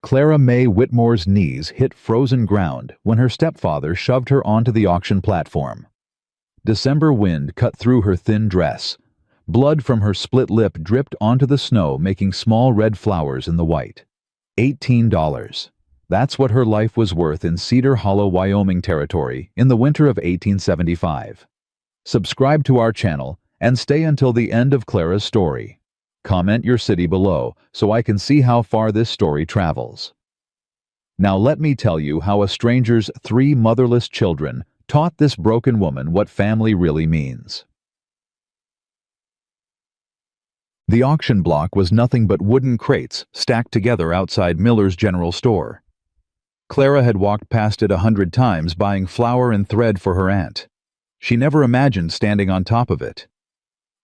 Clara May Whitmore's knees hit frozen ground when her stepfather shoved her onto the auction platform. December wind cut through her thin dress. Blood from her split lip dripped onto the snow, making small red flowers in the white. $18. That's what her life was worth in Cedar Hollow, Wyoming territory in the winter of 1875. Subscribe to our channel and stay until the end of Clara's story. Comment your city below so I can see how far this story travels. Now let me tell you how a stranger's 3 motherless children taught this broken woman what family really means. The auction block was nothing but wooden crates stacked together outside Miller's general store. Clara had walked past it 100 times buying flour and thread for her aunt. She never imagined standing on top of it.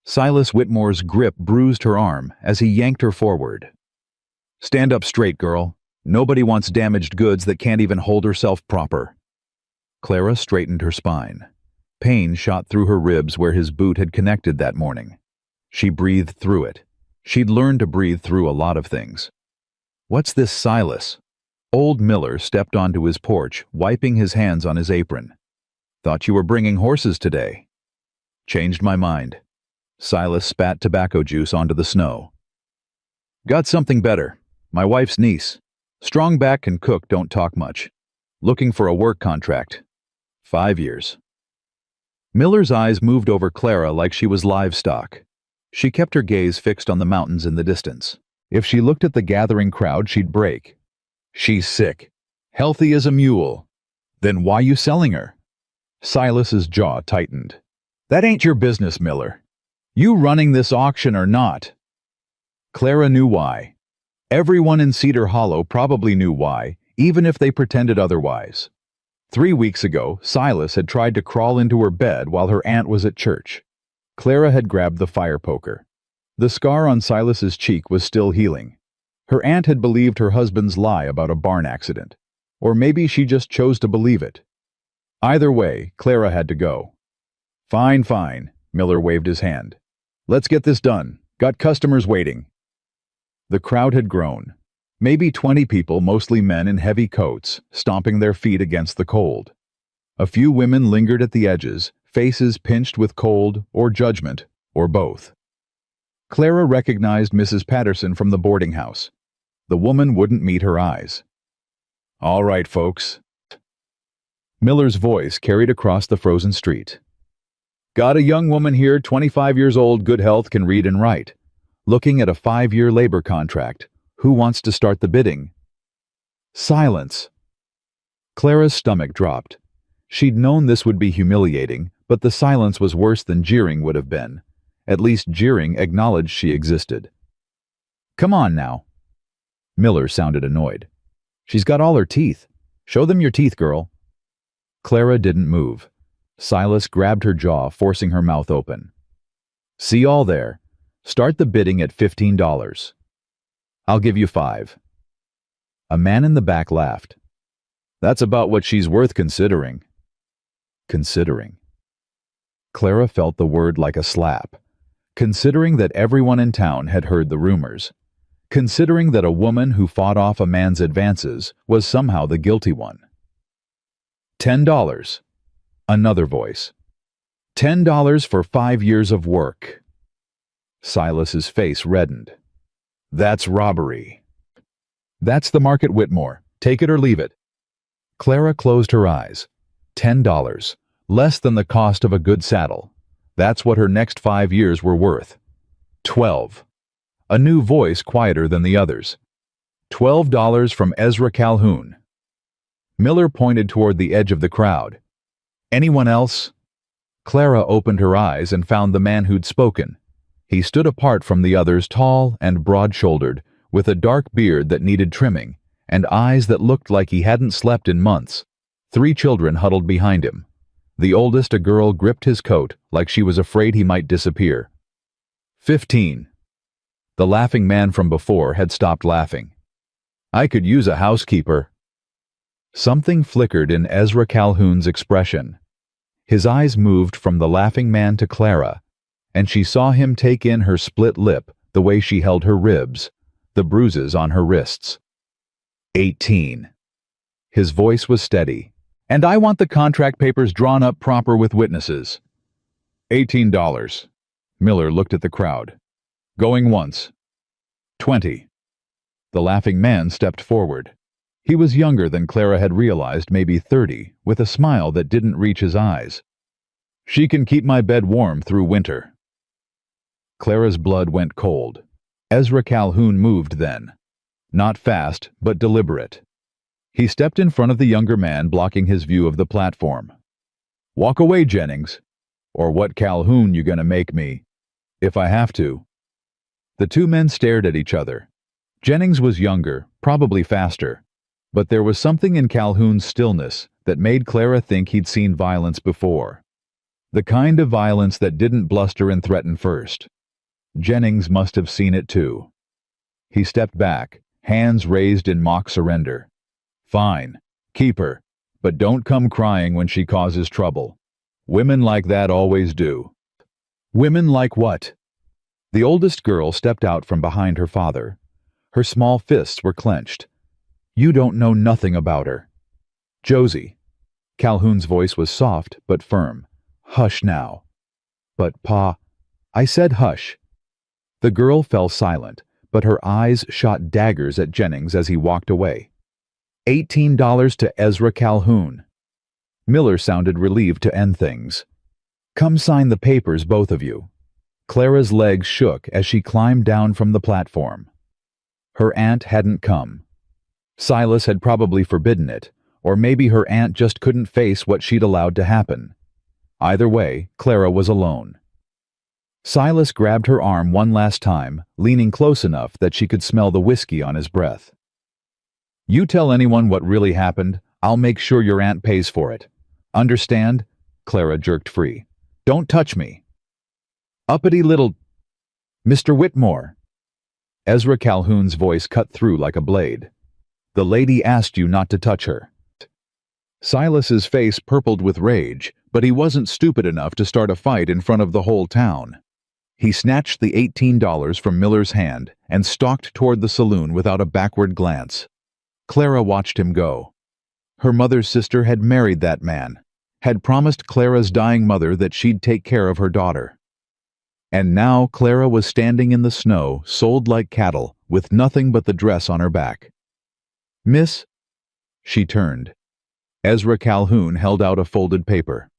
Silas Whitmore's grip bruised her arm as he yanked her forward. "Stand up straight, girl. Nobody wants damaged goods that can't even hold herself proper." Clara straightened her spine. Pain shot through her ribs where his boot had connected that morning. She breathed through it. She'd learned to breathe through a lot of things. "What's this, Silas?" Old Miller stepped onto his porch, wiping his hands on his apron. "Thought you were bringing horses today." "Changed my mind." Silas spat tobacco juice onto the snow. "Got something better. My wife's niece. Strong back and cook, don't talk much. Looking for a work contract. 5 years. Miller's eyes moved over Clara like she was livestock. She kept her gaze fixed on the mountains in the distance. If she looked at the gathering crowd, she'd break. "She's sick. Healthy as a mule. Then why you selling her?" Silas's jaw tightened. "That ain't your business, Miller. You running this auction or not?" Clara knew why. Everyone in Cedar Hollow probably knew why, even if they pretended otherwise. 3 weeks ago, Silas had tried to crawl into her bed while her aunt was at church. Clara had grabbed the fire poker. The scar on Silas's cheek was still healing. Her aunt had believed her husband's lie about a barn accident. Or maybe she just chose to believe it. Either way, Clara had to go. "Fine, fine," Miller waved his hand. "Let's get this done. Got customers waiting." The crowd had grown. Maybe 20 people, mostly men in heavy coats, stomping their feet against the cold. A few women lingered at the edges, faces pinched with cold or judgment, or both. Clara recognized Mrs. Patterson from the boarding house. The woman wouldn't meet her eyes. "All right, folks." Miller's voice carried across the frozen street. "Got a young woman here, 25 years old, good health, can read and write. Looking at a 5-year labor contract. Who wants to start the bidding?" Silence. Clara's stomach dropped. She'd known this would be humiliating, but the silence was worse than jeering would have been. At least jeering acknowledged she existed. "Come on now." Miller sounded annoyed. "She's got all her teeth. Show them your teeth, girl." Clara didn't move. Silas grabbed her jaw, forcing her mouth open. "See all there. Start the bidding at $15. I'll give you 5. A man in the back laughed. "That's about what she's worth considering." Considering. Clara felt the word like a slap. Considering that everyone in town had heard the rumors. Considering that a woman who fought off a man's advances was somehow the guilty one. $10. Another voice. $10 for 5 years of work. Silas's face reddened. "That's robbery." "That's the market, Whitmore. Take it or leave it." Clara closed her eyes. $10. Less than the cost of a good saddle. That's what her next 5 years were worth. 12. A new voice quieter than the others. $12 from Ezra Calhoun. Miller pointed toward the edge of the crowd. "Anyone else?" Clara opened her eyes and found the man who'd spoken. He stood apart from the others, tall and broad-shouldered, with a dark beard that needed trimming, and eyes that looked like he hadn't slept in months. 3 children huddled behind him. The oldest, a girl, gripped his coat like she was afraid he might disappear. 15. The laughing man from before had stopped laughing. "I could use a housekeeper." Something flickered in Ezra Calhoun's expression. His eyes moved from the laughing man to Clara, and she saw him take in her split lip, the way she held her ribs, the bruises on her wrists. 18. His voice was steady. And I want the contract papers drawn up proper with witnesses. $18. Miller looked at the crowd. Going once. 20. The laughing man stepped forward. He was younger than Clara had realized, maybe 30, with a smile that didn't reach his eyes. She can keep my bed warm through winter. Clara's blood went cold. Ezra Calhoun moved then. Not fast, but deliberate. He stepped in front of the younger man, blocking his view of the platform. Walk away, Jennings. Or what Calhoun you gonna make me? If I have to. The two men stared at each other. Jennings was younger, probably faster. But there was something in Calhoun's stillness that made Clara think he'd seen violence before. The kind of violence that didn't bluster and threaten first. Jennings must have seen it too. He stepped back, hands raised in mock surrender. Fine, keep her, but don't come crying when she causes trouble. Women like that always do. Women like what? The oldest girl stepped out from behind her father. Her small fists were clenched. You don't know nothing about her. Josie. Calhoun's voice was soft but firm. Hush now. But Pa, I said hush. The girl fell silent, but her eyes shot daggers at Jennings as he walked away. $18 to Ezra Calhoun. Miller sounded relieved to end things. Come sign the papers, both of you. Clara's legs shook as she climbed down from the platform. Her aunt hadn't come. Silas had probably forbidden it, or maybe her aunt just couldn't face what she'd allowed to happen. Either way, Clara was alone. Silas grabbed her arm one last time, leaning close enough that she could smell the whiskey on his breath. You tell anyone what really happened, I'll make sure your aunt pays for it. Understand? Clara jerked free. Don't touch me. Uppity little... Mr. Whitmore. Ezra Calhoun's voice cut through like a blade. The lady asked you not to touch her. Silas's face purpled with rage, but he wasn't stupid enough to start a fight in front of the whole town. He snatched the $18 from Miller's hand and stalked toward the saloon without a backward glance. Clara watched him go. Her mother's sister had married that man, had promised Clara's dying mother that she'd take care of her daughter. And now Clara was standing in the snow, sold like cattle, with nothing but the dress on her back. Miss? She turned. Ezra Calhoun held out a folded paper.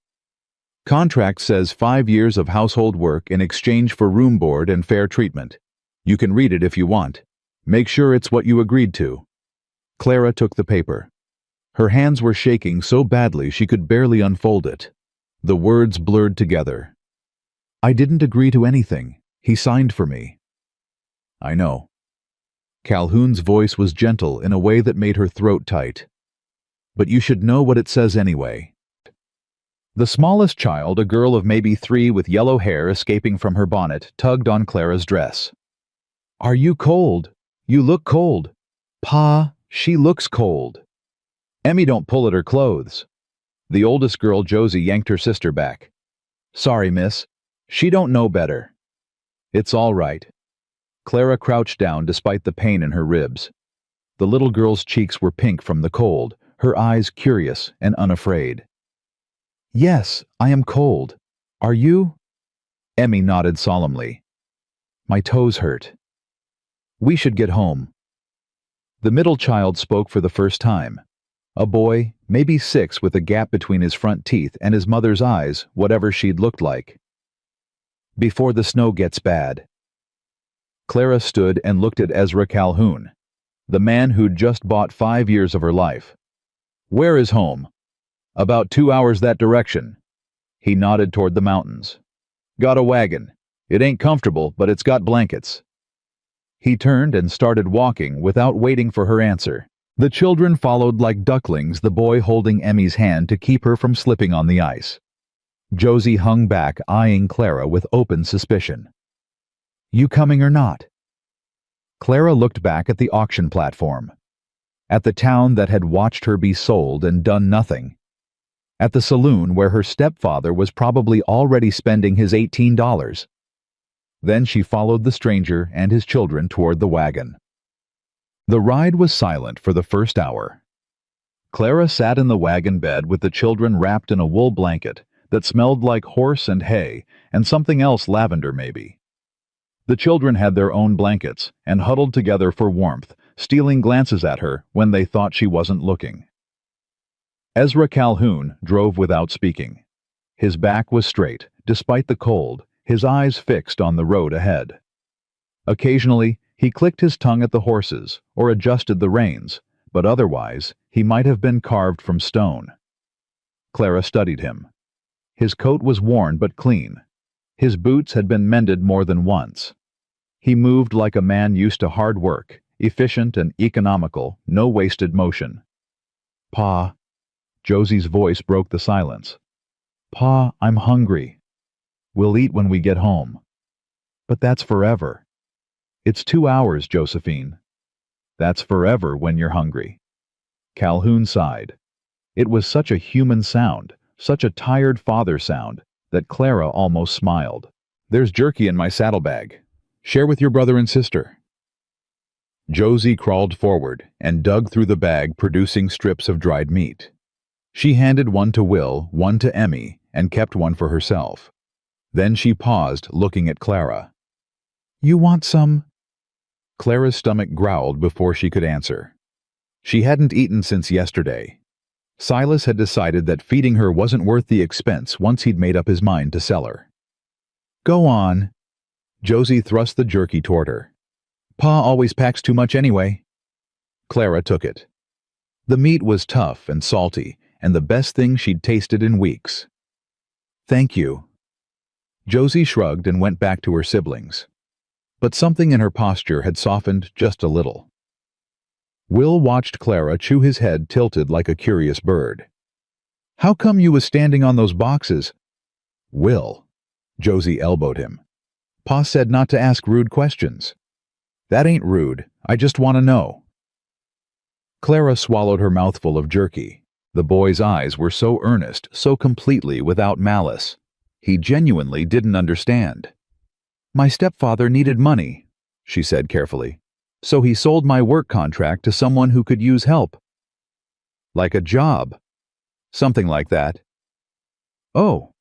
Contract says 5 years of household work in exchange for room board and fair treatment. You can read it if you want. Make sure it's what you agreed to. Clara took the paper. Her hands were shaking so badly she could barely unfold it. The words blurred together. I didn't agree to anything. He signed for me. I know. Calhoun's voice was gentle in a way that made her throat tight. But you should know what it says anyway. The smallest child, a girl of maybe 3 with yellow hair escaping from her bonnet, tugged on Clara's dress. Are you cold? You look cold. Pa, she looks cold. Emmy don't pull at her clothes. The oldest girl, Josie, yanked her sister back. Sorry, miss. She don't know better. It's all right. Clara crouched down despite the pain in her ribs. The little girl's cheeks were pink from the cold, her eyes curious and unafraid. Yes, I am cold. Are you? Emmy nodded solemnly. My toes hurt. We should get home. The middle child spoke for the first time. A boy, maybe 6, with a gap between his front teeth and his mother's eyes, whatever she'd looked like. Before the snow gets bad. Clara stood and looked at Ezra Calhoun, the man who'd just bought 5 years of her life. Where is home? About 2 hours that direction. He nodded toward the mountains. Got a wagon. It ain't comfortable, but it's got blankets. He turned and started walking without waiting for her answer. The children followed like ducklings, the boy holding Emmy's hand to keep her from slipping on the ice. Josie hung back, eyeing Clara with open suspicion. You coming or not? Clara looked back at the auction platform. At the town that had watched her be sold and done nothing. At the saloon where her stepfather was probably already spending his $18. Then she followed the stranger and his children toward the wagon. The ride was silent for the first hour. Clara sat in the wagon bed with the children wrapped in a wool blanket that smelled like horse and hay and something else, lavender maybe. The children had their own blankets and huddled together for warmth, stealing glances at her when they thought she wasn't looking. Ezra Calhoun drove without speaking. His back was straight, despite the cold, his eyes fixed on the road ahead. Occasionally, he clicked his tongue at the horses or adjusted the reins, but otherwise, he might have been carved from stone. Clara studied him. His coat was worn but clean. His boots had been mended more than once. He moved like a man used to hard work, efficient and economical, no wasted motion. "Pa," Josie's voice broke the silence. "Pa, I'm hungry. We'll eat when we get home." "But that's forever." "It's 2 hours, Josephine." "That's forever when you're hungry." Calhoun sighed. It was such a human sound, such a tired father sound, that Clara almost smiled. "There's jerky in my saddlebag. Share with your brother and sister." Josie crawled forward and dug through the bag, producing strips of dried meat. She handed one to Will, one to Emmy, and kept one for herself. Then she paused, looking at Clara. "You want some?" Clara's stomach growled before she could answer. She hadn't eaten since yesterday. Silas had decided that feeding her wasn't worth the expense once he'd made up his mind to sell her. "Go on." Josie thrust the jerky toward her. "Pa always packs too much anyway." Clara took it. The meat was tough and salty, and the best thing she'd tasted in weeks. "Thank you." Josie shrugged and went back to her siblings. But something in her posture had softened just a little. Will watched Clara chew his head tilted like a curious bird. "How come you was standing on those boxes?" "Will," Josie elbowed him. "Pa said not to ask rude questions." "That ain't rude. I just want to know." Clara swallowed her mouthful of jerky. The boy's eyes were so earnest, so completely without malice. He genuinely didn't understand. "My stepfather needed money," she said carefully. "So he sold my work contract to someone who could use help." "Like a job?" "Something like that." "Oh."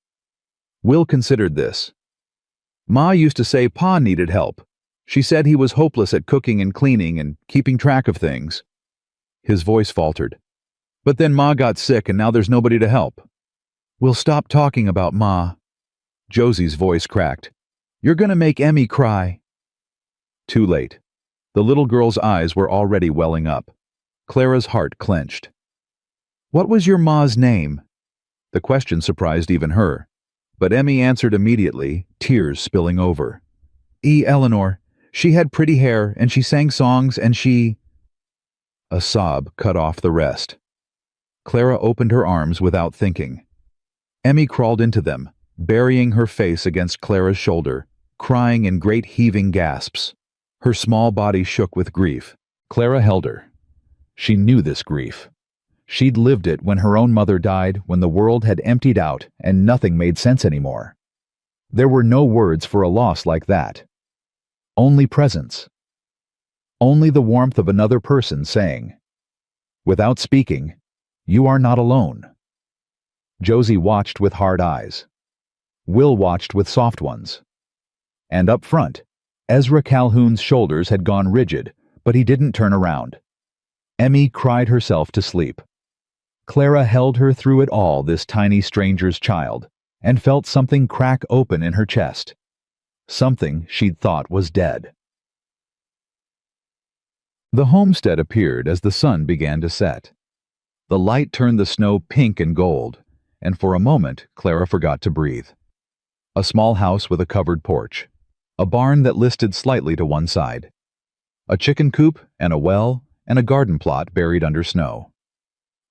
Will considered this. "Ma used to say Pa needed help. She said he was hopeless at cooking and cleaning and keeping track of things." His voice faltered. "But then Ma got sick and now there's nobody to help." "We'll stop talking about Ma." Josie's voice cracked. "You're gonna make Emmy cry." Too late. The little girl's eyes were already welling up. Clara's heart clenched. "What was your Ma's name?" The question surprised even her. But Emmy answered immediately, tears spilling over. "Eleanor. She had pretty hair, and she sang songs, and she—" A sob cut off the rest. Clara opened her arms without thinking. Emmy crawled into them, burying her face against Clara's shoulder, crying in great heaving gasps. Her small body shook with grief. Clara held her. She knew this grief. She'd lived it when her own mother died, when the world had emptied out and nothing made sense anymore. There were no words for a loss like that. Only presence. Only the warmth of another person saying, without speaking, "You are not alone." Josie watched with hard eyes. Will watched with soft ones. And up front, Ezra Calhoun's shoulders had gone rigid, but he didn't turn around. Emmy cried herself to sleep. Clara held her through it all, this tiny stranger's child, and felt something crack open in her chest. Something she'd thought was dead. The homestead appeared as the sun began to set. The light turned the snow pink and gold, and for a moment Clara forgot to breathe. A small house with a covered porch. A barn that listed slightly to one side. A chicken coop and a well and a garden plot buried under snow.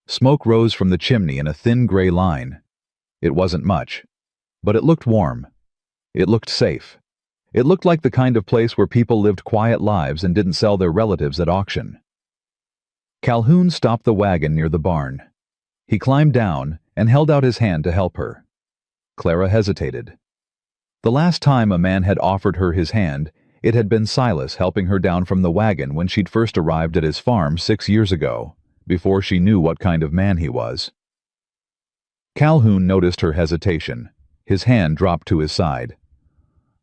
Smoke rose from the chimney in a thin gray line. It wasn't much, but it looked warm. It looked safe. It looked like the kind of place where people lived quiet lives and didn't sell their relatives at auction. Calhoun stopped the wagon near the barn. He climbed down and held out his hand to help her. Clara hesitated. The last time a man had offered her his hand, It had been Silas helping her down from the wagon when she'd first arrived at his farm 6 years ago, before she knew what kind of man he was. Calhoun noticed her hesitation. His hand dropped to his side.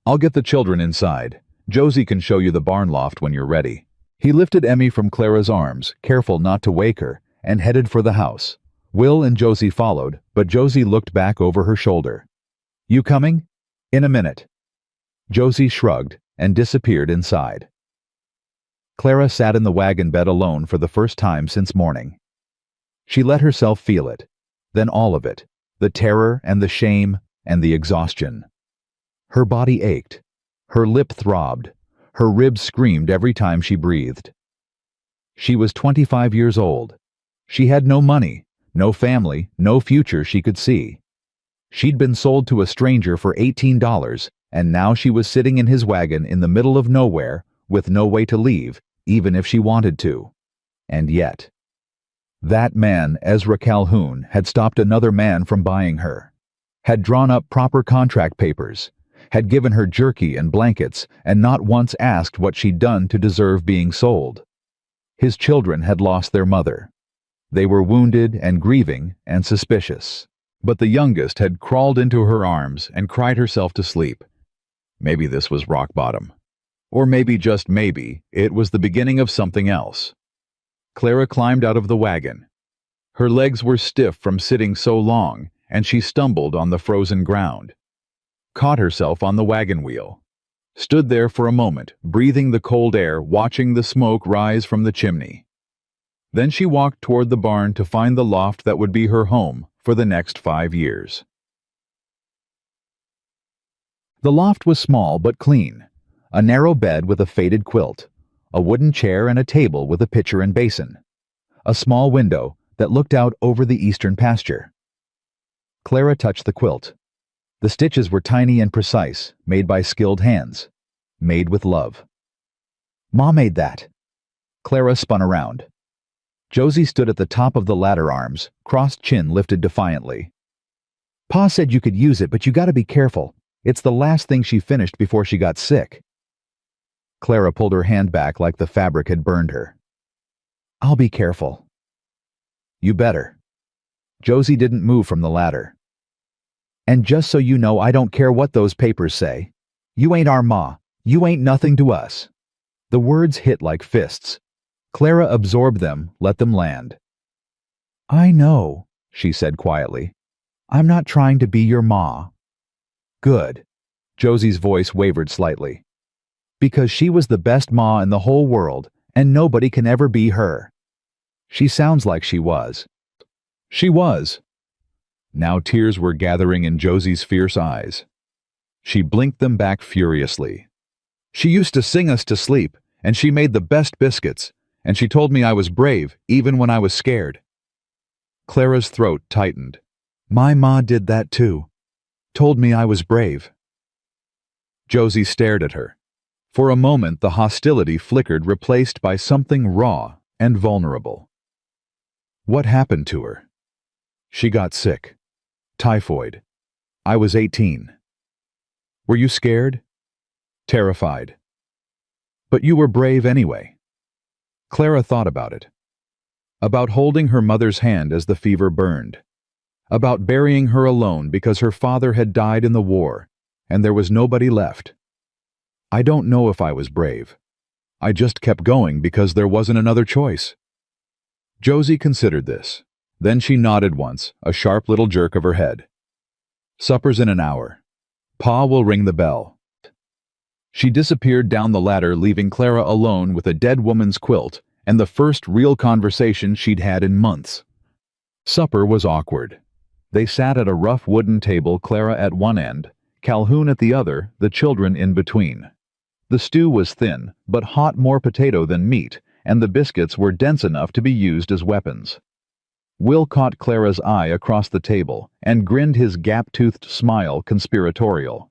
"I'll get the children inside. Josie can show you the barn loft when you're ready." He lifted Emmy from Clara's arms, careful not to wake her, and headed for the house. Will and Josie followed, but Josie looked back over her shoulder. "You coming?" "In a minute." Josie shrugged and disappeared inside. Clara sat in the wagon bed alone for the first time since morning. She let herself feel it, then all of it, the terror and the shame and the exhaustion. Her body ached, her lip throbbed, her ribs screamed every time she breathed. She was 25 years old. She had no money, no family, no future she could see. She'd been sold to a stranger for $18, and now she was sitting in his wagon in the middle of nowhere, with no way to leave, even if she wanted to. And yet, that man, Ezra Calhoun, had stopped another man from buying her, had drawn up proper contract papers, had given her jerky and blankets, and not once asked what she'd done to deserve being sold. His children had lost their mother. They were wounded and grieving and suspicious. But the youngest had crawled into her arms and cried herself to sleep. Maybe this was rock bottom. Or maybe, just maybe, it was the beginning of something else. Clara climbed out of the wagon. Her legs were stiff from sitting so long, and she stumbled on the frozen ground. Caught herself on the wagon wheel. Stood there for a moment, breathing the cold air, watching the smoke rise from the chimney. Then she walked toward the barn to find the loft that would be her home for the next 5 years. The loft was small but clean. A narrow bed with a faded quilt, a wooden chair and a table with a pitcher and basin, a small window that looked out over the eastern pasture. Clara touched the quilt. The stitches were tiny and precise, made by skilled hands, made with love. "Ma made that." Clara spun around. Josie stood at the top of the ladder arms, crossed chin lifted defiantly. "Pa said you could use it, but you gotta be careful. It's the last thing she finished before she got sick." Clara pulled her hand back like the fabric had burned her. "I'll be careful." "You better." Josie didn't move from the ladder. "And just so you know, I don't care what those papers say. You ain't our ma. You ain't nothing to us." The words hit like fists. Clara absorbed them, let them land. "I know," she said quietly. "I'm not trying to be your ma." "Good." Josie's voice wavered slightly. "Because she was the best ma in the whole world, and nobody can ever be her." "She sounds like she was." "She was." Now tears were gathering in Josie's fierce eyes. She blinked them back furiously. "She used to sing us to sleep, and she made the best biscuits, and she told me I was brave, even when I was scared." Clara's throat tightened. "My ma did that too. Told me I was brave." Josie stared at her. For a moment the hostility flickered, replaced by something raw and vulnerable. "What happened to her?" "She got sick. Typhoid. I was 18. "Were you scared?" "Terrified." "But you were brave anyway." Clara thought about it. About holding her mother's hand as the fever burned. About burying her alone because her father had died in the war, and there was nobody left. "I don't know if I was brave. I just kept going because there wasn't another choice." Josie considered this. Then she nodded once, a sharp little jerk of her head. "Supper's in an hour. Pa will ring the bell." She disappeared down the ladder, leaving Clara alone with a dead woman's quilt and the first real conversation she'd had in months. Supper was awkward. They sat at a rough wooden table, Clara at one end, Calhoun at the other, the children in between. The stew was thin, but hot, more potato than meat, and the biscuits were dense enough to be used as weapons. Will caught Clara's eye across the table and grinned his gap-toothed smile, conspiratorial.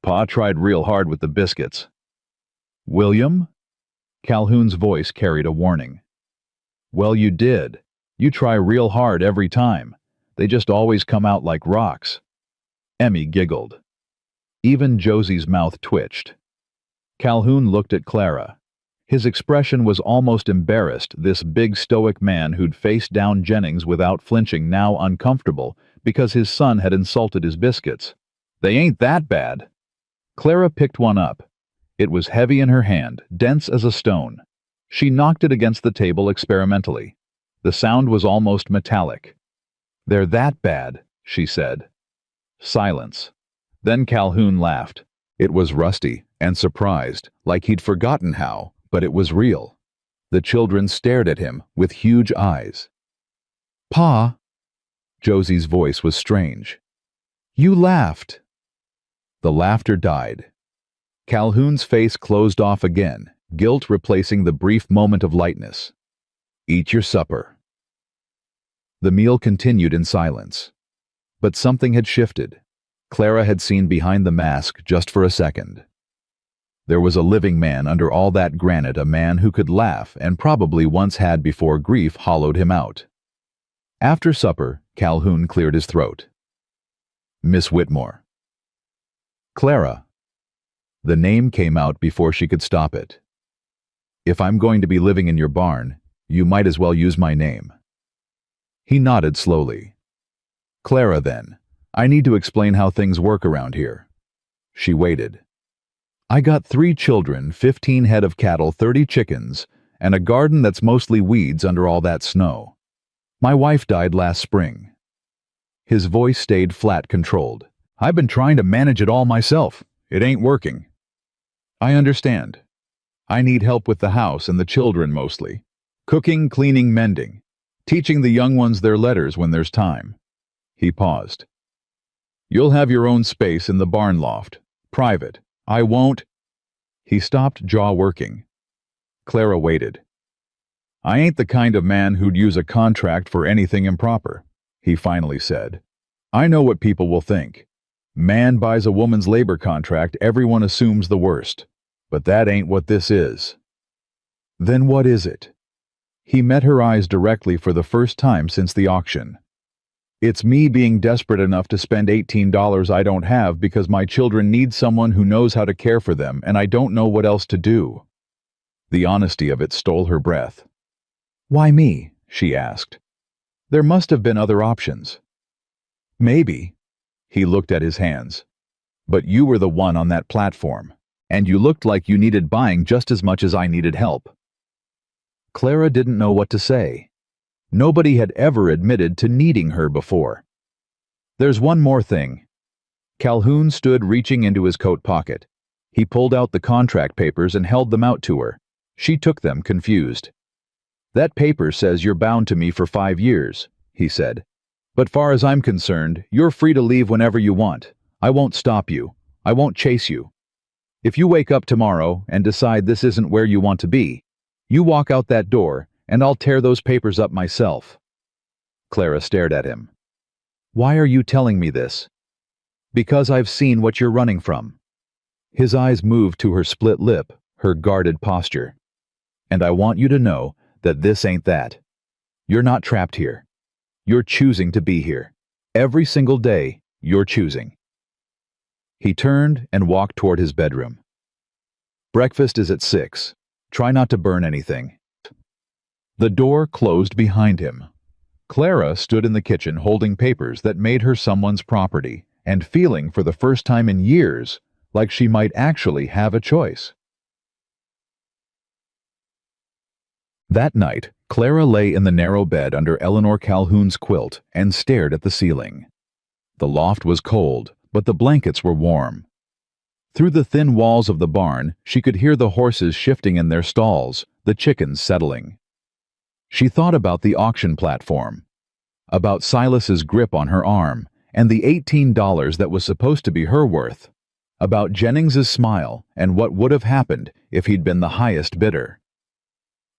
"Pa tried real hard with the biscuits." "William?" Calhoun's voice carried a warning. "Well, you did. You try real hard every time. They just always come out like rocks." Emmy giggled. Even Josie's mouth twitched. Calhoun looked at Clara. His expression was almost embarrassed, this big stoic man who'd faced down Jennings without flinching, now uncomfortable because his son had insulted his biscuits. "They ain't that bad." Clara picked one up. It was heavy in her hand, dense as a stone. She knocked it against the table experimentally. The sound was almost metallic. "They're that bad," she said. Silence. Then Calhoun laughed. It was rusty and surprised, like he'd forgotten how, but it was real. The children stared at him with huge eyes. "Pa," Josie's voice was strange. "You laughed." The laughter died. Calhoun's face closed off again, guilt replacing the brief moment of lightness. "Eat your supper." The meal continued in silence. But something had shifted. Clara had seen behind the mask just for a second. There was a living man under all that granite, a man who could laugh and probably once had before grief hollowed him out. After supper, Calhoun cleared his throat. "Miss Whitmore." "Clara." The name came out before she could stop it. "If I'm going to be living in your barn, you might as well use my name." He nodded slowly. "Clara, then. I need to explain how things work around here." She waited. "I got 3 children, 15 head of cattle, 30 chickens, and a garden that's mostly weeds under all that snow. My wife died last spring." His voice stayed flat, controlled. "I've been trying to manage it all myself. It ain't working." "I understand. I need help with the house and the children mostly. Cooking, cleaning, mending. Teaching the young ones their letters when there's time." He paused. "You'll have your own space in the barn loft. Private. I won't—" He stopped, jaw working. Clara waited. "I ain't the kind of man who'd use a contract for anything improper," he finally said. "I know what people will think. Man buys a woman's labor contract, everyone assumes the worst. But that ain't what this is." "Then what is it?" He met her eyes directly for the first time since the auction. "It's me being desperate enough to spend $18 I don't have because my children need someone who knows how to care for them, and I don't know what else to do." The honesty of it stole her breath. "Why me?" she asked. "There must have been other options." "Maybe." He looked at his hands. "But you were the one on that platform, and you looked like you needed buying just as much as I needed help." Clara didn't know what to say. Nobody had ever admitted to needing her before. "There's one more thing." Calhoun stood reaching into his coat pocket. He pulled out the contract papers and held them out to her. She took them, confused. "That paper says you're bound to me for 5 years," he said. "But far as I'm concerned, you're free to leave whenever you want. I won't stop you. I won't chase you. If you wake up tomorrow and decide this isn't where you want to be, you walk out that door, and I'll tear those papers up myself." Clara stared at him. "Why are you telling me this?" "Because I've seen what you're running from." His eyes moved to her split lip, her guarded posture. "And I want you to know that this ain't that. You're not trapped here. You're choosing to be here. Every single day, you're choosing." He turned and walked toward his bedroom. "Breakfast is at 6. Try not to burn anything." The door closed behind him. Clara stood in the kitchen holding papers that made her someone's property and feeling for the first time in years like she might actually have a choice. That night, Clara lay in the narrow bed under Eleanor Calhoun's quilt and stared at the ceiling. The loft was cold, but the blankets were warm. Through the thin walls of the barn, she could hear the horses shifting in their stalls, the chickens settling. She thought about the auction platform, about Silas's grip on her arm, and the $18 that was supposed to be her worth, about Jennings's smile and what would have happened if he'd been the highest bidder.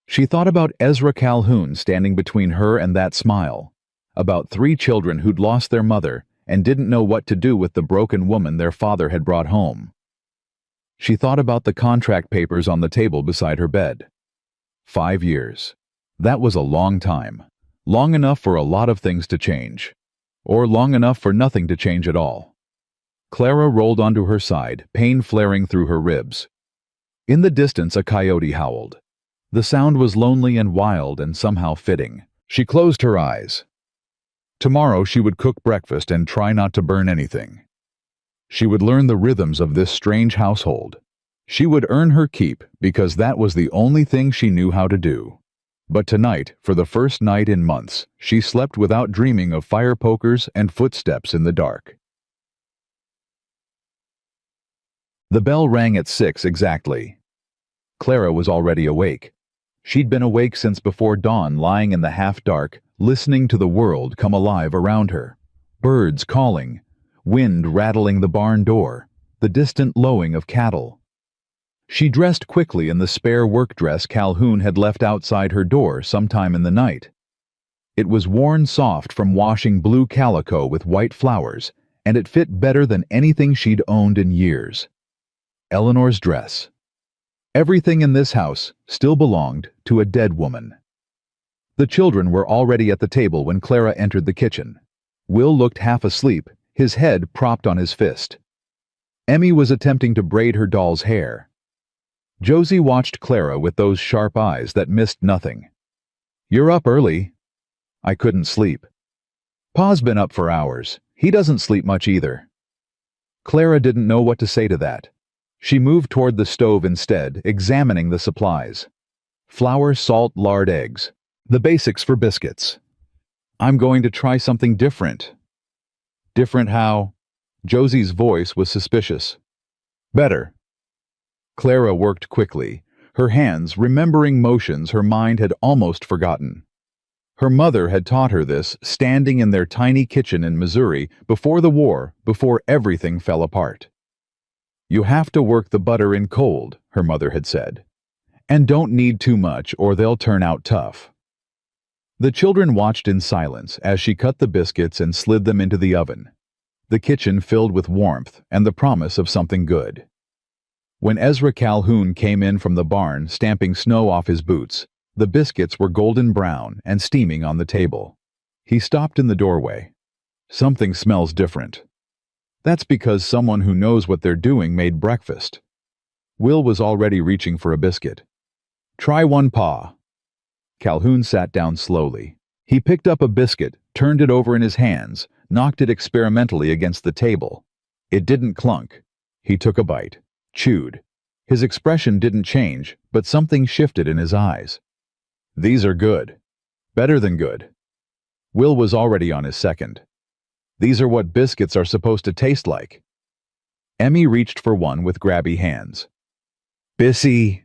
She thought about Ezra Calhoun standing between her and that smile, about 3 children who'd lost their mother and didn't know what to do with the broken woman their father had brought home. She thought about the contract papers on the table beside her bed. 5 years. That was a long time. Long enough for a lot of things to change. Or long enough for nothing to change at all. Clara rolled onto her side, pain flaring through her ribs. In the distance, a coyote howled. The sound was lonely and wild and somehow fitting. She closed her eyes. Tomorrow she would cook breakfast and try not to burn anything. She would learn the rhythms of this strange household. She would earn her keep because that was the only thing she knew how to do. But tonight, for the first night in months, she slept without dreaming of fire pokers and footsteps in the dark. The bell rang at 6 exactly. Clara was already awake. She'd been awake since before dawn, lying in the half-dark, listening to the world come alive around her. Birds calling, wind rattling the barn door, the distant lowing of cattle. She dressed quickly in the spare work dress Calhoun had left outside her door sometime in the night. It was worn soft from washing blue calico with white flowers, and it fit better than anything she'd owned in years. Eleanor's dress. Everything in this house still belonged to a dead woman. The children were already at the table when Clara entered the kitchen. Will looked half asleep, his head propped on his fist. Emmy was attempting to braid her doll's hair. Josie watched Clara with those sharp eyes that missed nothing. "You're up early." "I couldn't sleep." "Pa's been up for hours. He doesn't sleep much either." Clara didn't know what to say to that. She moved toward the stove instead, examining the supplies. Flour, salt, lard, eggs. The basics for biscuits. "I'm going to try something different." "Different how?" Josie's voice was suspicious. "Better." Clara worked quickly, her hands remembering motions her mind had almost forgotten. Her mother had taught her this, standing in their tiny kitchen in Missouri before the war, before everything fell apart. "You have to work the butter in cold," her mother had said. "And don't knead too much or they'll turn out tough." The children watched in silence as she cut the biscuits and slid them into the oven. The kitchen filled with warmth and the promise of something good. When Ezra Calhoun came in from the barn, stamping snow off his boots, the biscuits were golden brown and steaming on the table. He stopped in the doorway. "Something smells different." "That's because someone who knows what they're doing made breakfast." Will was already reaching for a biscuit. "Try one, Pa." Calhoun sat down slowly. He picked up a biscuit, turned it over in his hands, knocked it experimentally against the table. It didn't clunk. He took a bite, chewed. His expression didn't change, but something shifted in his eyes. "These are good. Better than good." Will was already on his second. "These are what biscuits are supposed to taste like." Emmy reached for one with grabby hands. "Bissy."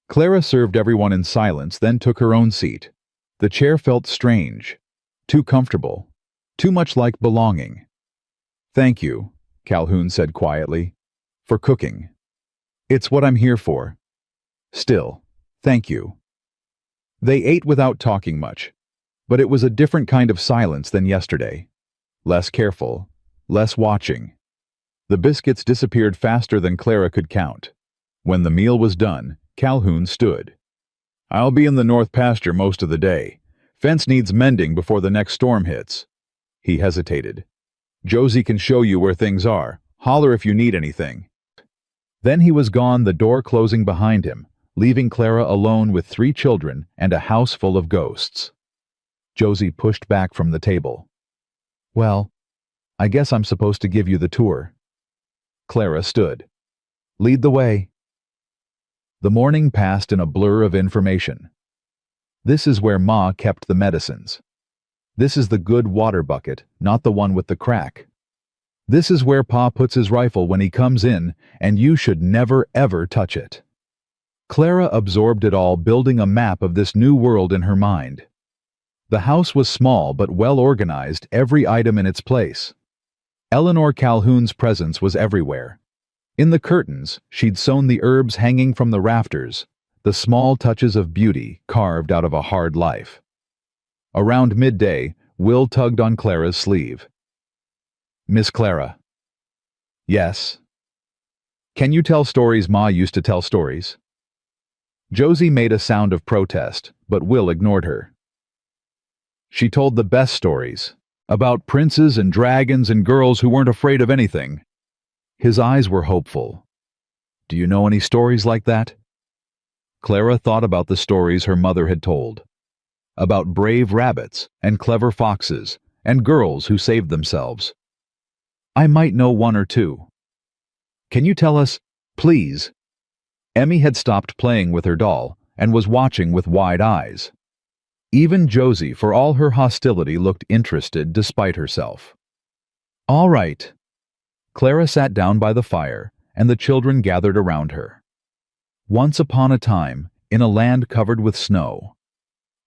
Clara served everyone in silence, then took her own seat. The chair felt strange, too comfortable, too much like belonging. "Thank you," Calhoun said quietly, "for cooking. It's what I'm here for. Still, thank you." They ate without talking much, but it was a different kind of silence than yesterday. Less careful, less watching. The biscuits disappeared faster than Clara could count. When the meal was done, Calhoun stood. "I'll be in the north pasture most of the day. Fence needs mending before the next storm hits." He hesitated. "Josie can show you where things are. Holler if you need anything." Then he was gone, the door closing behind him, leaving Clara alone with 3 children and a house full of ghosts. Josie pushed back from the table. "Well, I guess I'm supposed to give you the tour." Clara stood. "Lead the way." The morning passed in a blur of information. This is where Ma kept the medicines. This is the good water bucket, not the one with the crack. This is where Pa puts his rifle when he comes in, and you should never ever touch it. Clara absorbed it all, building a map of this new world in her mind. The house was small but well organized, every item in its place. Eleanor Calhoun's presence was everywhere. In the curtains, she'd sewn the herbs hanging from the rafters, the small touches of beauty carved out of a hard life. Around midday, Will tugged on Clara's sleeve. "Miss Clara." "Yes." "Can you tell stories Ma used to tell stories?" Josie made a sound of protest, but Will ignored her. "She told the best stories, about princes and dragons and girls who weren't afraid of anything." His eyes were hopeful. Do you know any stories like that? Clara thought about the stories her mother had told. About brave rabbits and clever foxes and girls who saved themselves. I might know one or two. Can you tell us, please? Emmy had stopped playing with her doll and was watching with wide eyes. Even Josie, for all her hostility, looked interested despite herself. All right. Clara sat down by the fire, and the children gathered around her. Once upon a time, in a land covered with snow.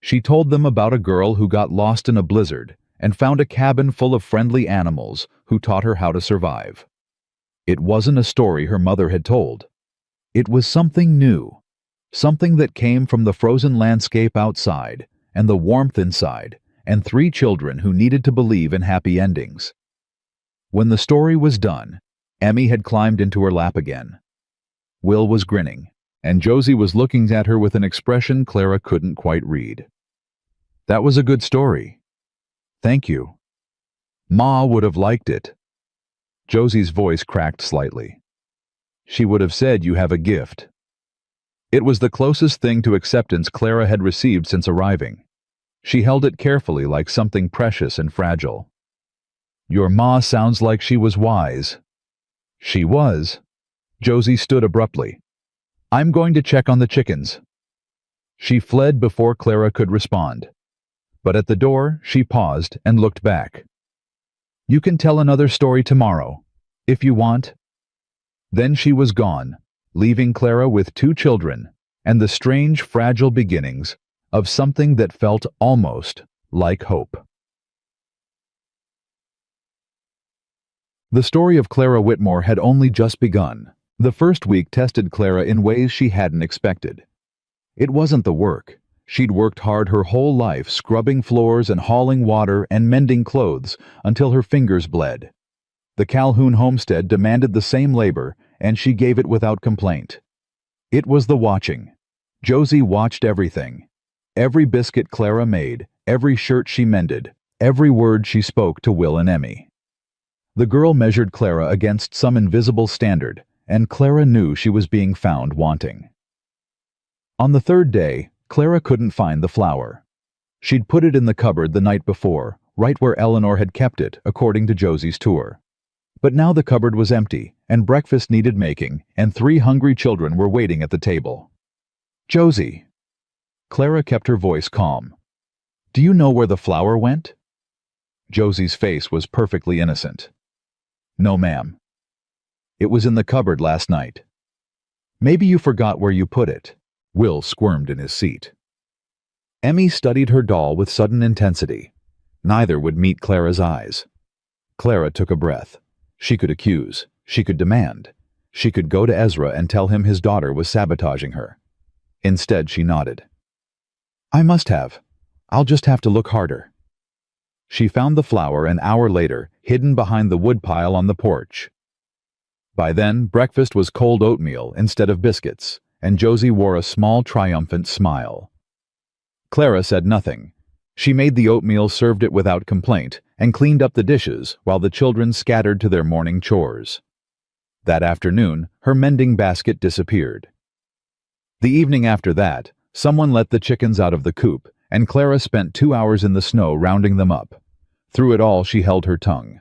She told them about a girl who got lost in a blizzard and found a cabin full of friendly animals who taught her how to survive. It wasn't a story her mother had told. It was something new, something that came from the frozen landscape outside and the warmth inside, and 3 children who needed to believe in happy endings. When the story was done, Emmy had climbed into her lap again. Will was grinning, and Josie was looking at her with an expression Clara couldn't quite read. That was a good story. Thank you. Ma would have liked it. Josie's voice cracked slightly. She would have said you have a gift. It was the closest thing to acceptance Clara had received since arriving. She held it carefully like something precious and fragile. Your ma sounds like she was wise. She was. Josie stood abruptly. I'm going to check on the chickens. She fled before Clara could respond. But at the door, she paused and looked back. You can tell another story tomorrow, if you want. Then she was gone, leaving Clara with 2 children and the strange, fragile beginnings of something that felt almost like hope. The story of Clara Whitmore had only just begun. The first week tested Clara in ways she hadn't expected. It wasn't the work. She'd worked hard her whole life, scrubbing floors and hauling water and mending clothes until her fingers bled. The Calhoun homestead demanded the same labor, and she gave it without complaint. It was the watching. Josie watched everything. Every biscuit Clara made, every shirt she mended, every word she spoke to Will and Emmy. The girl measured Clara against some invisible standard, and Clara knew she was being found wanting. On the 3rd day, Clara couldn't find the flour. She'd put it in the cupboard the night before, right where Eleanor had kept it, according to Josie's tour. But now the cupboard was empty, and breakfast needed making, and 3 hungry children were waiting at the table. Josie. Clara kept her voice calm. Do you know where the flour went? Josie's face was perfectly innocent. No, ma'am. It was in the cupboard last night. Maybe you forgot where you put it. Will squirmed in his seat. Emmy studied her doll with sudden intensity. Neither would meet Clara's eyes. Clara took a breath. She could accuse. She could demand. She could go to Ezra and tell him his daughter was sabotaging her. Instead, she nodded. I must have. I'll just have to look harder. She found the flour an hour later, hidden behind the woodpile on the porch. By then, breakfast was cold oatmeal instead of biscuits, and Josie wore a small, triumphant smile. Clara said nothing. She made the oatmeal, served it without complaint, and cleaned up the dishes while the children scattered to their morning chores. That afternoon, her mending basket disappeared. The evening after that, someone let the chickens out of the coop, and Clara spent 2 hours in the snow rounding them up. Through it all, she held her tongue.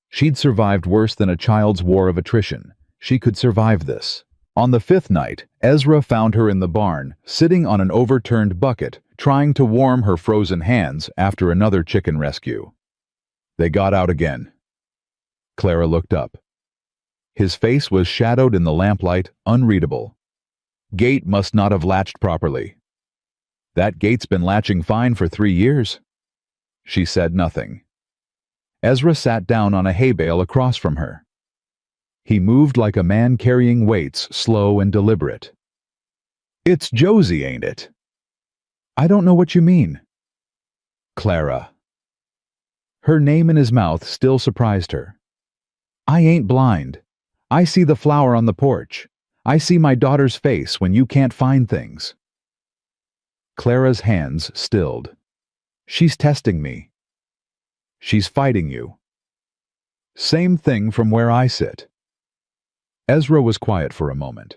She'd survived worse than a child's war of attrition. She could survive this. On the 5th night, Ezra found her in the barn, sitting on an overturned bucket, trying to warm her frozen hands after another chicken rescue. They got out again. Clara looked up. His face was shadowed in the lamplight, unreadable. Gate must not have latched properly. That gate's been latching fine for 3 years. She said nothing. Ezra sat down on a hay bale across from her. He moved like a man carrying weights, slow and deliberate. It's Josie, ain't it? I don't know what you mean. Clara. Her name in his mouth still surprised her. I ain't blind. I see the flower on the porch. I see my daughter's face when you can't find things. Clara's hands stilled. She's testing me. She's fighting you. Same thing from where I sit. Ezra was quiet for a moment.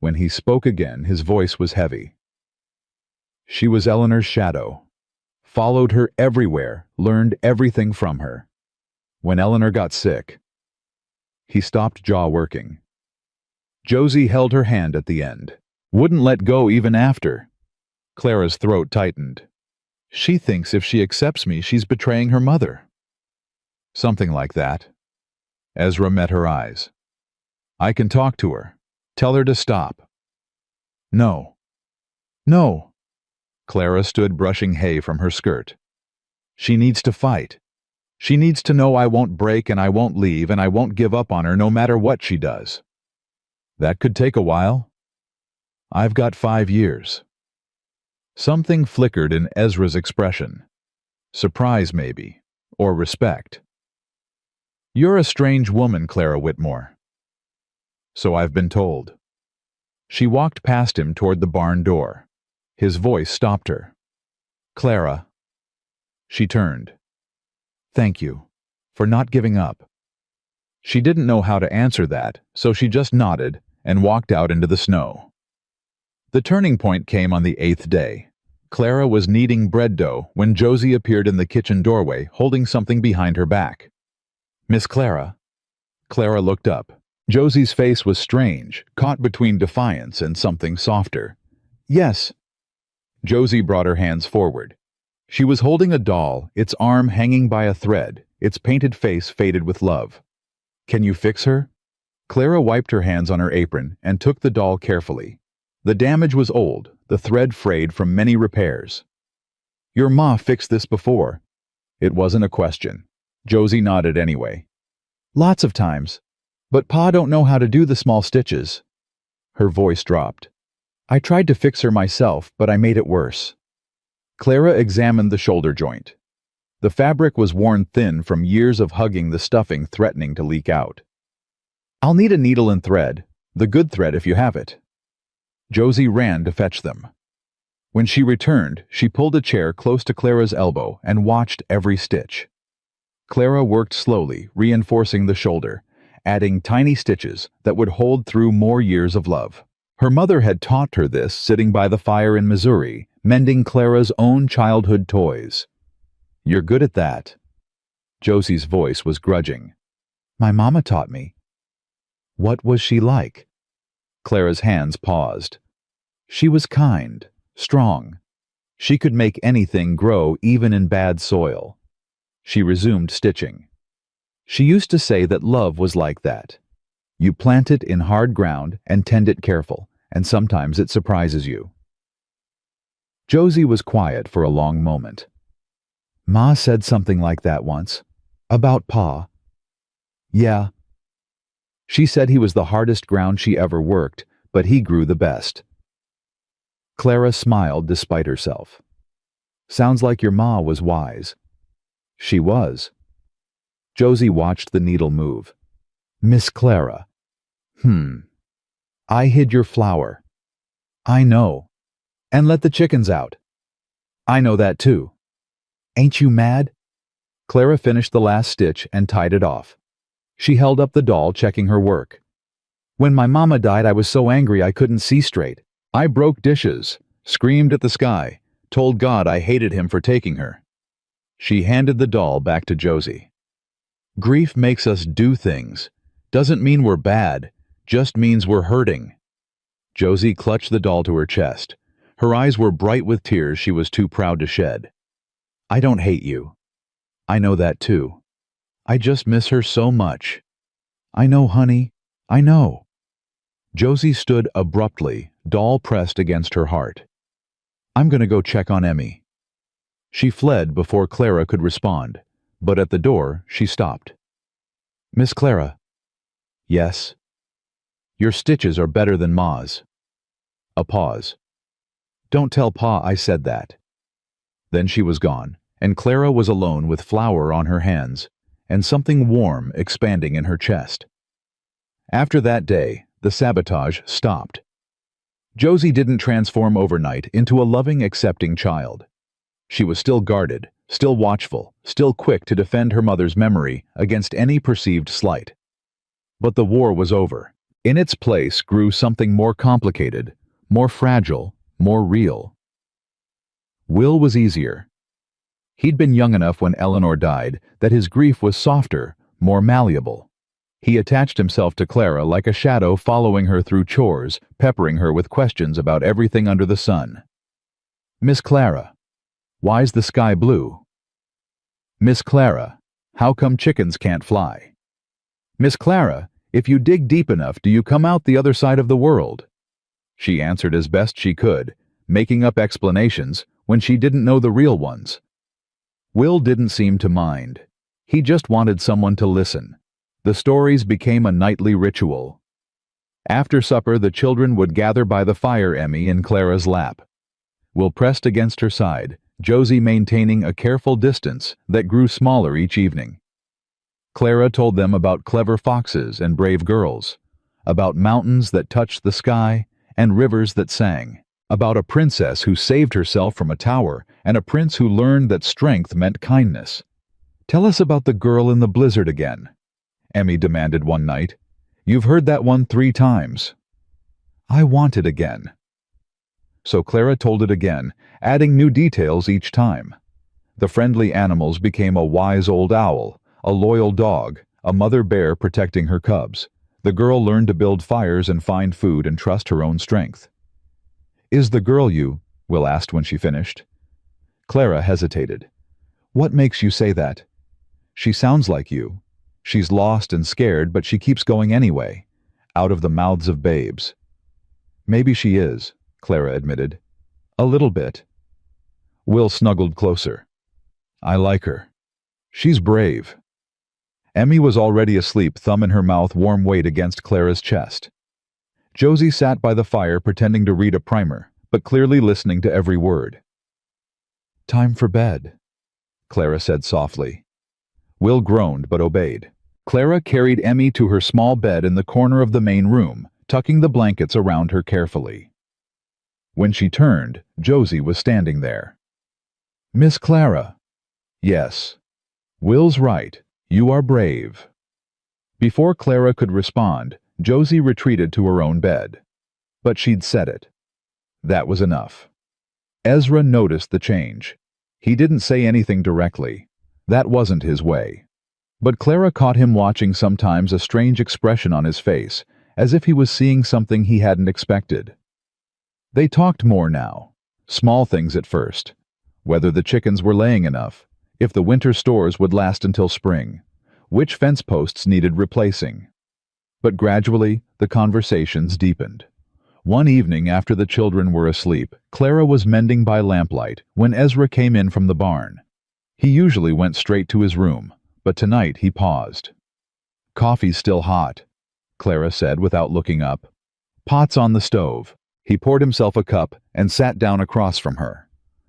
When he spoke again, his voice was heavy. She was Eleanor's shadow. Followed her everywhere, learned everything from her. When Eleanor got sick, he stopped jaw working. Josie held her hand at the end. Wouldn't let go even after. Clara's throat tightened. She thinks if she accepts me, she's betraying her mother. Something like that. Ezra met her eyes. I can talk to her. Tell her to stop. No. No. Clara stood brushing hay from her skirt. She needs to fight. She needs to know I won't break and I won't leave and I won't give up on her no matter what she does. That could take a while. I've got 5 years. Something flickered in Ezra's expression. Surprise, maybe, or respect. You're a strange woman, Clara Whitmore. So I've been told. She walked past him toward the barn door. His voice stopped her. Clara. She turned. Thank you, for not giving up. She didn't know how to answer that, so she just nodded and walked out into the snow. The turning point came on the 8th day. Clara was kneading bread dough when Josie appeared in the kitchen doorway holding something behind her back. Miss Clara? Clara looked up. Josie's face was strange, caught between defiance and something softer. Yes. Josie brought her hands forward. She was holding a doll, its arm hanging by a thread, its painted face faded with love. Can you fix her? Clara wiped her hands on her apron and took the doll carefully. The damage was old, the thread frayed from many repairs. Your ma fixed this before. It wasn't a question. Josie nodded anyway. Lots of times. But Pa don't know how to do the small stitches. Her voice dropped. I tried to fix her myself, but I made it worse. Clara examined the shoulder joint. The fabric was worn thin from years of hugging the stuffing threatening to leak out. I'll need a needle and thread, the good thread if you have it. Josie ran to fetch them. When she returned, she pulled a chair close to Clara's elbow and watched every stitch. Clara worked slowly, reinforcing the shoulder, adding tiny stitches that would hold through more years of love. Her mother had taught her this sitting by the fire in Missouri, mending Clara's own childhood toys. You're good at that. Josie's voice was grudging. My mama taught me. What was she like? Clara's hands paused. She was kind, strong. She could make anything grow even in bad soil. She resumed stitching. She used to say that love was like that. You plant it in hard ground and tend it careful, and sometimes it surprises you. Josie was quiet for a long moment. Ma said something like that once. About Pa. Yeah. She said he was the hardest ground she ever worked, but he grew the best. Clara smiled despite herself. Sounds like your ma was wise. She was. Josie watched the needle move. Miss Clara. I hid your flour. I know. And let the chickens out. I know that too. Ain't you mad? Clara finished the last stitch and tied it off. She held up the doll, checking her work. When my mama died, I was so angry I couldn't see straight. I broke dishes, screamed at the sky, told God I hated him for taking her. She handed the doll back to Josie. Grief makes us do things. Doesn't mean we're bad, just means we're hurting. Josie clutched the doll to her chest. Her eyes were bright with tears she was too proud to shed. I don't hate you. I know that too. I just miss her so much. I know, honey. I know. Josie stood abruptly, doll pressed against her heart. I'm going to go check on Emmy. She fled before Clara could respond, but at the door she stopped. Miss Clara. Yes. Your stitches are better than Ma's. A pause. Don't tell Pa I said that. Then she was gone, and Clara was alone with flour on her hands and something warm expanding in her chest. After that day, the sabotage stopped. Josie didn't transform overnight into a loving, accepting child. She was still guarded, still watchful, still quick to defend her mother's memory against any perceived slight. But the war was over. In its place grew something more complicated, more fragile, more real. Will was easier. He'd been young enough when Eleanor died that his grief was softer, more malleable. He attached himself to Clara like a shadow, following her through chores, peppering her with questions about everything under the sun. "Miss Clara, why's the sky blue? Miss Clara, how come chickens can't fly? Miss Clara, if you dig deep enough, do you come out the other side of the world?" She answered as best she could, making up explanations when she didn't know the real ones. Will didn't seem to mind. He just wanted someone to listen. The stories became a nightly ritual. After supper, the children would gather by the fire, Emmy in Clara's lap. Will pressed against her side, Josie maintaining a careful distance that grew smaller each evening. Clara told them about clever foxes and brave girls, about mountains that touched the sky and rivers that sang, about a princess who saved herself from a tower and a prince who learned that strength meant kindness. "Tell us about the girl in the blizzard again," Emmy demanded one night. "You've heard that one 3 times. I want it again." So Clara told it again, adding new details each time. The friendly animals became a wise old owl, a loyal dog, a mother bear protecting her cubs. The girl learned to build fires and find food and trust her own strength. "Is the girl you?" Will asked when she finished. Clara hesitated. "What makes you say that? She sounds like you. She's lost and scared, but she keeps going anyway, out of the mouths of babes." "Maybe she is," Clara admitted. "A little bit." Will snuggled closer. "I like her. She's brave." Emmy was already asleep, thumb in her mouth, warm weight against Clara's chest. Josie sat by the fire pretending to read a primer, but clearly listening to every word. "Time for bed," Clara said softly. Will groaned but obeyed. Clara carried Emmy to her small bed in the corner of the main room, tucking the blankets around her carefully. When she turned, Josie was standing there. "Miss Clara." "Yes." "Will's right. You are brave." Before Clara could respond, Josie retreated to her own bed. But she'd said it. That was enough. Ezra noticed the change. He didn't say anything directly. That wasn't his way. But Clara caught him watching, sometimes a strange expression on his face, as if he was seeing something he hadn't expected. They talked more now. Small things at first. Whether the chickens were laying enough, if the winter stores would last until spring, which fence posts needed replacing. But gradually, the conversations deepened. One evening after the children were asleep, Clara was mending by lamplight when Ezra came in from the barn. He usually went straight to his room, but tonight he paused. "Coffee's still hot," Clara said without looking up. "Pot's on the stove." He poured himself a cup and sat down across from her.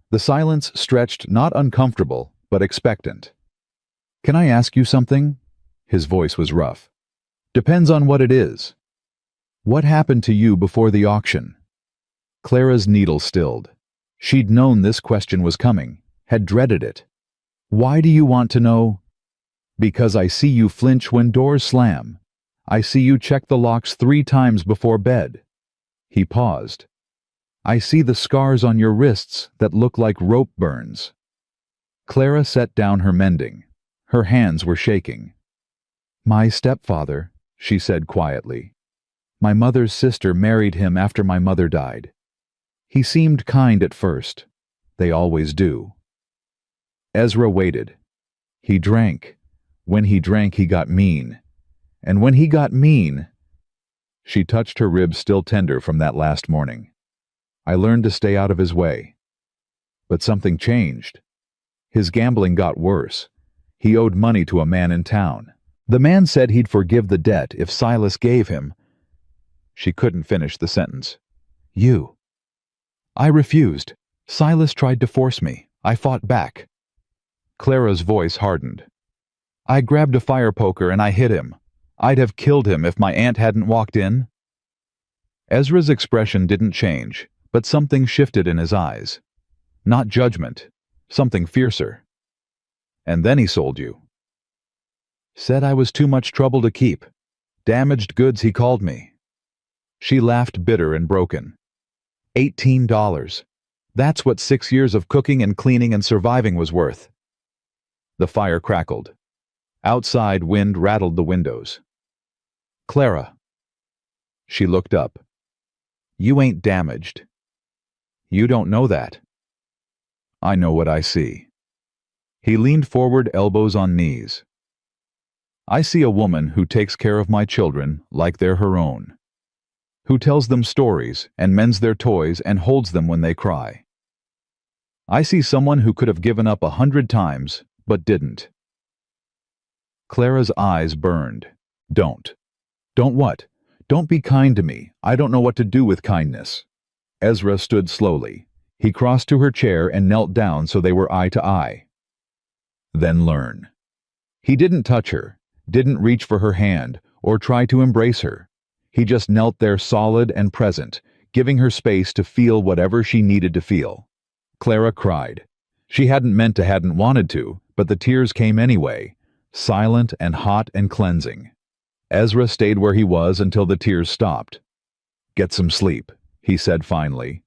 The silence stretched, not uncomfortable, but expectant. "Can I ask you something?" His voice was rough. "Depends on what it is. What happened to you before the auction?" Clara's needle stilled. She'd known this question was coming, had dreaded it. "Why do you want to know?" "Because I see you flinch when doors slam. I see you check the locks 3 times before bed." He paused. "I see the scars on your wrists that look like rope burns." Clara set down her mending. Her hands were shaking. "My stepfather," she said quietly. "My mother's sister married him after my mother died. He seemed kind at first. They always do." Ezra waited. "He drank. When he drank, he got mean. And when he got mean—" She touched her ribs, still tender from that last morning. "I learned to stay out of his way. But something changed. His gambling got worse. He owed money to a man in town. The man said he'd forgive the debt if Silas gave him—" She couldn't finish the sentence. "You." "I refused. Silas tried to force me. I fought back." Clara's voice hardened. "I grabbed a fire poker and I hit him. I'd have killed him if my aunt hadn't walked in." Ezra's expression didn't change, but something shifted in his eyes. Not judgment, something fiercer. "And then he sold you." "Said I was too much trouble to keep. Damaged goods, he called me. She laughed, bitter and broken. $18. That's what 6 years of cooking and cleaning and surviving was worth. The fire crackled. Outside, wind rattled the windows. Clara. She looked up. You ain't damaged. You don't know that. I know what I see. He leaned forward, elbows on knees. I see a woman who takes care of my children like they're her own, who tells them stories and mends their toys and holds them when they cry. I see someone who could have given up 100 times, but didn't. Clara's eyes burned. Don't. Don't what? Don't be kind to me. I don't know what to do with kindness. Ezra stood slowly. He crossed to her chair and knelt down so they were eye to eye. Then learn. He didn't touch her, didn't reach for her hand, or try to embrace her. He just knelt there solid and present, giving her space to feel whatever she needed to feel. Clara cried. She hadn't meant to, hadn't wanted to, but the tears came anyway, silent and hot and cleansing. Ezra stayed where he was until the tears stopped. Get some sleep, he said finally.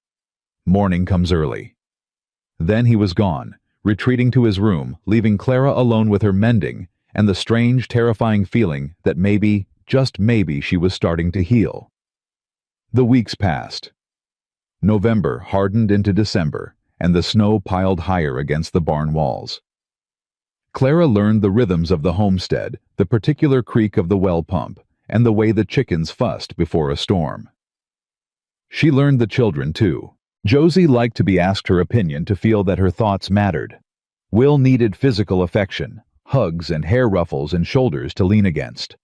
Morning comes early. Then he was gone, retreating to his room, leaving Clara alone with her mending and the strange, terrifying feeling that maybe, just maybe, she was starting to heal. The weeks passed. November hardened into December, and the snow piled higher against the barn walls. Clara learned the rhythms of the homestead, the particular creak of the well pump, and the way the chickens fussed before a storm. She learned the children, too. Josie liked to be asked her opinion, to feel that her thoughts mattered. Will needed physical affection, hugs and hair ruffles and shoulders to lean against.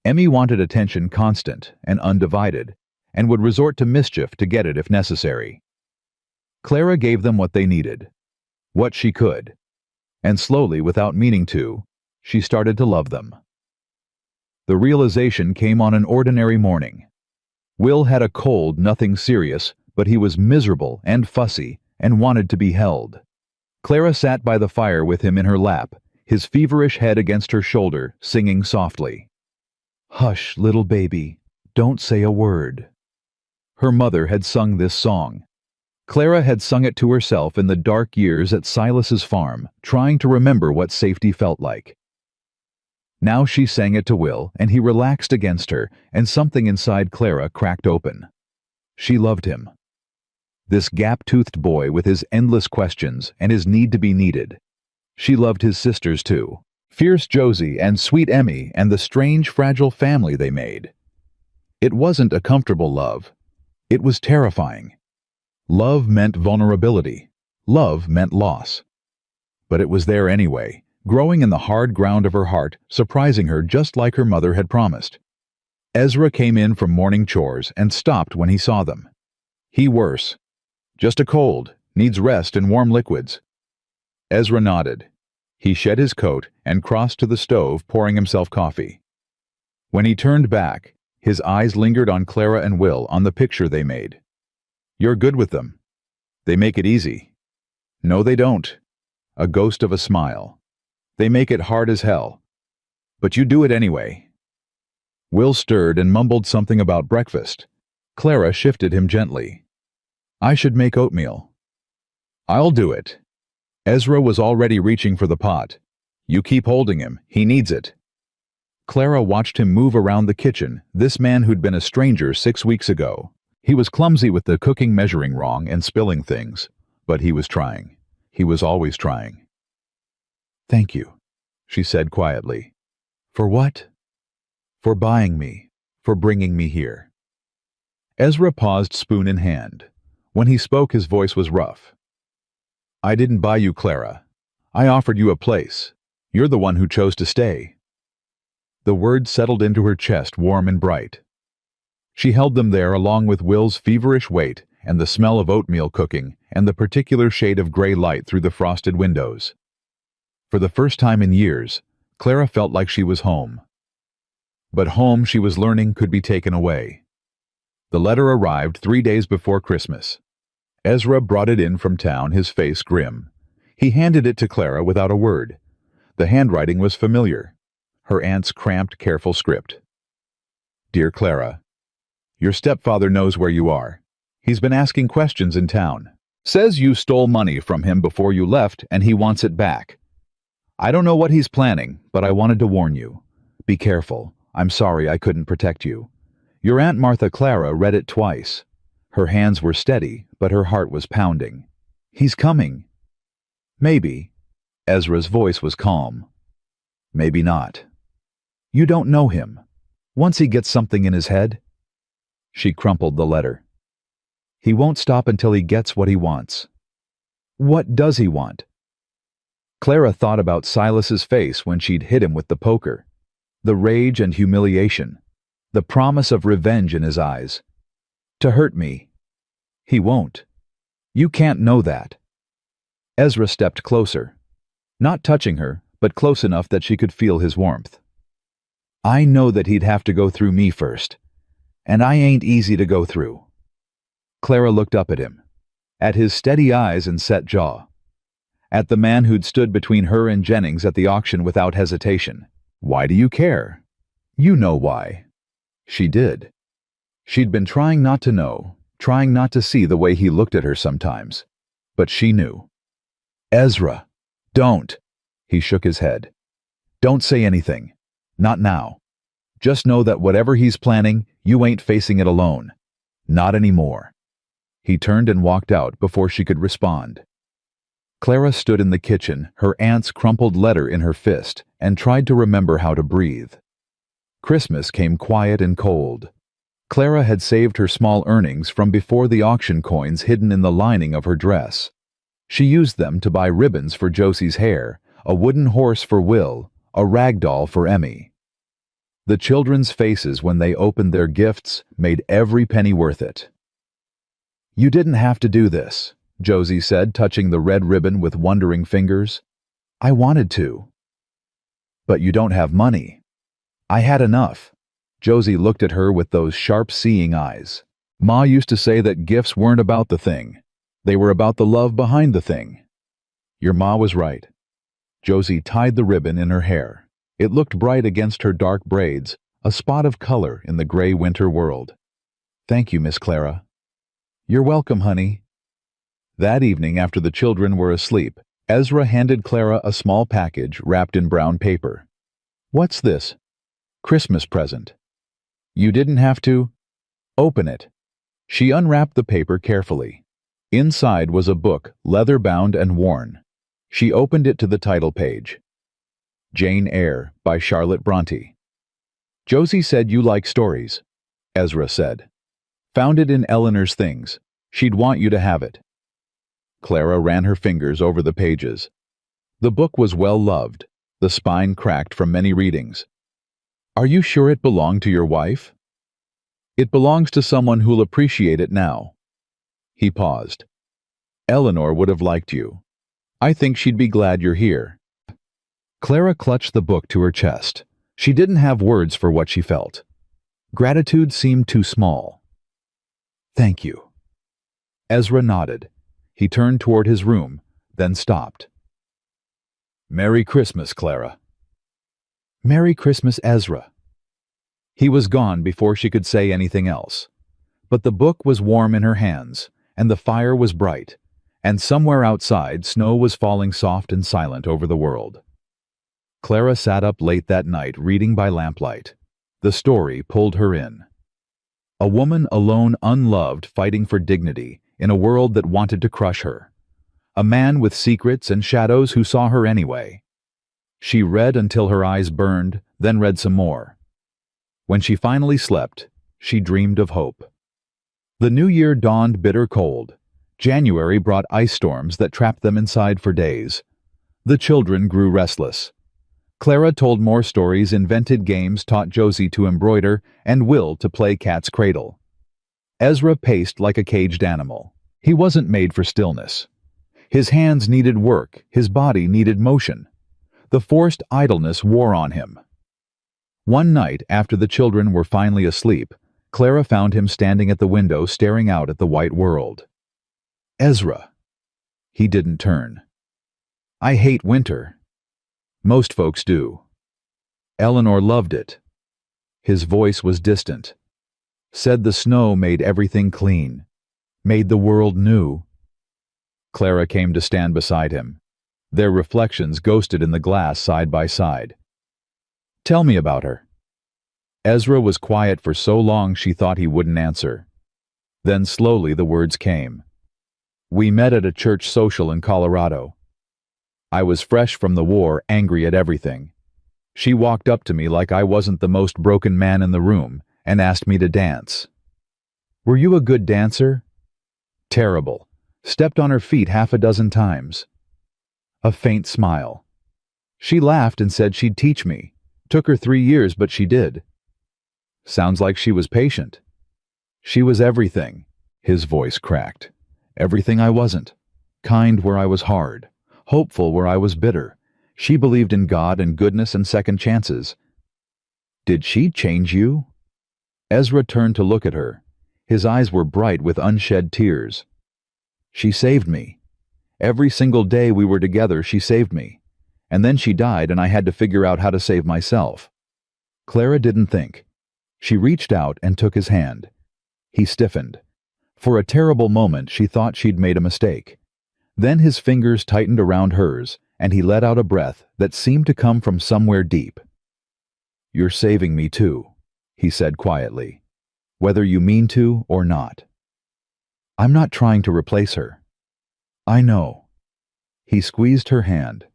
Emmy wanted attention constant and undivided, and would resort to mischief to get it if necessary. Clara gave them what they needed, what she could, and slowly, without meaning to, she started to love them. The realization came on an ordinary morning. Will had a cold, nothing serious, but he was miserable and fussy and wanted to be held. Clara sat by the fire with him in her lap, his feverish head against her shoulder, singing softly. Hush, little baby, don't say a word. Her mother had sung this song. Clara had sung it to herself in the dark years at Silas's farm, trying to remember what safety felt like. Now she sang it to Will, and he relaxed against her, and something inside Clara cracked open. She loved him. This gap-toothed boy with his endless questions and his need to be needed. She loved his sisters too, fierce Josie and sweet Emmy, and the strange, fragile family they made. It wasn't a comfortable love. It was terrifying. Love meant vulnerability. Love meant loss. But it was there anyway, growing in the hard ground of her heart, surprising her just like her mother had promised. Ezra came in from morning chores and stopped when he saw them. He worse. Just a cold, needs rest and warm liquids. Ezra nodded. He shed his coat and crossed to the stove, pouring himself coffee. When he turned back, his eyes lingered on Clara and Will, on the picture they made. You're good with them. They make it easy. No, they don't. A ghost of a smile. They make it hard as hell. But you do it anyway. Will stirred and mumbled something about breakfast. Clara shifted him gently. I should make oatmeal. I'll do it. Ezra was already reaching for the pot. You keep holding him. He needs it. Clara watched him move around the kitchen, this man who'd been a stranger 6 weeks ago. He was clumsy with the cooking measuring wrong and spilling things, but he was trying. He was always trying. Thank you, she said quietly. For what? For buying me, for bringing me here. Ezra paused, spoon in hand. When he spoke, his voice was rough. I didn't buy you, Clara. I offered you a place. You're the one who chose to stay. The words settled into her chest, warm and bright. She held them there along with Will's feverish weight and the smell of oatmeal cooking and the particular shade of gray light through the frosted windows. For the first time in years, Clara felt like she was home. But home, she was learning, could be taken away. The letter arrived 3 days before Christmas. Ezra brought it in from town, his face grim. He handed it to Clara without a word. The handwriting was familiar. Her aunt's cramped, careful script. Dear Clara, your stepfather knows where you are. He's been asking questions in town. Says you stole money from him before you left and he wants it back. I don't know what he's planning, but I wanted to warn you. Be careful. I'm sorry I couldn't protect you. Your Aunt Martha Clara read it twice. Her hands were steady, but her heart was pounding. He's coming. Maybe. Ezra's voice was calm. Maybe not. You don't know him. Once he gets something in his head... She crumpled the letter. He won't stop until he gets what he wants. What does he want? Clara thought about Silas's face when she'd hit him with the poker. The rage and humiliation. The promise of revenge in his eyes. To hurt me. He won't. You can't know that. Ezra stepped closer. Not touching her, but close enough that she could feel his warmth. I know that he'd have to go through me first. And I ain't easy to go through. Clara looked up at him. At his steady eyes and set jaw. At the man who'd stood between her and Jennings at the auction without hesitation. Why do you care? You know why. She did. She'd been trying not to know, trying not to see the way he looked at her sometimes. But she knew. Ezra, don't. He shook his head. Don't say anything. Not now. Just know that whatever he's planning, you ain't facing it alone. Not anymore. He turned and walked out before she could respond. Clara stood in the kitchen, her aunt's crumpled letter in her fist, and tried to remember how to breathe. Christmas came quiet and cold. Clara had saved her small earnings from before the auction coins hidden in the lining of her dress. She used them to buy ribbons for Josie's hair, a wooden horse for Will, a rag doll for Emmy. The children's faces when they opened their gifts made every penny worth it. You didn't have to do this, Josie said, touching the red ribbon with wondering fingers. I wanted to. But you don't have money. I had enough. Josie looked at her with those sharp seeing eyes. Ma used to say that gifts weren't about the thing. They were about the love behind the thing. Your ma was right. Josie tied the ribbon in her hair. It looked bright against her dark braids, a spot of color in the gray winter world. Thank you, Miss Clara. You're welcome, honey. That evening, after the children were asleep, Ezra handed Clara a small package wrapped in brown paper. What's this? Christmas present. You didn't have to. Open it. She unwrapped the paper carefully. Inside was a book, leather-bound and worn. She opened it to the title page. Jane Eyre by Charlotte Bronte. Josie said you like stories, Ezra said. Found it in Eleanor's things. She'd want you to have it. Clara ran her fingers over the pages. The book was well loved, the spine cracked from many readings. Are you sure it belonged to your wife? It belongs to someone who'll appreciate it now. He paused. Eleanor would have liked you. I think she'd be glad you're here. Clara clutched the book to her chest. She didn't have words for what she felt. Gratitude seemed too small. Thank you. Ezra nodded. He turned toward his room, then stopped. Merry Christmas, Clara. Merry Christmas, Ezra. He was gone before she could say anything else. But the book was warm in her hands, and the fire was bright, and somewhere outside snow was falling soft and silent over the world. Clara sat up late that night reading by lamplight. The story pulled her in. A woman alone, unloved, fighting for dignity in a world that wanted to crush her. A man with secrets and shadows who saw her anyway. She read until her eyes burned, then read some more. When she finally slept, she dreamed of hope. The new year dawned bitter cold. January brought ice storms that trapped them inside for days. The children grew restless. Clara told more stories, invented games, taught Josie to embroider, and Will to play cat's cradle. Ezra paced like a caged animal. He wasn't made for stillness. His hands needed work, his body needed motion. The forced idleness wore on him. One night, after the children were finally asleep, Clara found him standing at the window staring out at the white world. Ezra. He didn't turn. I hate winter. Most folks do. Eleanor loved it. His voice was distant. Said the snow made everything clean, made the world new. Clara came to stand beside him. Their reflections ghosted in the glass side by side. Tell me about her. Ezra was quiet for so long she thought he wouldn't answer. Then slowly the words came. We met at a church social in Colorado. I was fresh from the war, angry at everything. She walked up to me like I wasn't the most broken man in the room and asked me to dance. Were you a good dancer? Terrible. Stepped on her feet half a dozen times. A faint smile. She laughed and said she'd teach me. Took her 3 years, but she did. Sounds like she was patient. She was everything. His voice cracked. Everything I wasn't. Kind where I was hard. Hopeful where I was bitter. She believed in God and goodness and second chances. Did she change you? Ezra turned to look at her. His eyes were bright with unshed tears. She saved me. Every single day we were together, she saved me. And then she died and I had to figure out how to save myself. Clara didn't think. She reached out and took his hand. He stiffened. For a terrible moment she thought she'd made a mistake. Then his fingers tightened around hers, and he let out a breath that seemed to come from somewhere deep. You're saving me too, he said quietly, whether you mean to or not. I'm not trying to replace her. I know. He squeezed her hand.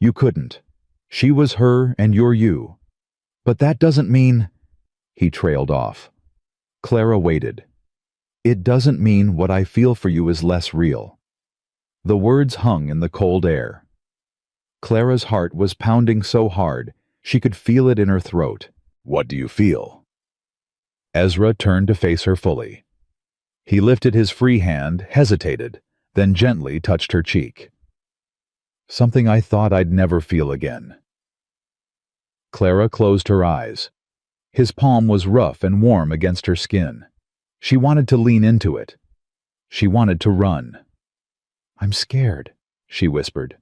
You couldn't. She was her and you're you. But that doesn't mean... He trailed off. Clara waited. It doesn't mean what I feel for you is less real. The words hung in the cold air. Clara's heart was pounding so hard, she could feel it in her throat. What do you feel? Ezra turned to face her fully. He lifted his free hand, hesitated, then gently touched her cheek. Something I thought I'd never feel again. Clara closed her eyes. His palm was rough and warm against her skin. She wanted to lean into it. She wanted to run. I'm scared, she whispered.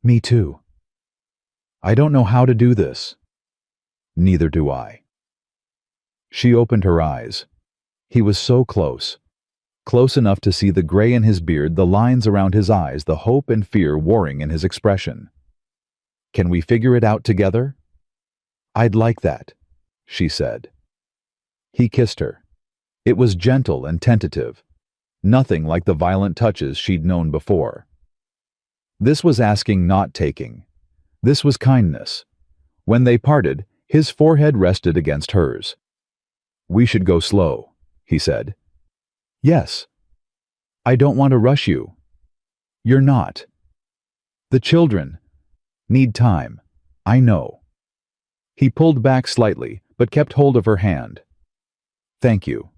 Me too. I don't know how to do this. Neither do I. She opened her eyes. He was so close. Close enough to see the gray in his beard, the lines around his eyes, the hope and fear warring in his expression. Can we figure it out together? I'd like that, she said. He kissed her. It was gentle and tentative. Nothing like the violent touches she'd known before. This was asking, not taking. This was kindness. When they parted, his forehead rested against hers. We should go slow, he said. Yes. I don't want to rush you. You're not. The children need time. I know. He pulled back slightly, but kept hold of her hand. Thank you.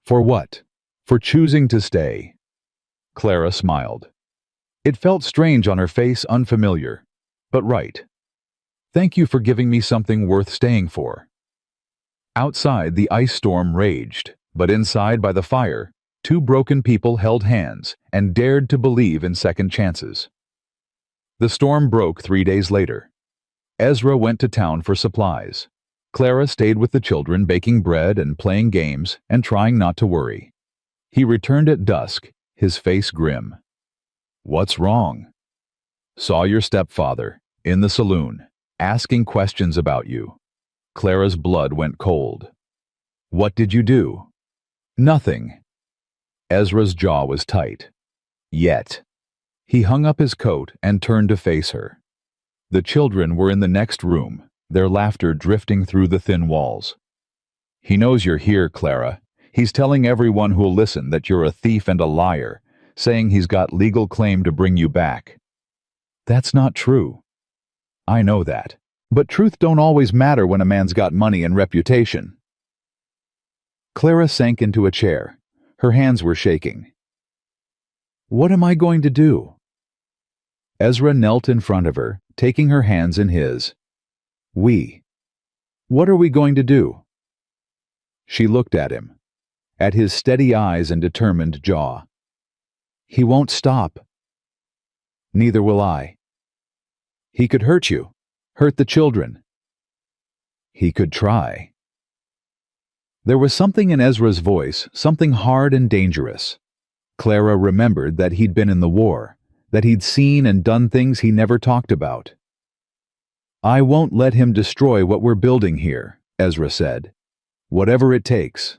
For what? For choosing to stay. Clara smiled. It felt strange on her face, unfamiliar, but right. Thank you for giving me something worth staying for. Outside, the ice storm raged, but inside by the fire, two broken people held hands and dared to believe in second chances. The storm broke 3 days later. Ezra went to town for supplies. Clara stayed with the children, baking bread and playing games and trying not to worry. He returned at dusk, his face grim. What's wrong? Saw your stepfather, in the saloon, asking questions about you. Clara's blood went cold. What did you do? Nothing. Ezra's jaw was tight. Yet. He hung up his coat and turned to face her. The children were in the next room, their laughter drifting through the thin walls. He knows you're here, Clara. He's telling everyone who'll listen that you're a thief and a liar, saying he's got legal claim to bring you back. That's not true. I know that. But truth don't always matter when a man's got money and reputation. Clara sank into a chair. Her hands were shaking. What am I going to do? Ezra knelt in front of her, taking her hands in his. We. What are we going to do? She looked at him, at his steady eyes and determined jaw. He won't stop. Neither will I. He could hurt you, hurt the children. He could try. There was something in Ezra's voice, something hard and dangerous. Clara remembered that he'd been in the war, that he'd seen and done things he never talked about. "I won't let him destroy what we're building here," Ezra said. "Whatever it takes."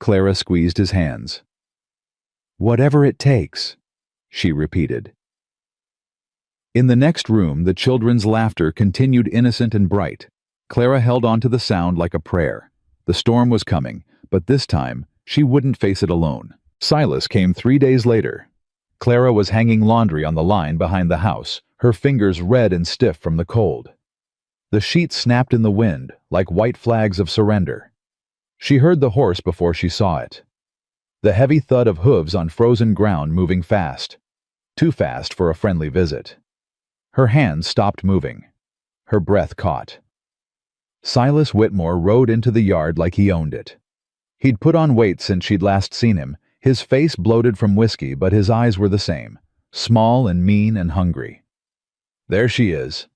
Clara squeezed his hands. "Whatever it takes," she repeated. In the next room, the children's laughter continued innocent and bright. Clara held on to the sound like a prayer. The storm was coming, but this time, she wouldn't face it alone. Silas came 3 days later. Clara was hanging laundry on the line behind the house, her fingers red and stiff from the cold. The sheets snapped in the wind, like white flags of surrender. She heard the horse before she saw it. The heavy thud of hooves on frozen ground moving fast. Too fast for a friendly visit. Her hands stopped moving. Her breath caught. Silas Whitmore rode into the yard like he owned it. He'd put on weight since she'd last seen him, his face bloated from whiskey, but his eyes were the same, small and mean and hungry. "There she is."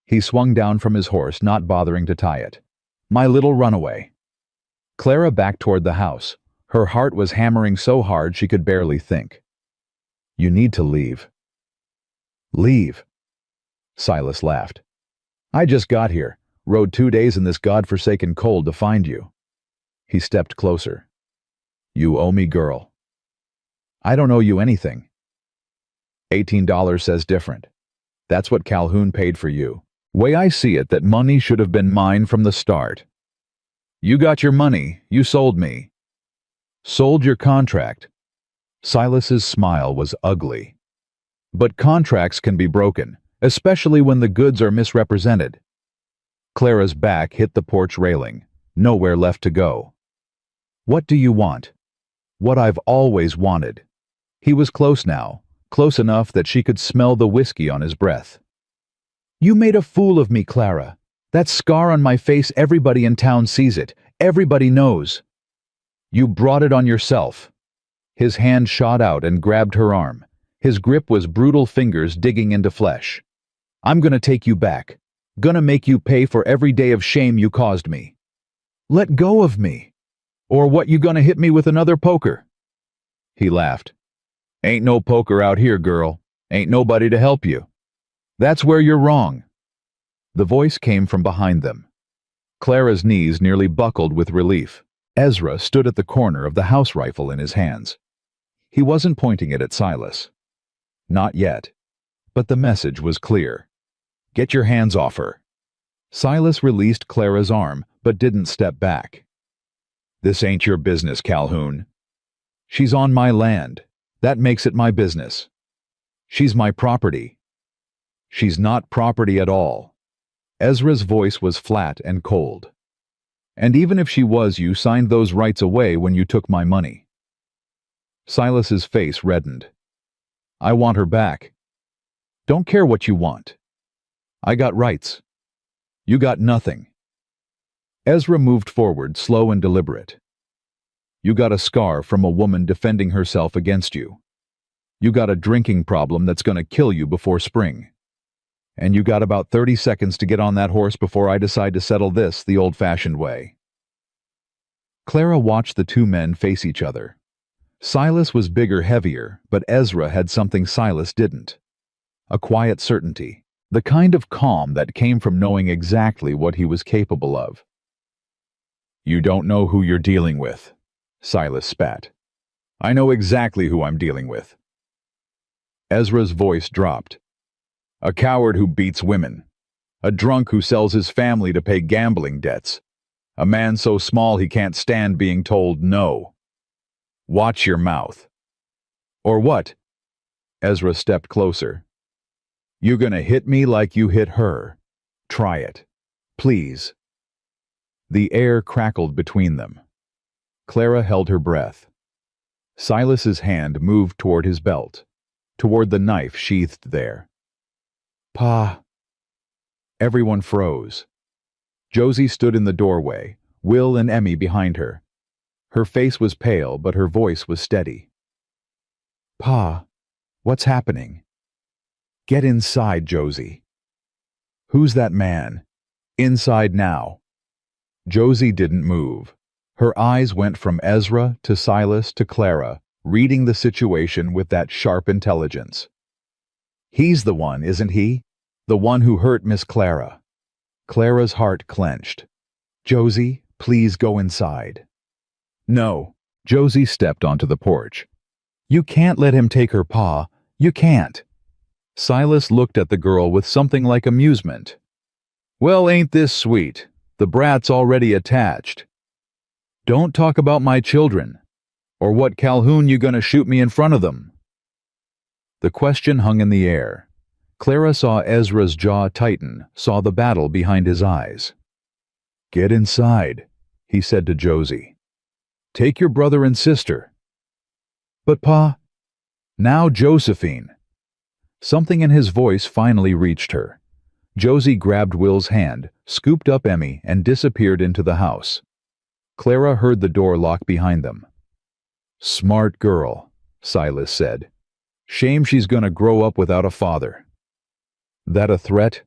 He swung down from his horse, not bothering to tie it. "My little runaway." Clara backed toward the house. Her heart was hammering so hard she could barely think. "You need to leave." "Leave?" Silas laughed. "I just got here. Rode 2 days in this godforsaken cold to find you." He stepped closer. "You owe me, girl." "I don't owe you anything." $18 says different. That's what Calhoun paid for you. Way I see it, that money should have been mine from the start. You got your money, you sold me. Sold your contract. Silas's smile was ugly. But contracts can be broken, especially when the goods are misrepresented. Clara's back hit the porch railing, nowhere left to go. "What do you want?" "What I've always wanted." He was close now, close enough that she could smell the whiskey on his breath. "You made a fool of me, Clara. That scar on my face, everybody in town sees it. Everybody knows." "You brought it on yourself." His hand shot out and grabbed her arm. His grip was brutal fingers digging into flesh. "I'm gonna take you back. Gonna make you pay for every day of shame you caused me." "Let go of me. Or what, you gonna hit me with another poker?" He laughed. "Ain't no poker out here, girl. Ain't nobody to help you." "That's where you're wrong." The voice came from behind them. Clara's knees nearly buckled with relief. Ezra stood at the corner of the house rifle in his hands. He wasn't pointing it at Silas. Not yet. But the message was clear. "Get your hands off her." Silas released Clara's arm, but didn't step back. "This ain't your business, Calhoun. She's on my land. That makes it my business. She's my property." "She's not property at all." Ezra's voice was flat and cold. "And even if she was, you signed those rights away when you took my money." Silas's face reddened. "I want her back." "Don't care what you want. I got rights. You got nothing." Ezra moved forward, slow and deliberate. "You got a scar from a woman defending herself against you. You got a drinking problem that's gonna kill you before spring. And you got about 30 seconds to get on that horse before I decide to settle this the old-fashioned way." Clara watched the two men face each other. Silas was bigger, heavier, but Ezra had something Silas didn't. A quiet certainty. The kind of calm that came from knowing exactly what he was capable of. "You don't know who you're dealing with," Silas spat. "I know exactly who I'm dealing with." Ezra's voice dropped. "A coward who beats women. A drunk who sells his family to pay gambling debts. A man so small he can't stand being told no. Watch your mouth." "Or what?" Ezra stepped closer. "You gonna hit me like you hit her. Try it. Please." The air crackled between them. Clara held her breath. Silas's hand moved toward his belt, toward the knife sheathed there. "Pa." Everyone froze. Josie stood in the doorway, Will and Emmy behind her. Her face was pale, but her voice was steady. "Pa, what's happening?" "Get inside, Josie." "Who's that man?" "Inside now." Josie didn't move. Her eyes went from Ezra to Silas to Clara, reading the situation with that sharp intelligence. He's the one, isn't he? The one who hurt Miss Clara. Clara's heart clenched. Josie, please go inside. No. Josie stepped onto the porch. You can't let him take her paw. You can't. Silas looked at the girl with something like amusement. Well, ain't this sweet? The brat's already attached. Don't talk about my children. Or what Calhoun you gonna shoot me in front of them? The question hung in the air. Clara saw Ezra's jaw tighten, saw the battle behind his eyes. Get inside, he said to Josie. Take your brother and sister. But Pa, now Josephine. Something in his voice finally reached her. Josie grabbed Will's hand, scooped up Emmy, and disappeared into the house. Clara heard the door lock behind them. Smart girl, Silas said. Shame she's gonna grow up without a father. That a threat?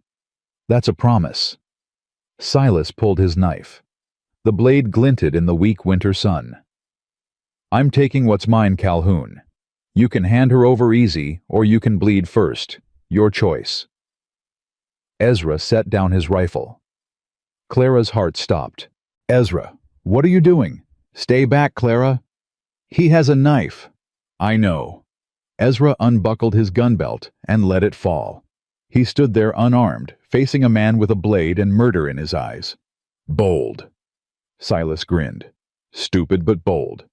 That's a promise. Silas pulled his knife. The blade glinted in the weak winter sun. I'm taking what's mine, Calhoun. You can hand her over easy, or you can bleed first. Your choice. Ezra set down his rifle. Clara's heart stopped. Ezra, what are you doing? Stay back, Clara. He has a knife. I know. Ezra unbuckled his gun belt and let it fall. He stood there unarmed, facing a man with a blade and murder in his eyes. Bold. Silas grinned. Stupid but bold.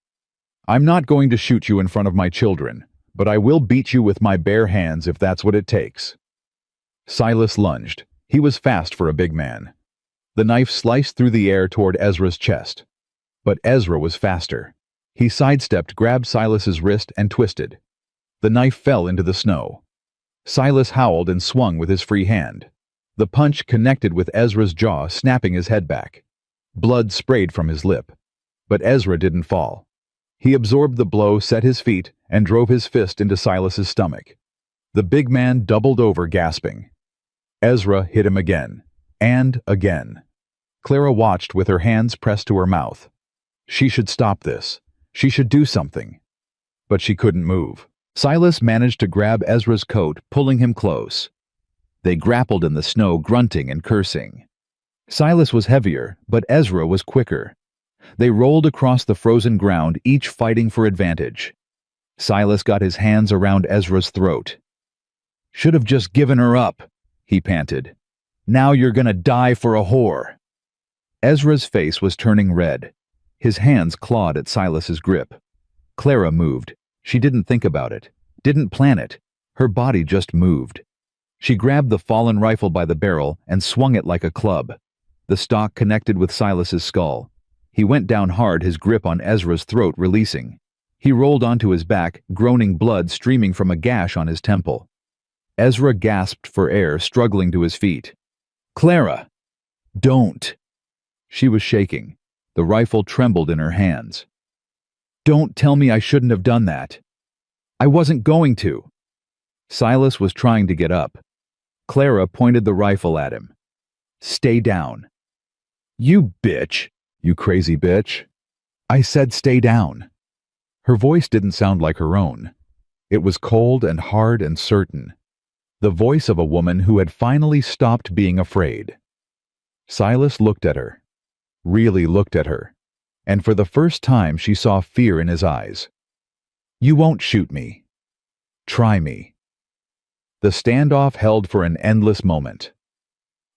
I'm not going to shoot you in front of my children, but I will beat you with my bare hands if that's what it takes. Silas lunged. He was fast for a big man. The knife sliced through the air toward Ezra's chest. But Ezra was faster. He sidestepped, grabbed Silas's wrist, and twisted. The knife fell into the snow. Silas howled and swung with his free hand. The punch connected with Ezra's jaw, snapping his head back. Blood sprayed from his lip. But Ezra didn't fall. He absorbed the blow, set his feet, and drove his fist into Silas's stomach. The big man doubled over, gasping. Ezra hit him again. And again. Clara watched with her hands pressed to her mouth. She should stop this. She should do something. But she couldn't move. Silas managed to grab Ezra's coat, pulling him close. They grappled in the snow, grunting and cursing. Silas was heavier, but Ezra was quicker. They rolled across the frozen ground, each fighting for advantage. Silas got his hands around Ezra's throat. Should have just given her up, he panted. Now you're gonna die for a whore. Ezra's face was turning red. His hands clawed at Silas's grip. Clara moved. She didn't think about it, didn't plan it. Her body just moved. She grabbed the fallen rifle by the barrel and swung it like a club. The stock connected with Silas's skull. He went down hard, his grip on Ezra's throat releasing. He rolled onto his back, groaning, blood streaming from a gash on his temple. Ezra gasped for air, struggling to his feet. Clara! Don't! She was shaking. The rifle trembled in her hands. Don't tell me I shouldn't have done that. I wasn't going to. Silas was trying to get up. Clara pointed the rifle at him. Stay down. You bitch! You crazy bitch! I said stay down. Her voice didn't sound like her own. It was cold and hard and certain. The voice of a woman who had finally stopped being afraid. Silas looked at her. Really looked at her. And for the first time she saw fear in his eyes. You won't shoot me. Try me. The standoff held for an endless moment.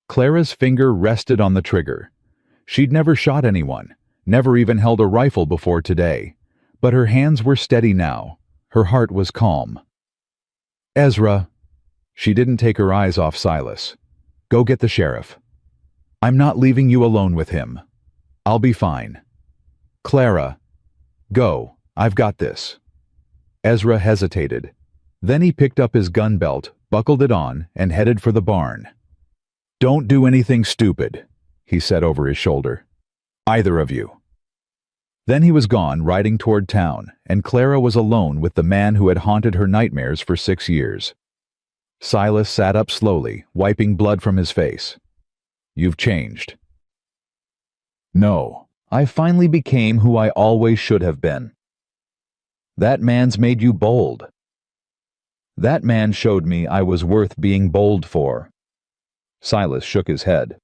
Clara's finger rested on the trigger. She'd never shot anyone, never even held a rifle before today. But her hands were steady now. Her heart was calm. Ezra. She didn't take her eyes off Silas. Go get the sheriff. I'm not leaving you alone with him. I'll be fine. Clara. Go. I've got this. Ezra hesitated. Then he picked up his gun belt, buckled it on, and headed for the barn. Don't do anything stupid, he said over his shoulder. Either of you. Then he was gone, riding toward town, and Clara was alone with the man who had haunted her nightmares for 6 years. Silas sat up slowly, wiping blood from his face. You've changed. No, I finally became who I always should have been. That man's made you bold. That man showed me I was worth being bold for. Silas shook his head.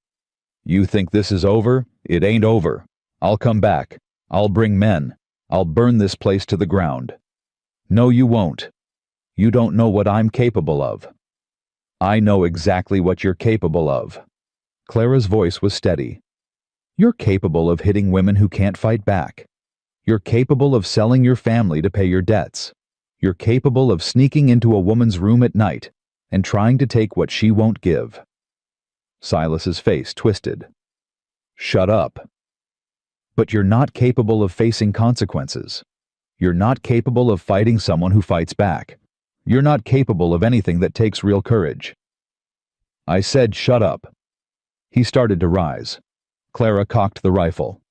You think this is over? It ain't over. I'll come back. I'll bring men. I'll burn this place to the ground. No, you won't. You don't know what I'm capable of. I know exactly what you're capable of. Clara's voice was steady. You're capable of hitting women who can't fight back. You're capable of selling your family to pay your debts. You're capable of sneaking into a woman's room at night and trying to take what she won't give. Silas's face twisted. Shut up. But you're not capable of facing consequences. You're not capable of fighting someone who fights back. You're not capable of anything that takes real courage. I said shut up. He started to rise. Clara cocked the rifle.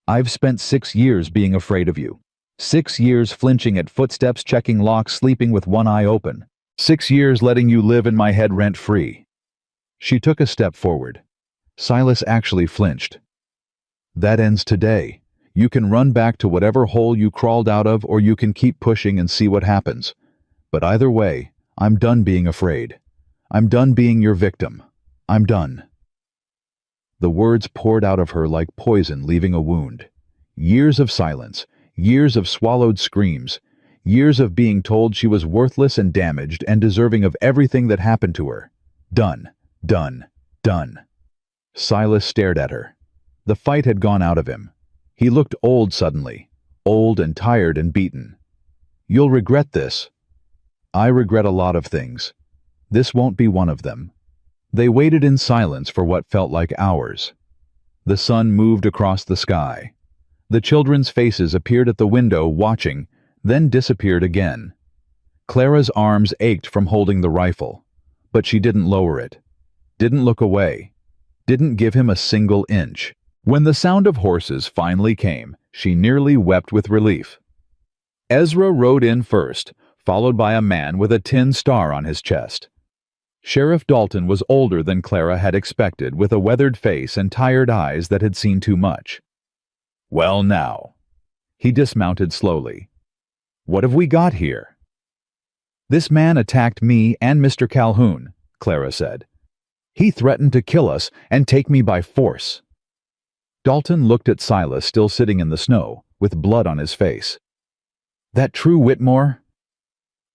I've spent 6 years being afraid of you. 6 years flinching at footsteps, checking locks, sleeping with one eye open. 6 years letting you live in my head rent-free. She took a step forward. Silas actually flinched. That ends today. You can run back to whatever hole you crawled out of, or you can keep pushing and see what happens. But either way, I'm done being afraid. I'm done being your victim. I'm done. The words poured out of her like poison leaving a wound. Years of silence, years of swallowed screams, years of being told she was worthless and damaged and deserving of everything that happened to her. Done, done, done. Silas stared at her. The fight had gone out of him. He looked old suddenly, old and tired and beaten. You'll regret this. I regret a lot of things. This won't be one of them. They waited in silence for what felt like hours. The sun moved across the sky. The children's faces appeared at the window watching, then disappeared again. Clara's arms ached from holding the rifle, but she didn't lower it, didn't look away, didn't give him a single inch. When the sound of horses finally came, she nearly wept with relief. Ezra rode in first, followed by a man with a tin star on his chest. Sheriff Dalton was older than Clara had expected, with a weathered face and tired eyes that had seen too much. Well now. He dismounted slowly. What have we got here? This man attacked me and Mr. Calhoun, Clara said. He threatened to kill us and take me by force. Dalton looked at Silas still sitting in the snow, with blood on his face. That true, Whitmore?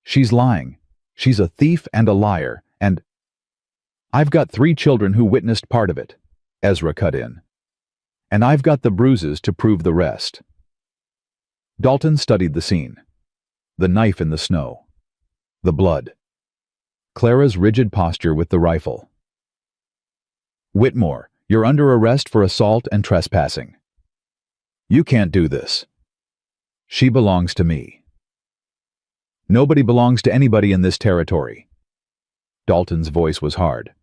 She's lying. She's a thief and a liar, and I've got 3 children who witnessed part of it, Ezra cut in. And I've got the bruises to prove the rest. Dalton studied the scene. The knife in the snow. The blood. Clara's rigid posture with the rifle. Whitmore, you're under arrest for assault and trespassing. You can't do this. She belongs to me. Nobody belongs to anybody in this territory. Dalton's voice was hard.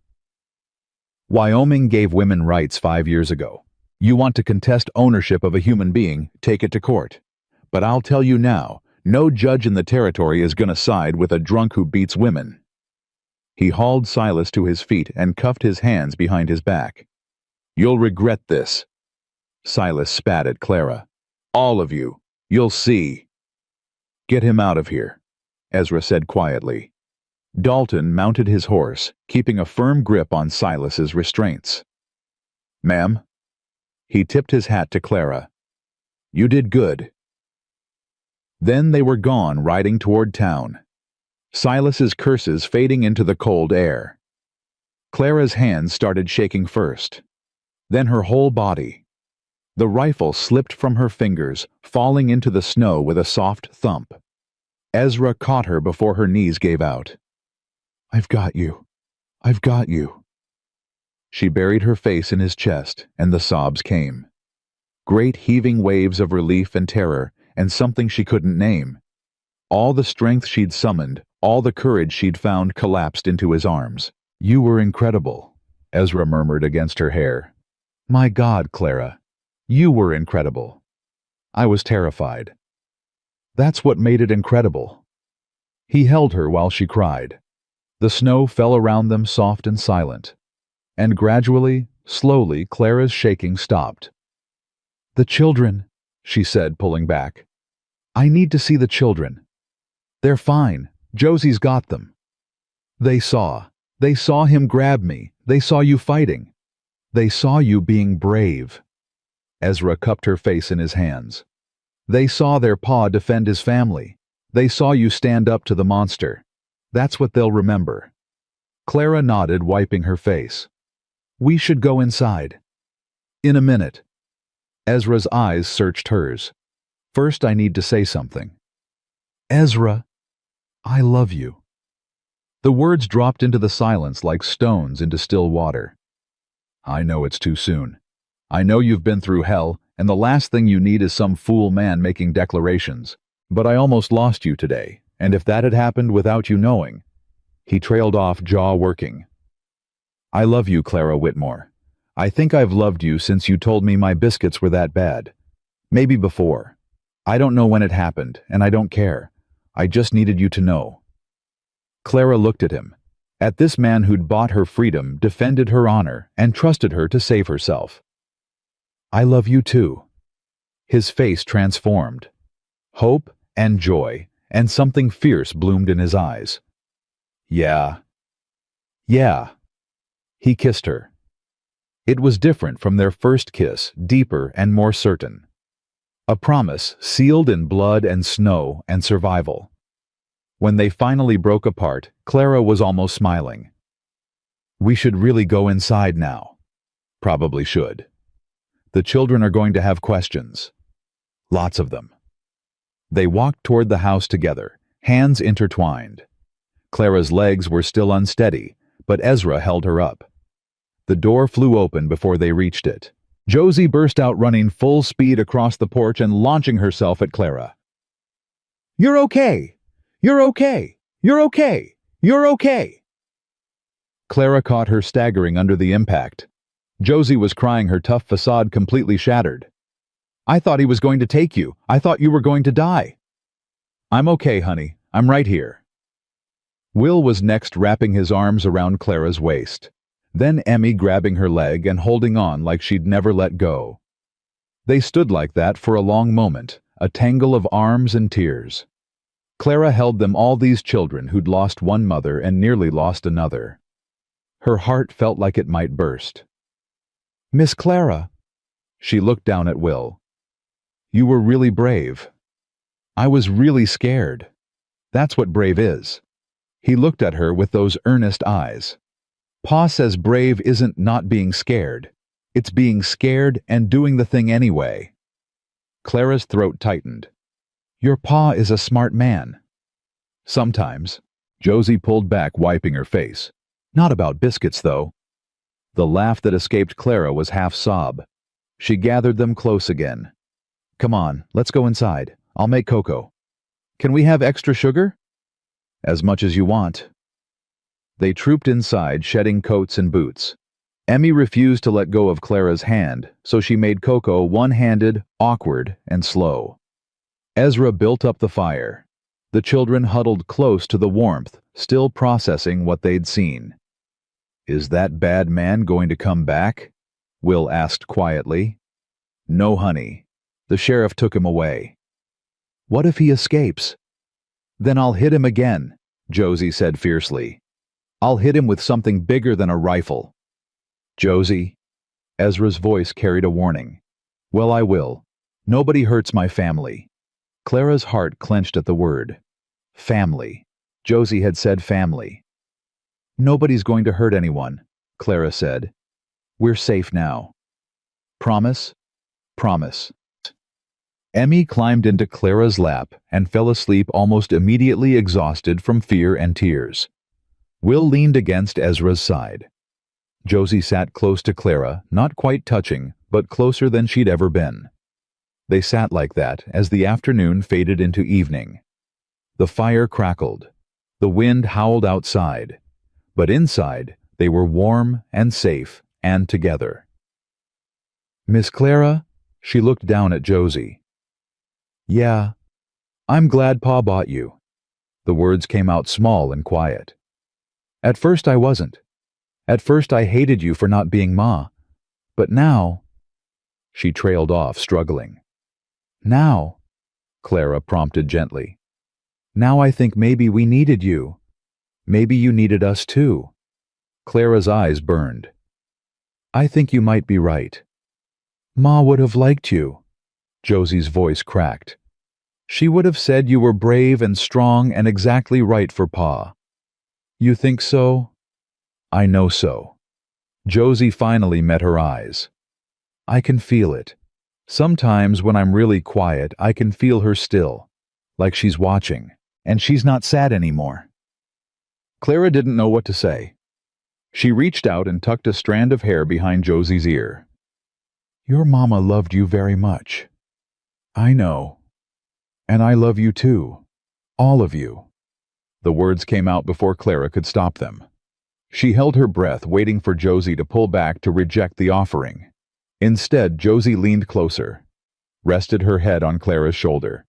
Wyoming gave women rights 5 years ago. You want to contest ownership of a human being, take it to court. But I'll tell you now, no judge in the territory is going to side with a drunk who beats women. He hauled Silas to his feet and cuffed his hands behind his back. You'll regret this. Silas spat at Clara. All of you. You'll see. Get him out of here, Ezra said quietly. Dalton mounted his horse, keeping a firm grip on Silas's restraints. Ma'am? He tipped his hat to Clara. You did good. Then they were gone, riding toward town. Silas's curses fading into the cold air. Clara's hands started shaking first, then her whole body. The rifle slipped from her fingers, falling into the snow with a soft thump. Ezra caught her before her knees gave out. I've got you. I've got you. She buried her face in his chest, and the sobs came. Great heaving waves of relief and terror, and something she couldn't name. All the strength she'd summoned, all the courage she'd found collapsed into his arms. You were incredible, Ezra murmured against her hair. My God, Clara, you were incredible. I was terrified. That's what made it incredible. He held her while she cried. The snow fell around them soft and silent. And gradually, slowly, Clara's shaking stopped. The children, she said, pulling back. I need to see the children. They're fine. Josie's got them. They saw. They saw him grab me. They saw you fighting. They saw you being brave. Ezra cupped her face in his hands. They saw their pa defend his family. They saw you stand up to the monster. That's what they'll remember. Clara nodded, wiping her face. We should go inside. In a minute. Ezra's eyes searched hers. First, I need to say something. Ezra, I love you. The words dropped into the silence like stones into still water. I know it's too soon. I know you've been through hell, and the last thing you need is some fool man making declarations. But I almost lost you today, and if that had happened without you knowing. He trailed off, jaw working. I love you, Clara Whitmore. I think I've loved you since you told me my biscuits were that bad. Maybe before. I don't know when it happened, and I don't care. I just needed you to know. Clara looked at him. At this man who'd bought her freedom, defended her honor, and trusted her to save herself. I love you too. His face transformed. Hope and joy, and something fierce bloomed in his eyes. Yeah. Yeah. He kissed her. It was different from their first kiss, deeper and more certain. A promise sealed in blood and snow and survival. When they finally broke apart, Clara was almost smiling. We should really go inside now. Probably should. The children are going to have questions. Lots of them. They walked toward the house together, hands intertwined. Clara's legs were still unsteady, but Ezra held her up. The door flew open before they reached it. Josie burst out running full speed across the porch and launching herself at Clara. You're okay! You're okay! You're okay! You're okay! Clara caught her staggering under the impact. Josie was crying, her tough facade completely shattered. I thought he was going to take you. I thought you were going to die. I'm okay, honey. I'm right here. Will was next, wrapping his arms around Clara's waist. Then Emmy grabbing her leg and holding on like she'd never let go. They stood like that for a long moment, a tangle of arms and tears. Clara held them, all these children who'd lost one mother and nearly lost another. Her heart felt like it might burst. Miss Clara. She looked down at Will. You were really brave. I was really scared. That's what brave is. He looked at her with those earnest eyes. Pa says brave isn't not being scared. It's being scared and doing the thing anyway. Clara's throat tightened. Your pa is a smart man. Sometimes. Josie pulled back, wiping her face. Not about biscuits, though. The laugh that escaped Clara was half sob. She gathered them close again. Come on, let's go inside. I'll make cocoa. Can we have extra sugar? As much as you want. They trooped inside, shedding coats and boots. Emmy refused to let go of Clara's hand, so she made cocoa one-handed, awkward, and slow. Ezra built up the fire. The children huddled close to the warmth, still processing what they'd seen. Is that bad man going to come back? Will asked quietly. No, honey. The sheriff took him away. What if he escapes? Then I'll hit him again, Josie said fiercely. I'll hit him with something bigger than a rifle. Josie. Ezra's voice carried a warning. Well, I will. Nobody hurts my family. Clara's heart clenched at the word. Family. Josie had said family. Nobody's going to hurt anyone, Clara said. We're safe now. Promise? Promise. Emmy climbed into Clara's lap and fell asleep almost immediately, exhausted from fear and tears. Will leaned against Ezra's side. Josie sat close to Clara, not quite touching, but closer than she'd ever been. They sat like that as the afternoon faded into evening. The fire crackled. The wind howled outside. But inside, they were warm and safe and together. Miss Clara? She looked down at Josie. Yeah, I'm glad Pa bought you. The words came out small and quiet. At first I wasn't. At first I hated you for not being Ma. But now... She trailed off, struggling. Now, Clara prompted gently. Now I think maybe we needed you. Maybe you needed us too. Clara's eyes burned. I think you might be right. Ma would have liked you. Josie's voice cracked. She would have said you were brave and strong and exactly right for Pa. You think so? I know so. Josie finally met her eyes. I can feel it. Sometimes when I'm really quiet, I can feel her still, like she's watching, and she's not sad anymore. Clara didn't know what to say. She reached out and tucked a strand of hair behind Josie's ear. Your mama loved you very much. I know. And I love you too. All of you. The words came out before Clara could stop them. She held her breath, waiting for Josie to pull back to reject the offering. Instead, Josie leaned closer, rested her head on Clara's shoulder.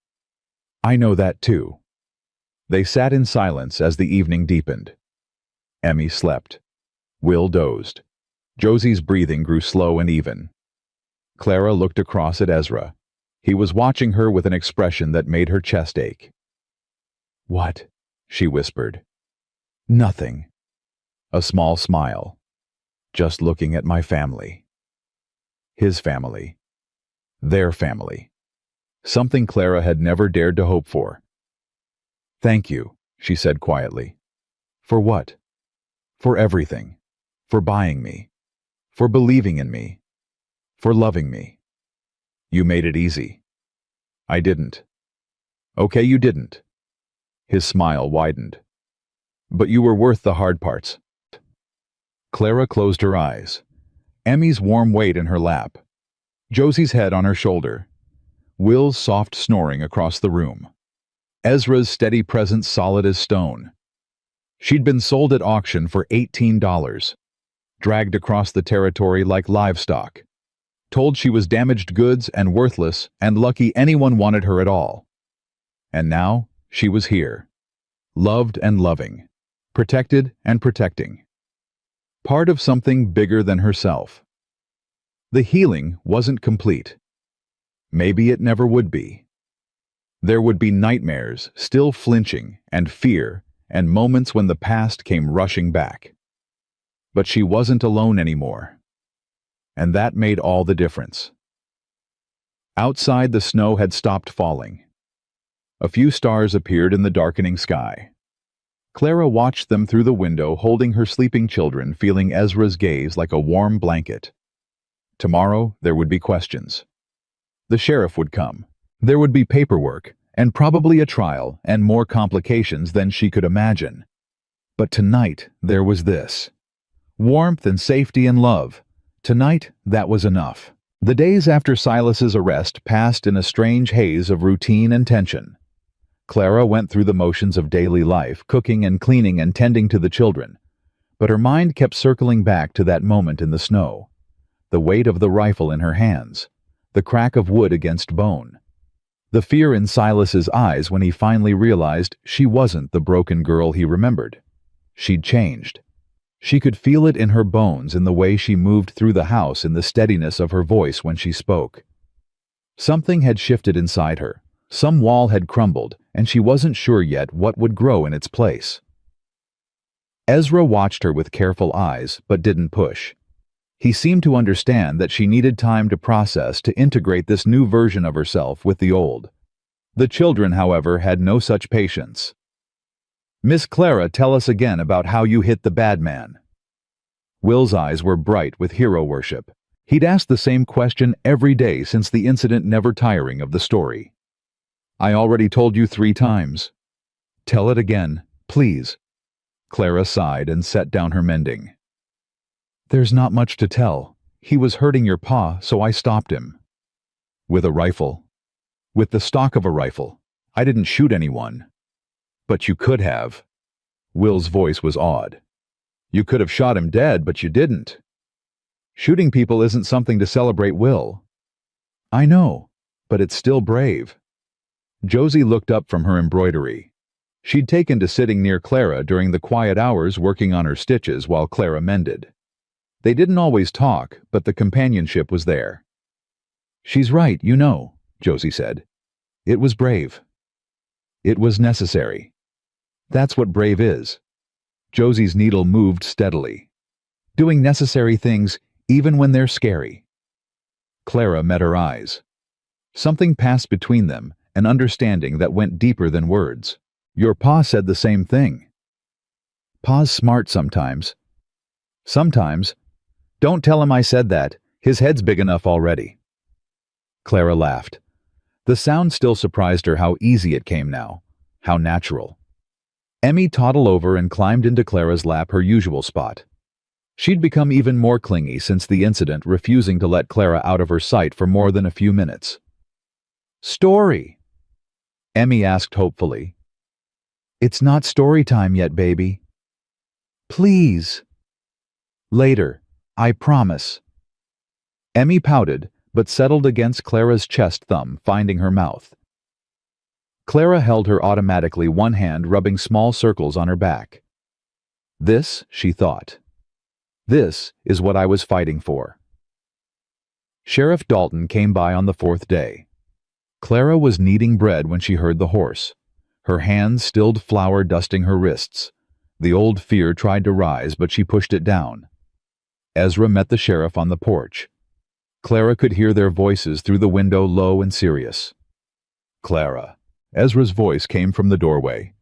I know that too. They sat in silence as the evening deepened. Emmy slept. Will dozed. Josie's breathing grew slow and even. Clara looked across at Ezra. He was watching her with an expression that made her chest ache. What? She whispered. Nothing. A small smile. Just looking at my family. His family. Their family. Something Clara had never dared to hope for. Thank you, she said quietly. For what? For everything. For buying me. For believing in me. For loving me. You made it easy. I didn't. Okay, you didn't. His smile widened. But you were worth the hard parts. Clara closed her eyes. Emmy's warm weight in her lap. Josie's head on her shoulder. Will's soft snoring across the room. Ezra's steady presence solid as stone. She'd been sold at auction for $18. Dragged across the territory like livestock. Told she was damaged goods and worthless and lucky anyone wanted her at all. And now, she was here. Loved and loving. Protected and protecting. Part of something bigger than herself. The healing wasn't complete. Maybe it never would be. There would be nightmares, still flinching, and fear, and moments when the past came rushing back. But she wasn't alone anymore. And that made all the difference. Outside, the snow had stopped falling. A few stars appeared in the darkening sky. Clara watched them through the window, holding her sleeping children, feeling Ezra's gaze like a warm blanket. Tomorrow, there would be questions. The sheriff would come. There would be paperwork, and probably a trial, and more complications than she could imagine. But tonight, there was this. Warmth and safety and love. Tonight, that was enough. The days after Silas's arrest passed in a strange haze of routine and tension. Clara went through the motions of daily life, cooking and cleaning and tending to the children. But her mind kept circling back to that moment in the snow. The weight of the rifle in her hands. The crack of wood against bone. The fear in Silas's eyes when he finally realized she wasn't the broken girl he remembered. She'd changed. She could feel it in her bones, in the way she moved through the house, in the steadiness of her voice when she spoke. Something had shifted inside her. Some wall had crumbled, and she wasn't sure yet what would grow in its place. Ezra watched her with careful eyes, but didn't push. He seemed to understand that she needed time to process, to integrate this new version of herself with the old. The children, however, had no such patience. Miss Clara, tell us again about how you hit the bad man. Will's eyes were bright with hero worship. He'd asked the same question every day since the incident, never tiring of the story. I already told you 3 times. Tell it again, please. Clara sighed and set down her mending. There's not much to tell. He was hurting your pa, so I stopped him. With a rifle. With the stock of a rifle. I didn't shoot anyone. But you could have. Will's voice was awed. You could have shot him dead, but you didn't. Shooting people isn't something to celebrate, Will. I know, but it's still brave. Josie looked up from her embroidery. She'd taken to sitting near Clara during the quiet hours, working on her stitches while Clara mended. They didn't always talk, but the companionship was there. She's right, you know, Josie said. It was brave. It was necessary. That's what brave is. Josie's needle moved steadily, doing necessary things even when they're scary. Clara met her eyes. Something passed between them, an understanding that went deeper than words. Your pa said the same thing. Pa's smart sometimes. Sometimes. Don't tell him I said that. His head's big enough already. Clara laughed. The sound still surprised her how easy it came now, how natural. Emmy toddled over and climbed into Clara's lap, her usual spot. She'd become even more clingy since the incident, refusing to let Clara out of her sight for more than a few minutes. Story? Emmy asked hopefully. It's not story time yet, baby. Please. Later, I promise. Emmy pouted, but settled against Clara's chest, thumb finding her mouth. Clara held her automatically, one hand rubbing small circles on her back. This, she thought. This is what I was fighting for. Sheriff Dalton came by on the fourth day. Clara was kneading bread when she heard the horse. Her hands stilled flour dusting her wrists. The old fear tried to rise, but she pushed it down. Ezra met the sheriff on the porch. Clara could hear their voices through the window, low and serious. Clara. Ezra's voice came from the doorway.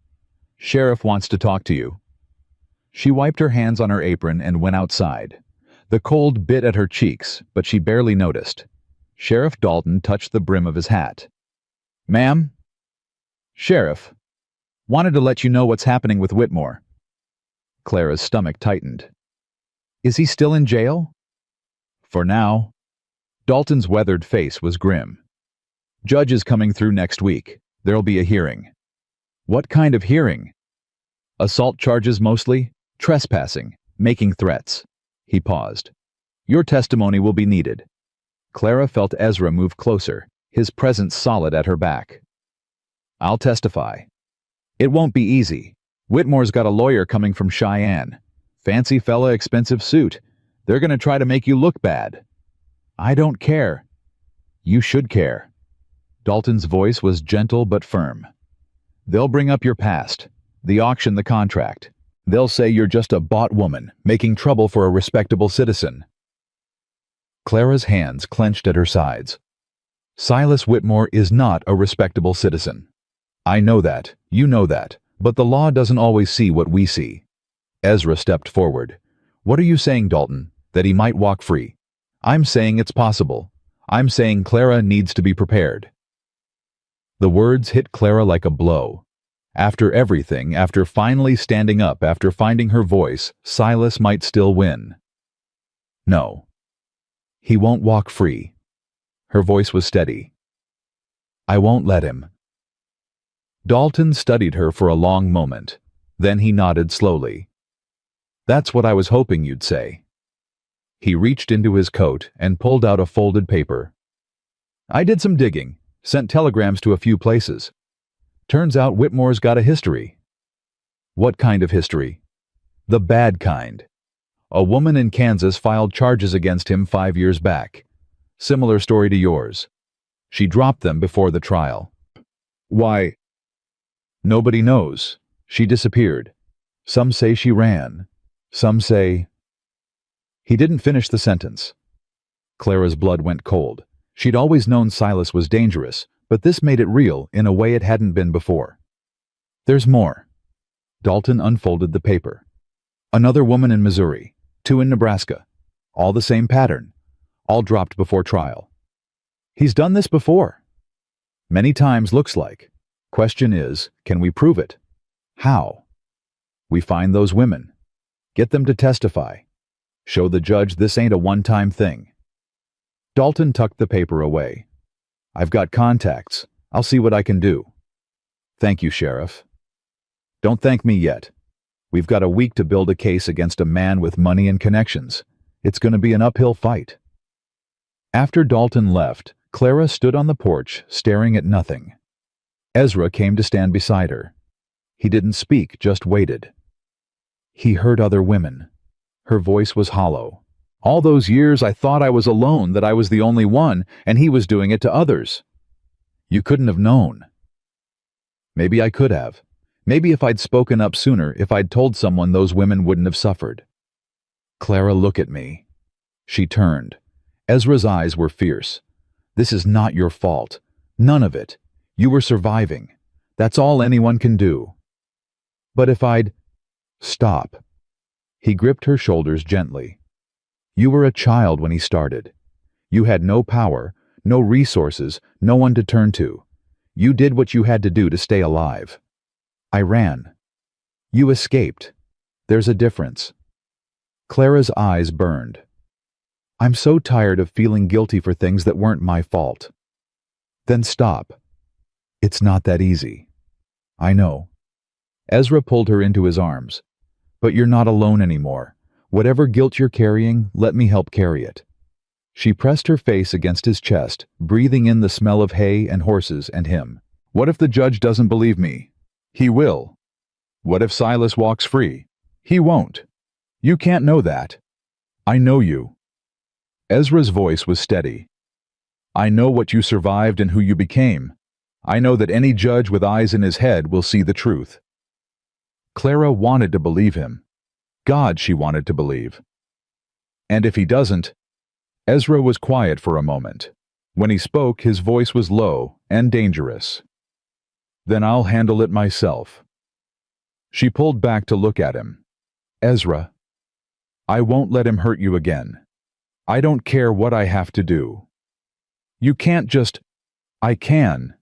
Sheriff wants to talk to you. She wiped her hands on her apron and went outside. The cold bit at her cheeks, but she barely noticed. Sheriff Dalton touched the brim of his hat. Ma'am? Sheriff. Wanted to let you know what's happening with Whitmore. Clara's stomach tightened. Is he still in jail? For now. Dalton's weathered face was grim. Judge is coming through next week. There'll be a hearing. What kind of hearing? Assault charges mostly, trespassing, making threats. He paused. Your testimony will be needed. Clara felt Ezra move closer, his presence solid at her back. I'll testify. It won't be easy. Whitmore's got a lawyer coming from Cheyenne. Fancy fella, expensive suit. They're gonna try to make you look bad. I don't care. You should care. Dalton's voice was gentle but firm. They'll bring up your past, the auction, the contract. They'll say you're just a bought woman, making trouble for a respectable citizen. Clara's hands clenched at her sides. Silas Whitmore is not a respectable citizen. I know that, you know that, but the law doesn't always see what we see. Ezra stepped forward. What are you saying, Dalton? That he might walk free? I'm saying it's possible. I'm saying Clara needs to be prepared. The words hit Clara like a blow. After everything, after finally standing up, after finding her voice, Silas might still win. No. He won't walk free. Her voice was steady. I won't let him. Dalton studied her for a long moment. Then he nodded slowly. That's what I was hoping you'd say. He reached into his coat and pulled out a folded paper. I did some digging, sent telegrams to a few places. Turns out Whitmore's got a history. What kind of history? The bad kind. A woman in Kansas filed charges against him 5 years back. Similar story to yours. She dropped them before the trial. Why? Nobody knows. She disappeared. Some say she ran. Some say... He didn't finish the sentence. Clara's blood went cold. She'd always known Silas was dangerous, but this made it real in a way it hadn't been before. There's more. Dalton unfolded the paper. Another woman in Missouri, 2 in Nebraska. All the same pattern. All dropped before trial. He's done this before. Many times, looks like. Question is, can we prove it? How? We find those women. Get them to testify. Show the judge this ain't a one-time thing. Dalton tucked the paper away. I've got contacts. I'll see what I can do. Thank you, Sheriff. Don't thank me yet. We've got a week to build a case against a man with money and connections. It's going to be an uphill fight. After Dalton left, Clara stood on the porch, staring at nothing. Ezra came to stand beside her. He didn't speak, just waited. He heard other women. Her voice was hollow, All those years I thought I was alone, that I was the only one, and he was doing it to others. You couldn't have known. Maybe I could have. Maybe if I'd spoken up sooner, if I'd told someone, those women wouldn't have suffered. Clara, look at me. She turned. Ezra's eyes were fierce. This is not your fault. None of it. You were surviving. That's all anyone can do. But if I'd... Stop. He gripped her shoulders gently. You were a child when he started. You had no power, no resources, no one to turn to. You did what you had to do to stay alive. I ran. You escaped. There's a difference. Clara's eyes burned. I'm so tired of feeling guilty for things that weren't my fault. Then stop. It's not that easy. I know. Ezra pulled her into his arms. But you're not alone anymore. Whatever guilt you're carrying, let me help carry it. She pressed her face against his chest, breathing in the smell of hay and horses and him. What if the judge doesn't believe me? He will. What if Silas walks free? He won't. You can't know that. I know you. Ezra's voice was steady. I know what you survived and who you became. I know that any judge with eyes in his head will see the truth. Clara wanted to believe him. God, she wanted to believe. And if he doesn't... Ezra was quiet for a moment. When he spoke, his voice was low and dangerous. Then I'll handle it myself. She pulled back to look at him. Ezra, I won't let him hurt you again. I don't care what I have to do. You can't just... I can.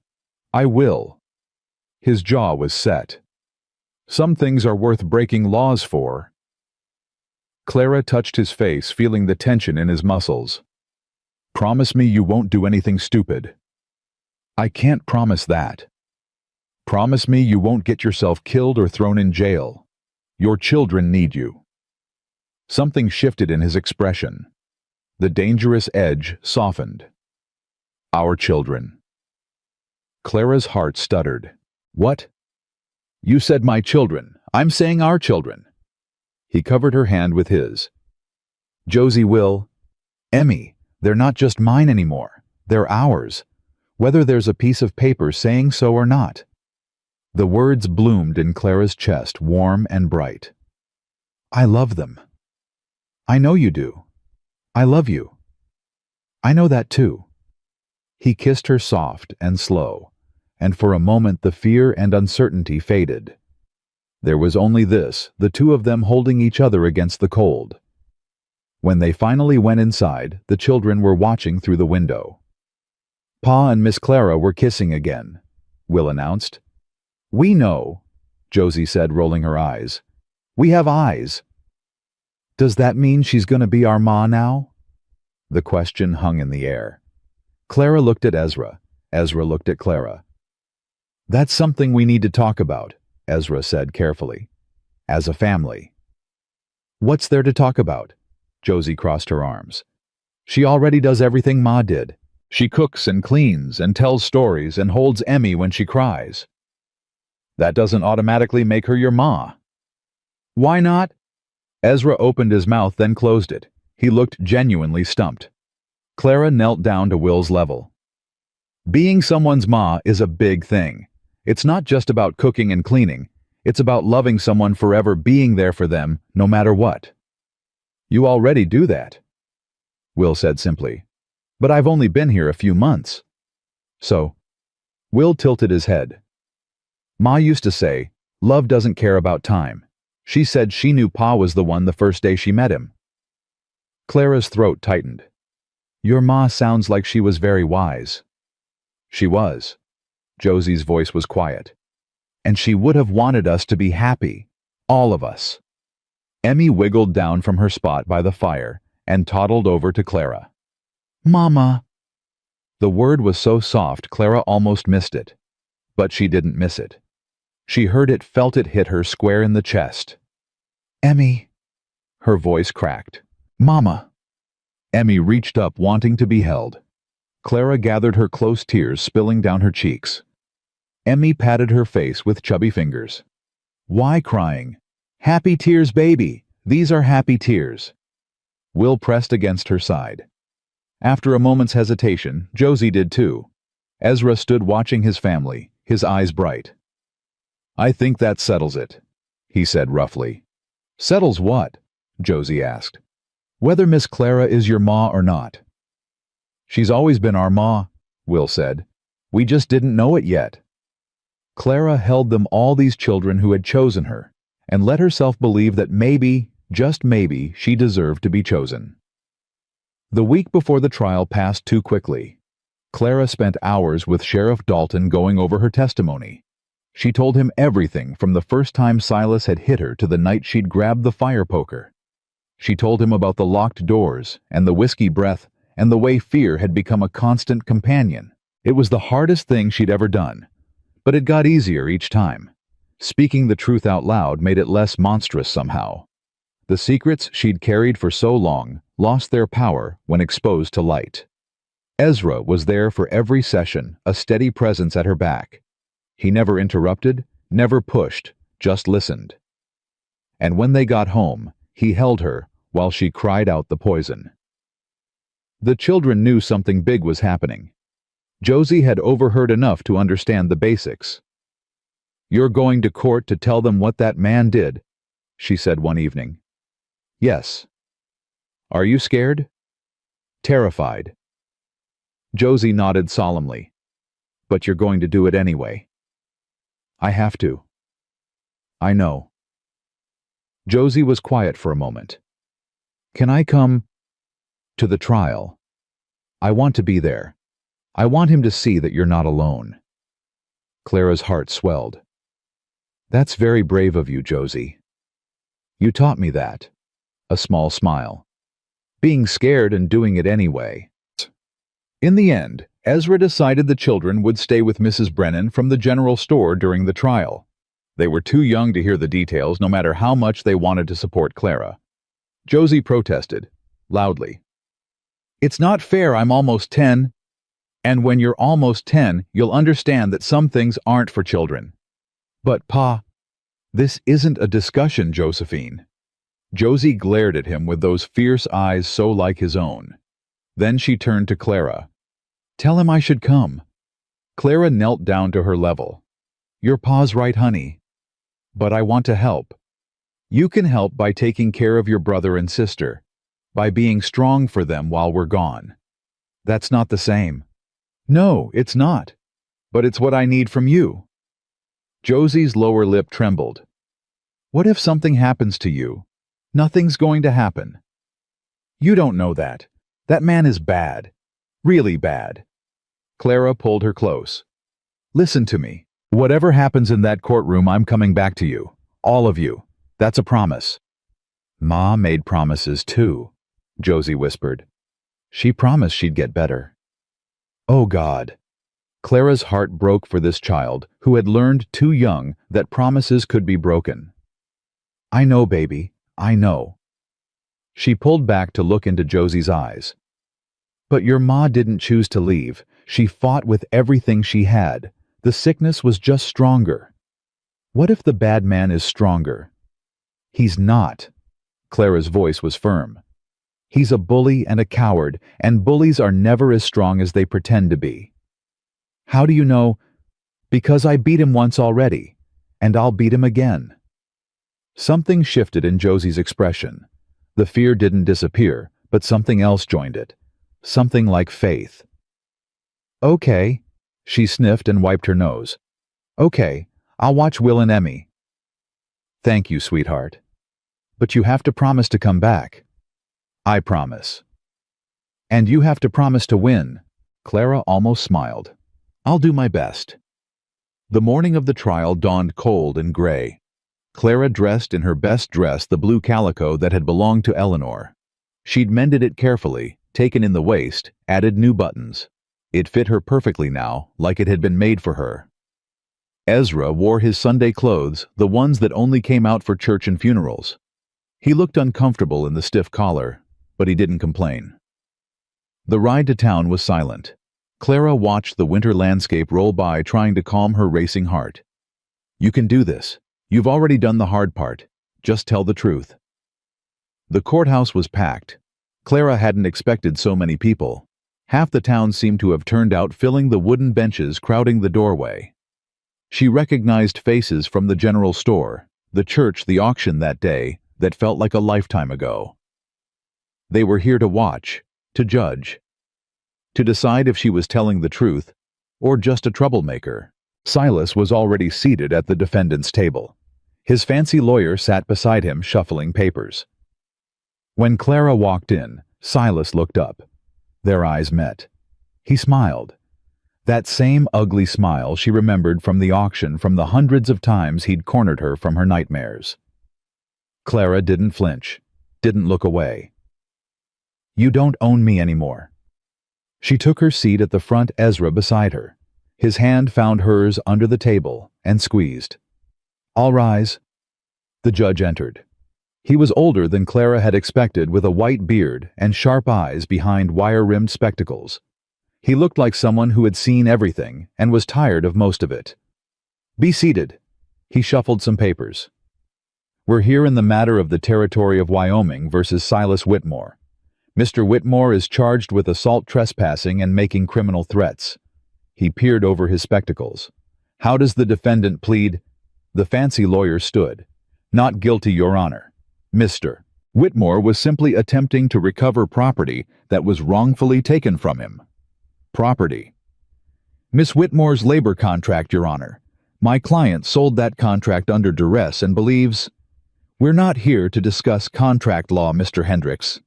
I will. His jaw was set. Some things are worth breaking laws for. Clara touched his face, feeling the tension in his muscles. Promise me you won't do anything stupid. I can't promise that. Promise me you won't get yourself killed or thrown in jail. Your children need you. Something shifted in his expression. The dangerous edge softened. Our children. Clara's heart stuttered. What? You said my children. I'm saying our children. He covered her hand with his. Josie, Will, Emmy, they're not just mine anymore. They're ours, whether there's a piece of paper saying so or not. The words bloomed in Clara's chest, warm and bright. I love them. I know you do. I love you. I know that too. He kissed her soft and slow, and for a moment the fear and uncertainty faded. There was only this, the two of them holding each other against the cold. When they finally went inside, the children were watching through the window. Pa and Miss Clara were kissing again, Will announced. We know, Josie said, rolling her eyes. We have eyes. Does that mean she's going to be our ma now? The question hung in the air. Clara looked at Ezra. Ezra looked at Clara. That's something we need to talk about, Ezra said carefully. As a family. What's there to talk about? Josie crossed her arms. She already does everything Ma did. She cooks and cleans and tells stories and holds Emmy when she cries. That doesn't automatically make her your ma. Why not? Ezra opened his mouth, then closed it. He looked genuinely stumped. Clara knelt down to Will's level. Being someone's ma is a big thing. It's not just about cooking and cleaning. It's about loving someone forever, being there for them, no matter what. You already do that, Will said simply. But I've only been here a few months. So, Will tilted his head. Ma used to say, love doesn't care about time. She said she knew Pa was the one the first day she met him. Clara's throat tightened. Your ma sounds like she was very wise. She was. Josie's voice was quiet. And she would have wanted us to be happy. All of us. Emmy wiggled down from her spot by the fire and toddled over to Clara. Mama. The word was so soft Clara almost missed it. But she didn't miss it. She heard it, felt it hit her square in the chest. Emmy. Her voice cracked. Mama. Emmy reached up, wanting to be held. Clara gathered her close, tears spilling down her cheeks. Emmy patted her face with chubby fingers. Why crying? Happy tears, baby. These are happy tears. Will pressed against her side. After a moment's hesitation, Josie did too. Ezra stood watching his family, his eyes bright. "I think that settles it," he said roughly. "Settles what?" Josie asked. "Whether Miss Clara is your ma or not." "She's always been our ma," Will said. "We just didn't know it yet." Clara held them all these children who had chosen her, and let herself believe that maybe, just maybe, she deserved to be chosen. The week before the trial passed too quickly. Clara spent hours with Sheriff Dalton going over her testimony. She told him everything from the first time Silas had hit her to the night she'd grabbed the fire poker. She told him about the locked doors and the whiskey breath and the way fear had become a constant companion. It was the hardest thing she'd ever done, but it got easier each time. Speaking the truth out loud made it less monstrous somehow. The secrets she'd carried for so long lost their power when exposed to light. Ezra was there for every session, a steady presence at her back. He never interrupted, never pushed, just listened. And when they got home, he held her while she cried out the poison. The children knew something big was happening. Josie had overheard enough to understand the basics. "You're going to court to tell them what that man did," she said one evening. "Yes." "Are you scared?" "Terrified." Josie nodded solemnly. "But you're going to do it anyway." "I have to." "I know." Josie was quiet for a moment. "Can I come to the trial? I want to be there. I want him to see that you're not alone." Clara's heart swelled. "That's very brave of you, Josie. You taught me that." A small smile. "Being scared and doing it anyway." In the end, Ezra decided the children would stay with Mrs. Brennan from the general store during the trial. They were too young to hear the details, no matter how much they wanted to support Clara. Josie protested, loudly. "It's not fair, I'm almost 10. And when you're almost 10, you'll understand that some things aren't for children." "But Pa..." "This isn't a discussion, Josephine." Josie glared at him with those fierce eyes so like his own. Then she turned to Clara. "Tell him I should come." Clara knelt down to her level. "Your pa's right, honey. But I want to help. You can help by taking care of your brother and sister, by being strong for them while we're gone." "That's not the same." "No, it's not. But it's what I need from you." Josie's lower lip trembled. "What if something happens to you?" "Nothing's going to happen." "You don't know that. That man is bad. Really bad." Clara pulled her close. "Listen to me. Whatever happens in that courtroom, I'm coming back to you. All of you. That's a promise." "Ma made promises too," Josie whispered. "She promised she'd get better." Oh God. Clara's heart broke for this child who had learned too young that promises could be broken. "I know, baby. I know." She pulled back to look into Josie's eyes. "But your ma didn't choose to leave. She fought with everything she had. The sickness was just stronger. What if the bad man is stronger?" "He's not." Clara's voice was firm. "He's a bully and a coward, and bullies are never as strong as they pretend to be." "How do you know?" "Because I beat him once already, and I'll beat him again." Something shifted in Josie's expression. The fear didn't disappear, but something else joined it. Something like faith. "Okay." She sniffed and wiped her nose. "Okay, I'll watch Will and Emmy." "Thank you, sweetheart. But you have to promise to come back." "I promise." "And you have to promise to win." Clara almost smiled. "I'll do my best." The morning of the trial dawned cold and gray. Clara dressed in her best dress, the blue calico that had belonged to Eleanor. She'd mended it carefully, taken in the waist, added new buttons. It fit her perfectly now, like it had been made for her. Ezra wore his Sunday clothes, the ones that only came out for church and funerals. He looked uncomfortable in the stiff collar, but he didn't complain. The ride to town was silent. Clara watched the winter landscape roll by, trying to calm her racing heart. "You can do this. You've already done the hard part. Just tell the truth." The courthouse was packed. Clara hadn't expected so many people. Half the town seemed to have turned out, filling the wooden benches crowding the doorway. She recognized faces from the general store, the church, the auction that day that felt like a lifetime ago. They were here to watch, to judge, to decide if she was telling the truth or just a troublemaker. Silas was already seated at the defendant's table. His fancy lawyer sat beside him, shuffling papers. When Clara walked in, Silas looked up. Their eyes met. He smiled. That same ugly smile she remembered from the auction, from the hundreds of times he'd cornered her from her nightmares. Clara didn't flinch, didn't look away. "You don't own me anymore." She took her seat at the front, Ezra beside her. His hand found hers under the table and squeezed. "All rise." The judge entered. He was older than Clara had expected, with a white beard and sharp eyes behind wire-rimmed spectacles. He looked like someone who had seen everything and was tired of most of it. "Be seated." He shuffled some papers. "We're here in the matter of the territory of Wyoming versus Silas Whitmore. Mr. Whitmore is charged with assault, trespassing, and making criminal threats." He peered over his spectacles. "How does the defendant plead?" The fancy lawyer stood. "Not guilty, Your Honor. Mr. Whitmore was simply attempting to recover property that was wrongfully taken from him." "Property?" "Miss Whitmore's labor contract, Your Honor. My client sold that contract under duress and believes—" "We're not here to discuss contract law, Mr. Hendricks."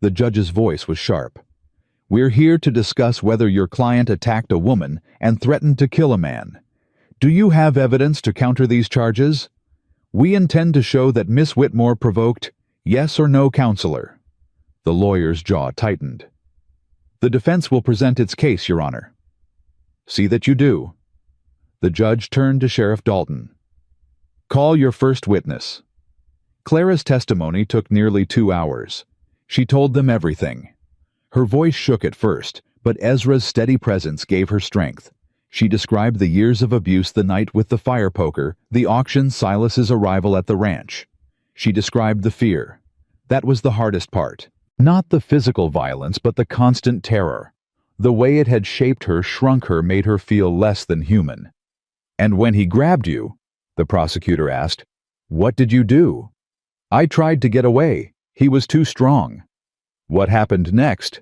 The judge's voice was sharp. "We're here to discuss whether your client attacked a woman and threatened to kill a man. Do you have evidence to counter these charges? We intend to show that Miss Whitmore provoked, yes or no, counselor." The lawyer's jaw tightened. "The defense will present its case, Your Honor." "See that you do." The judge turned to Sheriff Dalton. "Call your first witness." Clara's testimony took nearly 2 hours. She told them everything. Her voice shook at first, but Ezra's steady presence gave her strength. She described the years of abuse, the night with the fire poker, the auction, Silas's arrival at the ranch. She described the fear. That was the hardest part. Not the physical violence, but the constant terror. The way it had shaped her, shrunk her, made her feel less than human. "And when he grabbed you," the prosecutor asked, "what did you do?" "I tried to get away. He was too strong." "What happened next?"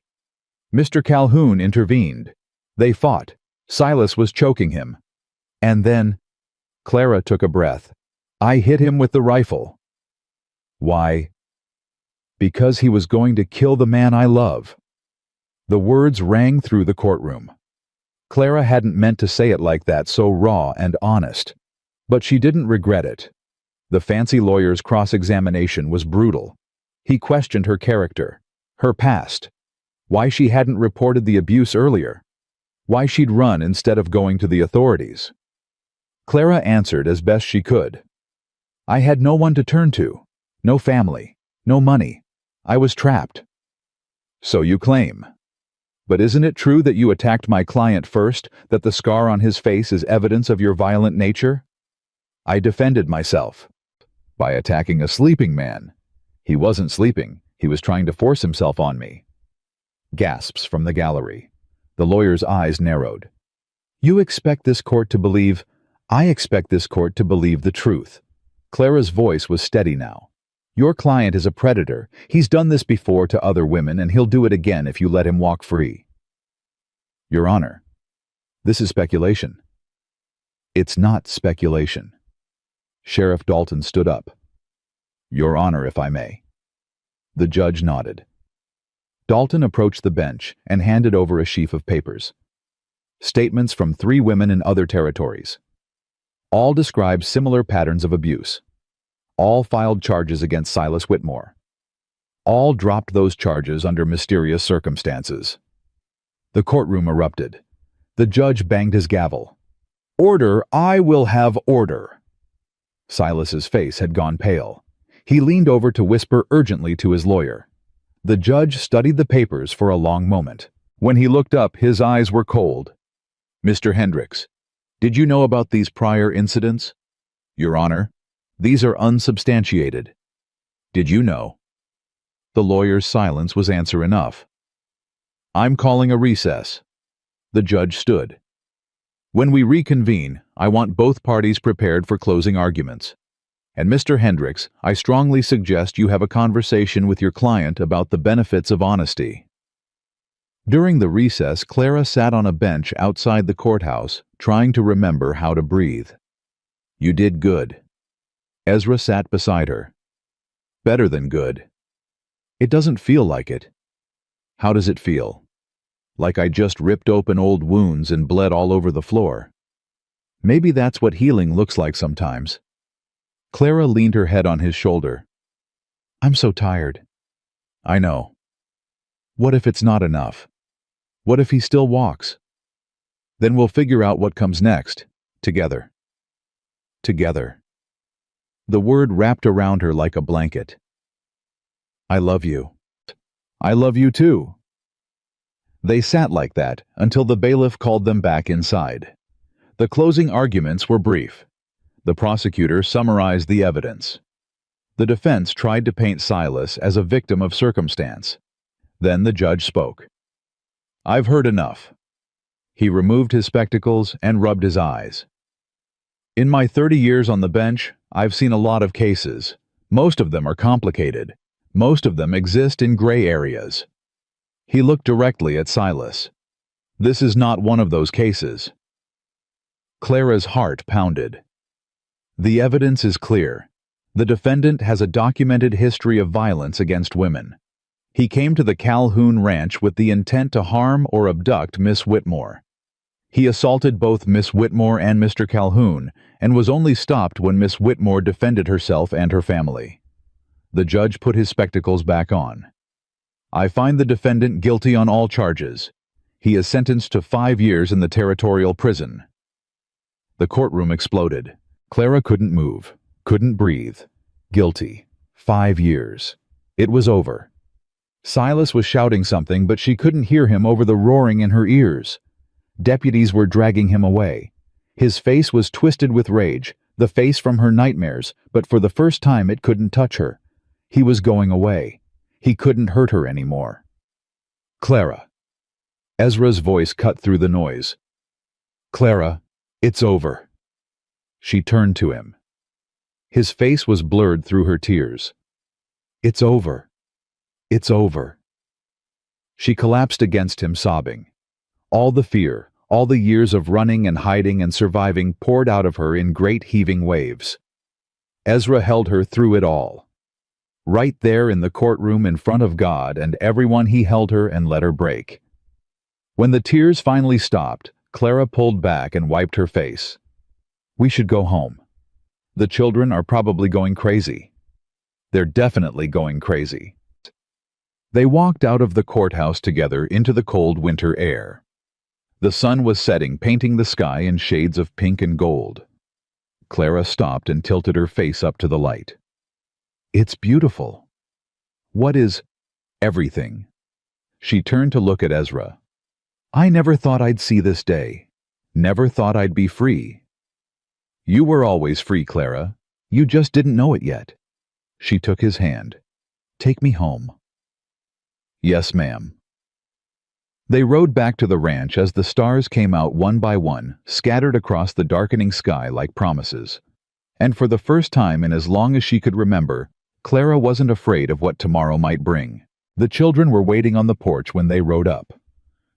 "Mr. Calhoun intervened. They fought. Silas was choking him. And then—" Clara took a breath. "I hit him with the rifle." "Why?" "Because he was going to kill the man I love." The words rang through the courtroom. Clara hadn't meant to say it like that, so raw and honest. But she didn't regret it. The fancy lawyer's cross-examination was brutal. He questioned her character, her past, why she hadn't reported the abuse earlier, why she'd run instead of going to the authorities. Clara answered as best she could. "I had no one to turn to, no family, no money. I was trapped." "So you claim. But isn't it true that you attacked my client first, that the scar on his face is evidence of your violent nature?" "I defended myself." "By attacking a sleeping man." "He wasn't sleeping. He was trying to force himself on me." Gasps from the gallery. The lawyer's eyes narrowed. "You expect this court to believe—" "I expect this court to believe the truth." Clara's voice was steady now. "Your client is a predator. He's done this before to other women, and he'll do it again if you let him walk free." "Your Honor, this is speculation." "It's not speculation." Sheriff Dalton stood up. "Your Honor, if I may." The judge nodded. Dalton approached the bench and handed over a sheaf of papers. Statements from 3 women in other territories. All described similar patterns of abuse. All filed charges against Silas Whitmore. All dropped those charges under mysterious circumstances. The courtroom erupted. The judge banged his gavel. "Order! I will have order!" Silas's face had gone pale. He leaned over to whisper urgently to his lawyer. The judge studied the papers for a long moment. When he looked up, his eyes were cold. "Mr. Hendricks, did you know about these prior incidents?" "Your Honor, these are unsubstantiated." "Did you know?" The lawyer's silence was answer enough. "I'm calling a recess." The judge stood. "When we reconvene, I want both parties prepared for closing arguments. And Mr. Hendricks, I strongly suggest you have a conversation with your client about the benefits of honesty." During the recess, Clara sat on a bench outside the courthouse, trying to remember how to breathe. "You did good." Ezra sat beside her. "Better than good." "It doesn't feel like it." "How does it feel?" "Like I just ripped open old wounds and bled all over the floor." "Maybe that's what healing looks like sometimes." Clara leaned her head on his shoulder. "I'm so tired." "I know." "What if it's not enough? What if he still walks?" "Then we'll figure out what comes next, together." Together. The word wrapped around her like a blanket. "I love you." "I love you too." They sat like that until the bailiff called them back inside. The closing arguments were brief. The prosecutor summarized the evidence. The defense tried to paint Silas as a victim of circumstance. Then the judge spoke. "I've heard enough." He removed his spectacles and rubbed his eyes. "In my 30 years on the bench, I've seen a lot of cases. Most of them are complicated. Most of them exist in gray areas." He looked directly at Silas. "This is not one of those cases." Clara's heart pounded. The evidence is clear. The defendant has a documented history of violence against women. He came to the Calhoun Ranch with the intent to harm or abduct Miss Whitmore. He assaulted both Miss Whitmore and Mr. Calhoun and was only stopped when Miss Whitmore defended herself and her family. The judge put his spectacles back on. "I find the defendant guilty on all charges. He is sentenced to 5 years in the territorial prison." The courtroom exploded. Clara couldn't move, couldn't breathe. Guilty. 5 years. It was over. Silas was shouting something, but she couldn't hear him over the roaring in her ears. Deputies were dragging him away. His face was twisted with rage, the face from her nightmares, but for the first time it couldn't touch her. He was going away. He couldn't hurt her anymore. "Clara." Ezra's voice cut through the noise. "Clara, it's over." She turned to him. His face was blurred through her tears. "It's over. It's over." She collapsed against him, sobbing. All the fear, all the years of running and hiding and surviving poured out of her in great heaving waves. Ezra held her through it all. Right there in the courtroom in front of God and everyone, he held her and let her break. When the tears finally stopped, Clara pulled back and wiped her face. "We should go home. The children are probably going crazy. They're definitely going crazy." They walked out of the courthouse together into the cold winter air. The sun was setting, painting the sky in shades of pink and gold. Clara stopped and tilted her face up to the light. "It's beautiful." "What is everything?" She turned to look at Ezra. "I never thought I'd see this day. Never thought I'd be free." "You were always free, Clara. You just didn't know it yet." She took his hand. "Take me home." "Yes, ma'am." They rode back to the ranch as the stars came out one by one, scattered across the darkening sky like promises. And for the first time in as long as she could remember, Clara wasn't afraid of what tomorrow might bring. The children were waiting on the porch when they rode up.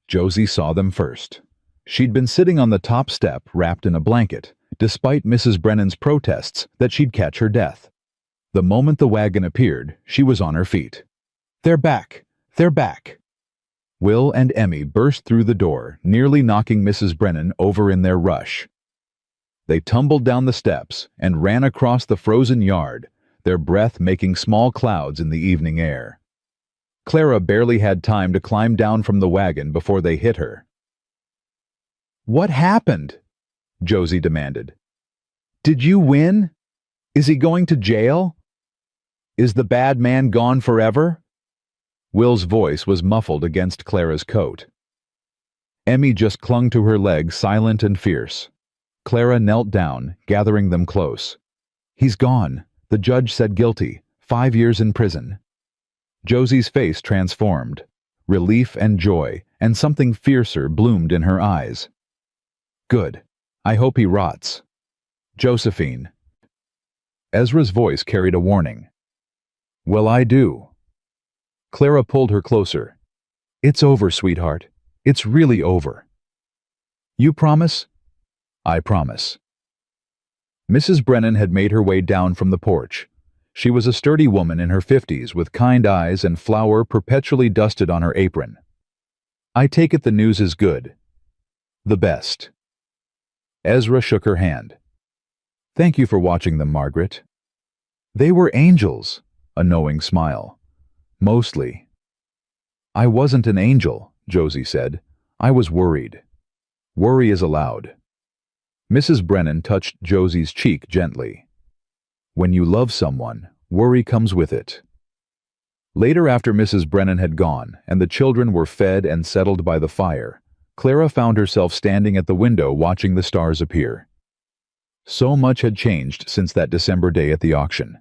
Josie saw them first. She'd been sitting on the top step, wrapped in a blanket, despite Mrs. Brennan's protests that she'd catch her death. The moment the wagon appeared, she was on her feet. "They're back! They're back!" Will and Emmy burst through the door, nearly knocking Mrs. Brennan over in their rush. They tumbled down the steps and ran across the frozen yard, their breath making small clouds in the evening air. Clara barely had time to climb down from the wagon before they hit her. "What happened?" Josie demanded. "Did you win? Is he going to jail? Is the bad man gone forever?" Will's voice was muffled against Clara's coat. Emmy just clung to her leg, silent and fierce. Clara knelt down, gathering them close. "He's gone. The judge said guilty. 5 years in prison." Josie's face transformed. Relief and joy, and something fiercer bloomed in her eyes. Good. I hope he rots. Josephine. Ezra's voice carried a warning. Well, I do. Clara pulled her closer. It's over, sweetheart. It's really over. You promise? I promise. Mrs. Brennan had made her way down from the porch. She was a sturdy woman in her 50s with kind eyes and flour perpetually dusted on her apron. I take it the news is good. The best. Ezra shook her hand. Thank you for watching them, Margaret. They were angels, a knowing smile. Mostly. I wasn't an angel, Josie said. I was worried. Worry is allowed. Mrs. Brennan touched Josie's cheek gently. When you love someone, worry comes with it. Later, after Mrs. Brennan had gone and the children were fed and settled by the fire, Clara found herself standing at the window watching the stars appear. So much had changed since that December day at the auction.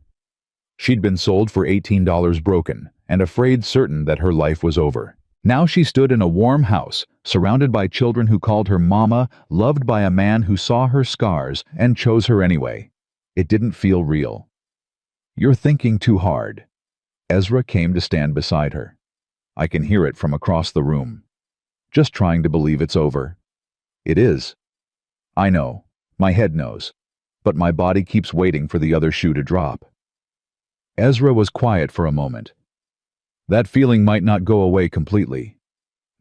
She'd been sold for $18 broken and afraid certain that her life was over. Now she stood in a warm house, surrounded by children who called her Mama, loved by a man who saw her scars and chose her anyway. It didn't feel real. You're thinking too hard. Ezra came to stand beside her. I can hear it from across the room. Just trying to believe it's over. It is. I know. My head knows. But my body keeps waiting for the other shoe to drop. Ezra was quiet for a moment. That feeling might not go away completely.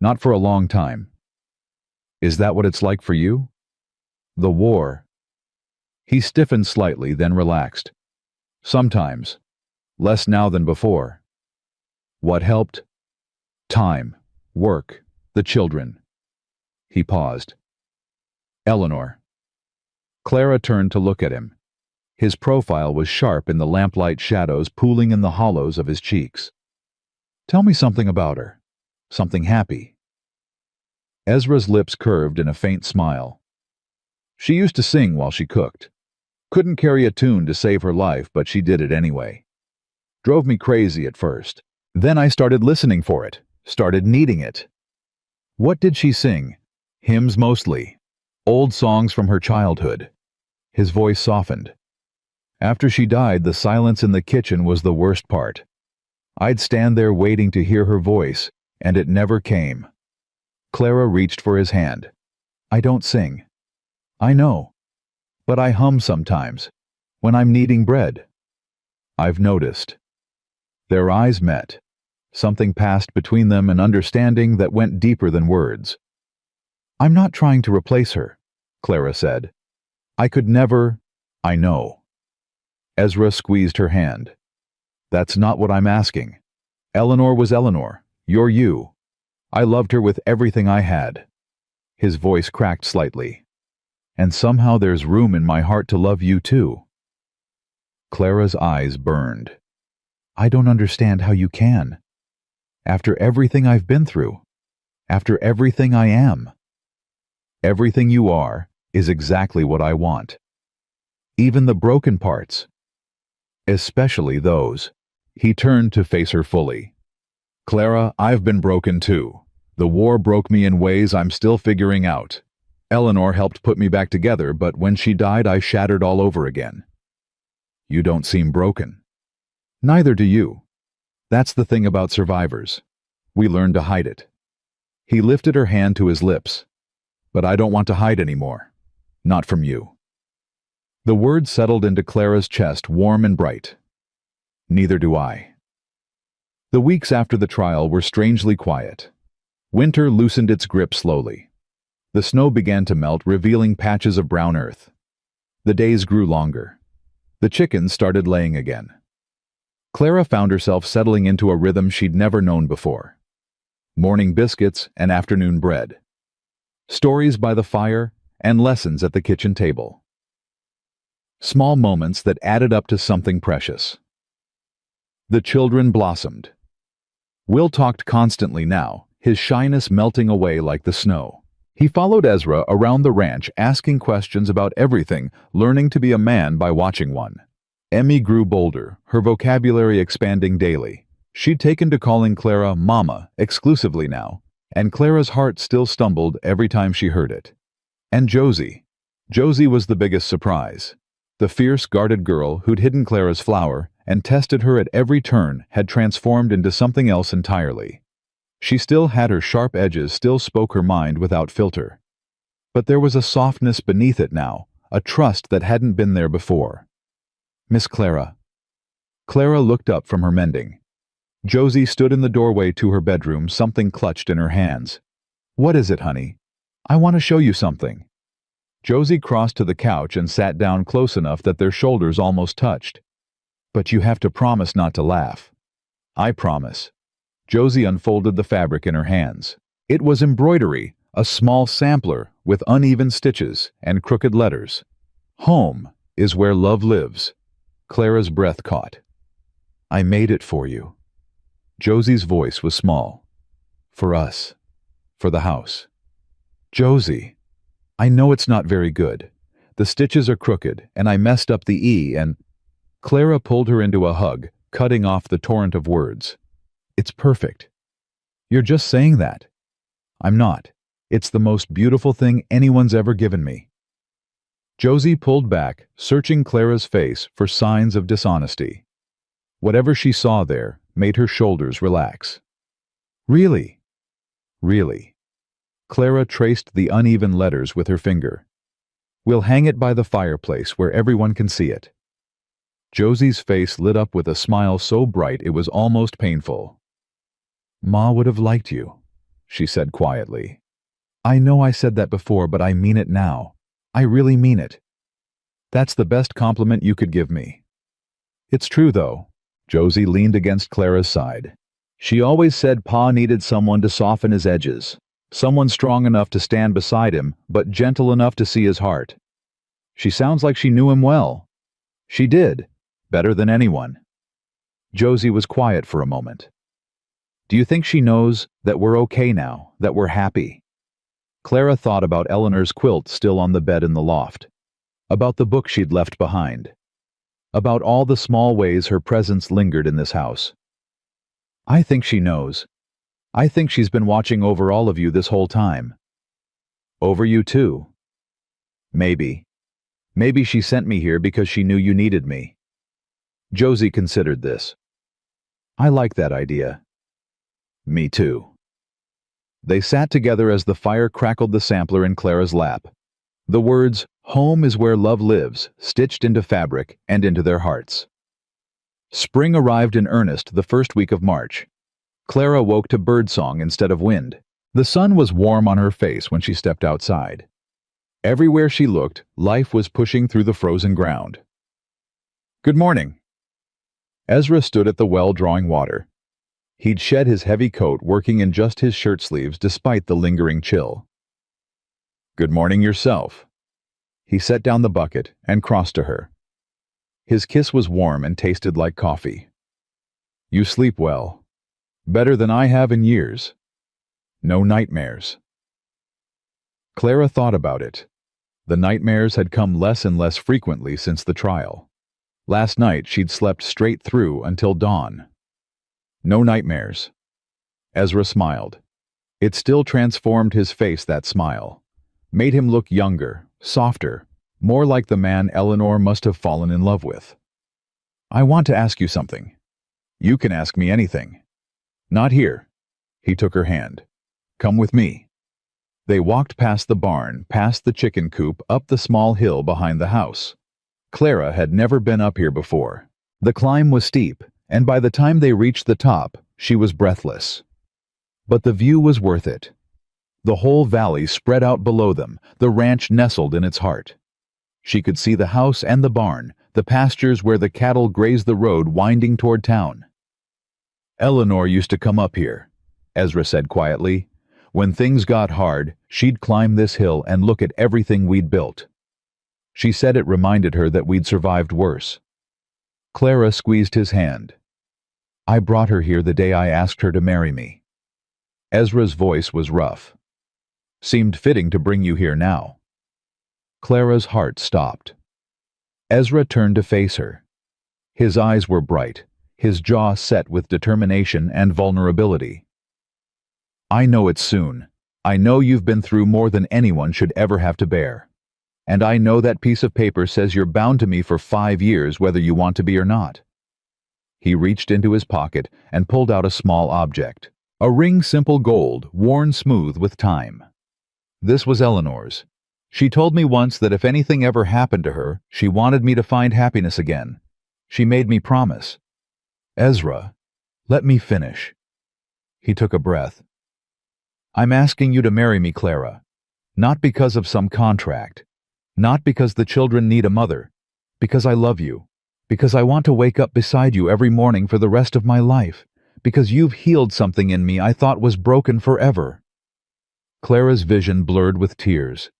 Not for a long time. Is that what it's like for you? The war. He stiffened slightly, then relaxed. Sometimes. Less now than before. What helped? Time, work, the children. He paused. Eleanor. Clara turned to look at him. His profile was sharp in the lamplight shadows pooling in the hollows of his cheeks. Tell me something about her. Something happy. Ezra's lips curved in a faint smile. She used to sing while she cooked. Couldn't carry a tune to save her life, but she did it anyway. Drove me crazy at first. Then I started listening for it, started needing it. What did she sing? Hymns mostly. Old songs from her childhood. His voice softened. After she died, the silence in the kitchen was the worst part. I'd stand there waiting to hear her voice, and it never came. Clara reached for his hand. I don't sing. I know. But I hum sometimes, when I'm kneading bread. I've noticed. Their eyes met. Something passed between them, an understanding that went deeper than words. I'm not trying to replace her, Clara said. I could never. I know. Ezra squeezed her hand. That's not what I'm asking. Eleanor was Eleanor. You're you. I loved her with everything I had. His voice cracked slightly. And somehow there's room in my heart to love you too. Clara's eyes burned. I don't understand how you can. After everything I've been through. After everything I am. Everything you are is exactly what I want. Even the broken parts. Especially those. He turned to face her fully. Clara, I've been broken too. The war broke me in ways I'm still figuring out. Eleanor helped put me back together, but when she died, I shattered all over again. You don't seem broken. Neither do you. That's the thing about survivors. We learn to hide it. He lifted her hand to his lips. But I don't want to hide anymore. Not from you. The words settled into Clara's chest, warm and bright. Neither do I. The weeks after the trial were strangely quiet. Winter loosened its grip slowly. The snow began to melt, revealing patches of brown earth. The days grew longer. The chickens started laying again. Clara found herself settling into a rhythm she'd never known before. Morning biscuits and afternoon bread. Stories by the fire and lessons at the kitchen table. Small moments that added up to something precious. The children blossomed. Will talked constantly now, his shyness melting away like the snow. He followed Ezra around the ranch, asking questions about everything, learning to be a man by watching one. Emmy grew bolder, her vocabulary expanding daily. She'd taken to calling Clara Mama exclusively now, and Clara's heart still stumbled every time she heard it. And Josie. Josie was the biggest surprise. The fierce, guarded girl who'd hidden Clara's flower and tested her at every turn had transformed into something else entirely. She still had her sharp edges, still spoke her mind without filter. But there was a softness beneath it now, a trust that hadn't been there before. "Miss Clara." Clara looked up from her mending. Josie stood in the doorway to her bedroom, something clutched in her hands. "What is it, honey? I want to show you something." Josie crossed to the couch and sat down close enough that their shoulders almost touched. "But you have to promise not to laugh." "I promise." Josie unfolded the fabric in her hands. It was embroidery, a small sampler with uneven stitches and crooked letters. "Home is where love lives." Clara's breath caught. "I made it for you." Josie's voice was small. "For us. For the house." "Josie, I know it's not very good. The stitches are crooked, and I messed up the E and—" Clara pulled her into a hug, cutting off the torrent of words. "It's perfect." "You're just saying that." "I'm not. It's the most beautiful thing anyone's ever given me." Josie pulled back, searching Clara's face for signs of dishonesty. Whatever she saw there made her shoulders relax. "Really?" "Really." Clara traced the uneven letters with her finger. "We'll hang it by the fireplace where everyone can see it." Josie's face lit up with a smile so bright it was almost painful. "Ma would have liked you," she said quietly. "I know I said that before, but I mean it now. I really mean it. That's the best compliment you could give me." "It's true, though." Josie leaned against Clara's side. "She always said Pa needed someone to soften his edges. Someone strong enough to stand beside him, but gentle enough to see his heart. She sounds like she knew him well." "She did. Better than anyone." Josie was quiet for a moment. "Do you think she knows that we're okay now, that we're happy?" Clara thought about Eleanor's quilt still on the bed in the loft, about the book she'd left behind, about all the small ways her presence lingered in this house. "I think she knows. I think she's been watching over all of you this whole time." "Over you too." "Maybe. Maybe she sent me here because she knew you needed me." Josie considered this. "I like that idea." "Me too." They sat together as the fire crackled the sampler in Clara's lap. The words, "Home is where love lives," stitched into fabric and into their hearts. Spring arrived in earnest the first week of March. Clara woke to birdsong instead of wind. The sun was warm on her face when she stepped outside. Everywhere she looked, life was pushing through the frozen ground. "Good morning." Ezra stood at the well drawing water. He'd shed his heavy coat, working in just his shirt sleeves despite the lingering chill. "Good morning yourself." He set down the bucket and crossed to her. His kiss was warm and tasted like coffee. "You sleep well. Better than I have in years. No nightmares." Clara thought about it. The nightmares had come less and less frequently since the trial. Last night she'd slept straight through until dawn. No nightmares. Ezra smiled. It still transformed his face, that smile. Made him look younger, softer, more like the man Eleanor must have fallen in love with. "I want to ask you something." "You can ask me anything." "Not here." He took her hand. "Come with me." They walked past the barn, past the chicken coop, up the small hill behind the house. Clara had never been up here before. The climb was steep, and by the time they reached the top, she was breathless. But the view was worth it. The whole valley spread out below them, the ranch nestled in its heart. She could see the house and the barn, the pastures where the cattle grazed the road winding toward town. "Eleanor used to come up here," Ezra said quietly. "When things got hard, she'd climb this hill and look at everything we'd built. She said it reminded her that we'd survived worse." Clara squeezed his hand. "I brought her here the day I asked her to marry me." Ezra's voice was rough. "Seemed fitting to bring you here now." Clara's heart stopped. Ezra turned to face her. His eyes were bright. his jaw set with determination and vulnerability. I know it soon. I know you've been through more than anyone should ever have to bear. And I know that piece of paper says you're bound to me for 5 years whether you want to be or not. He reached into his pocket and pulled out a small object. A ring, simple gold, worn smooth with time. This was Eleanor's. She told me once that if anything ever happened to her, she wanted me to find happiness again. She made me promise. Ezra, let me finish. He took a breath. I'm asking you to marry me, Clara. Not because of some contract. Not because the children need a mother. Because I love you. Because I want to wake up beside you every morning for the rest of my life. Because you've healed something in me I thought was broken forever. Clara's vision blurred with tears.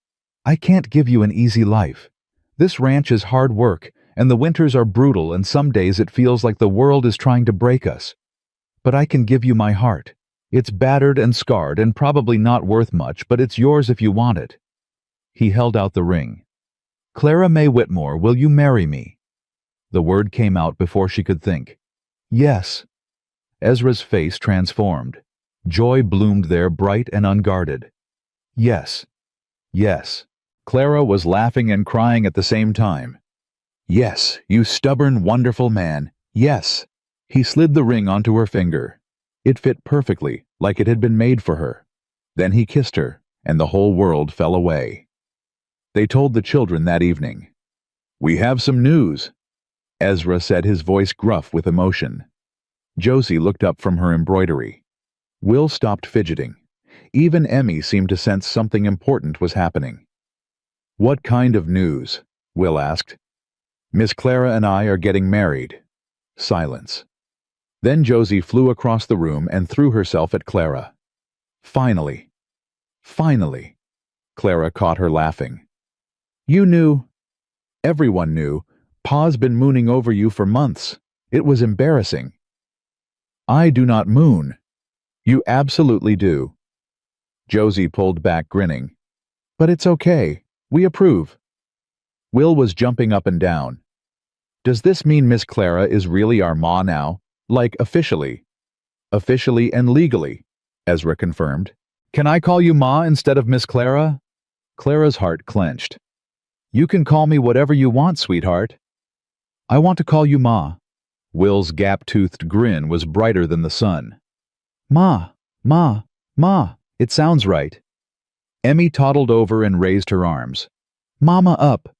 I can't give you an easy life. This ranch is hard work, and the winters are brutal, and some days it feels like the world is trying to break us. But I can give you my heart. It's battered and scarred and probably not worth much, but it's yours if you want it. He held out the ring. Clara May Whitmore, will you marry me? The word came out before she could think. Yes. Ezra's face transformed. Joy bloomed there, bright and unguarded. Yes. Yes. Clara was laughing and crying at the same time. Yes, you stubborn, wonderful man. Yes. He slid the ring onto her finger. It fit perfectly, like it had been made for her. Then he kissed her, and the whole world fell away. They told the children that evening. We have some news, Ezra said, his voice gruff with emotion. Josie looked up from her embroidery. Will stopped fidgeting. Even Emmy seemed to sense something important was happening. What kind of news? Will asked. Miss Clara and I are getting married. Silence. Then Josie flew across the room and threw herself at Clara. Finally. Finally. Clara caught her laughing. You knew. Everyone knew. Pa's been mooning over you for months. It was embarrassing. I do not moon. You absolutely do. Josie pulled back, grinning. But it's okay. We approve. Will was jumping up and down. Does this mean Miss Clara is really our ma now? Like officially? Officially and legally, Ezra confirmed. Can I call you ma instead of Miss Clara? Clara's heart clenched. You can call me whatever you want, sweetheart. I want to call you ma. Will's gap-toothed grin was brighter than the sun. Ma, ma, ma, it sounds right. Emmy toddled over and raised her arms. Mama up.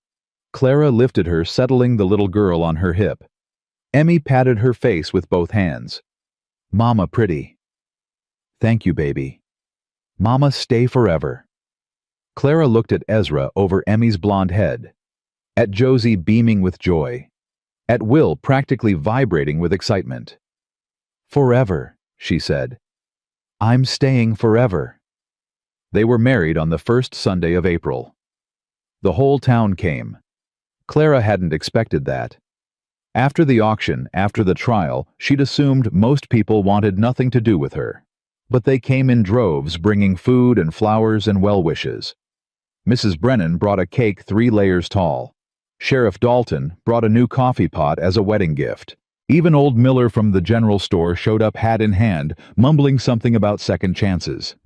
Clara lifted her, settling the little girl on her hip. Emmy patted her face with both hands. Mama pretty. Thank you, baby. Mama stay forever. Clara looked at Ezra over Emmy's blonde head, at Josie beaming with joy, at Will practically vibrating with excitement. Forever, she said. I'm staying forever. They were married on the first Sunday of April. The whole town came. Clara hadn't expected that. After the auction, after the trial, she'd assumed most people wanted nothing to do with her. But they came in droves, bringing food and flowers and well-wishes. Mrs. Brennan brought a cake 3 layers tall. Sheriff Dalton brought a new coffee pot as a wedding gift. Even old Miller from the general store showed up hat in hand, mumbling something about second chances.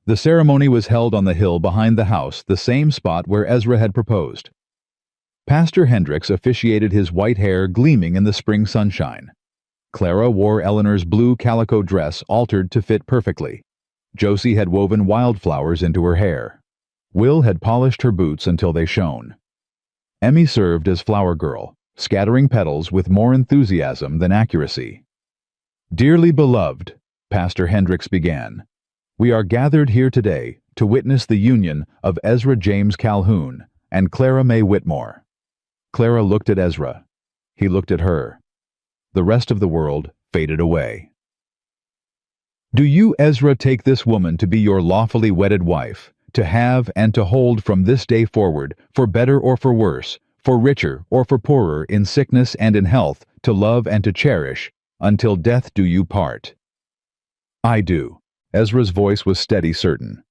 The ceremony was held on the hill behind the house, the same spot where Ezra had proposed. Pastor Hendricks officiated, his white hair gleaming in the spring sunshine. Clara wore Eleanor's blue calico dress, altered to fit perfectly. Josie had woven wildflowers into her hair. Will had polished her boots until they shone. Emmy served as flower girl, scattering petals with more enthusiasm than accuracy. Dearly beloved, Pastor Hendricks began, we are gathered here today to witness the union of Ezra James Calhoun and Clara May Whitmore. Clara looked at Ezra. He looked at her. The rest of the world faded away. Do you, Ezra, take this woman to be your lawfully wedded wife, to have and to hold from this day forward, for better or for worse, for richer or for poorer, in sickness and in health, to love and to cherish, until death do you part? I do. Ezra's voice was steady, certain.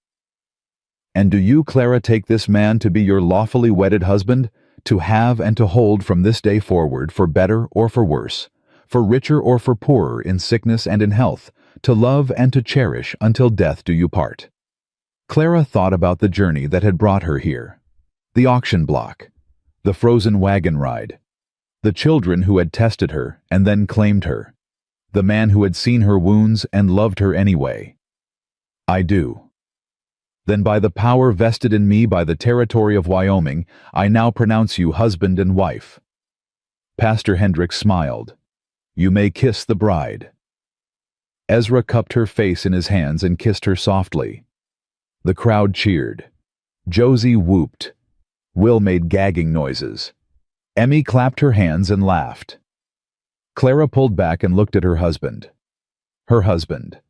And do you, Clara, take this man to be your lawfully wedded husband, to have and to hold from this day forward, for better or for worse, for richer or for poorer, in sickness and in health, to love and to cherish until death do you part. Clara thought about the journey that had brought her here. The auction block, the frozen wagon ride, the children who had tested her and then claimed her, the man who had seen her wounds and loved her anyway. I do. Then by the power vested in me by the territory of Wyoming, I now pronounce you husband and wife. Pastor Hendricks smiled. You may kiss the bride. Ezra cupped her face in his hands and kissed her softly. The crowd cheered. Josie whooped. Will made gagging noises. Emmy clapped her hands and laughed. Clara pulled back and looked at her husband. Her husband.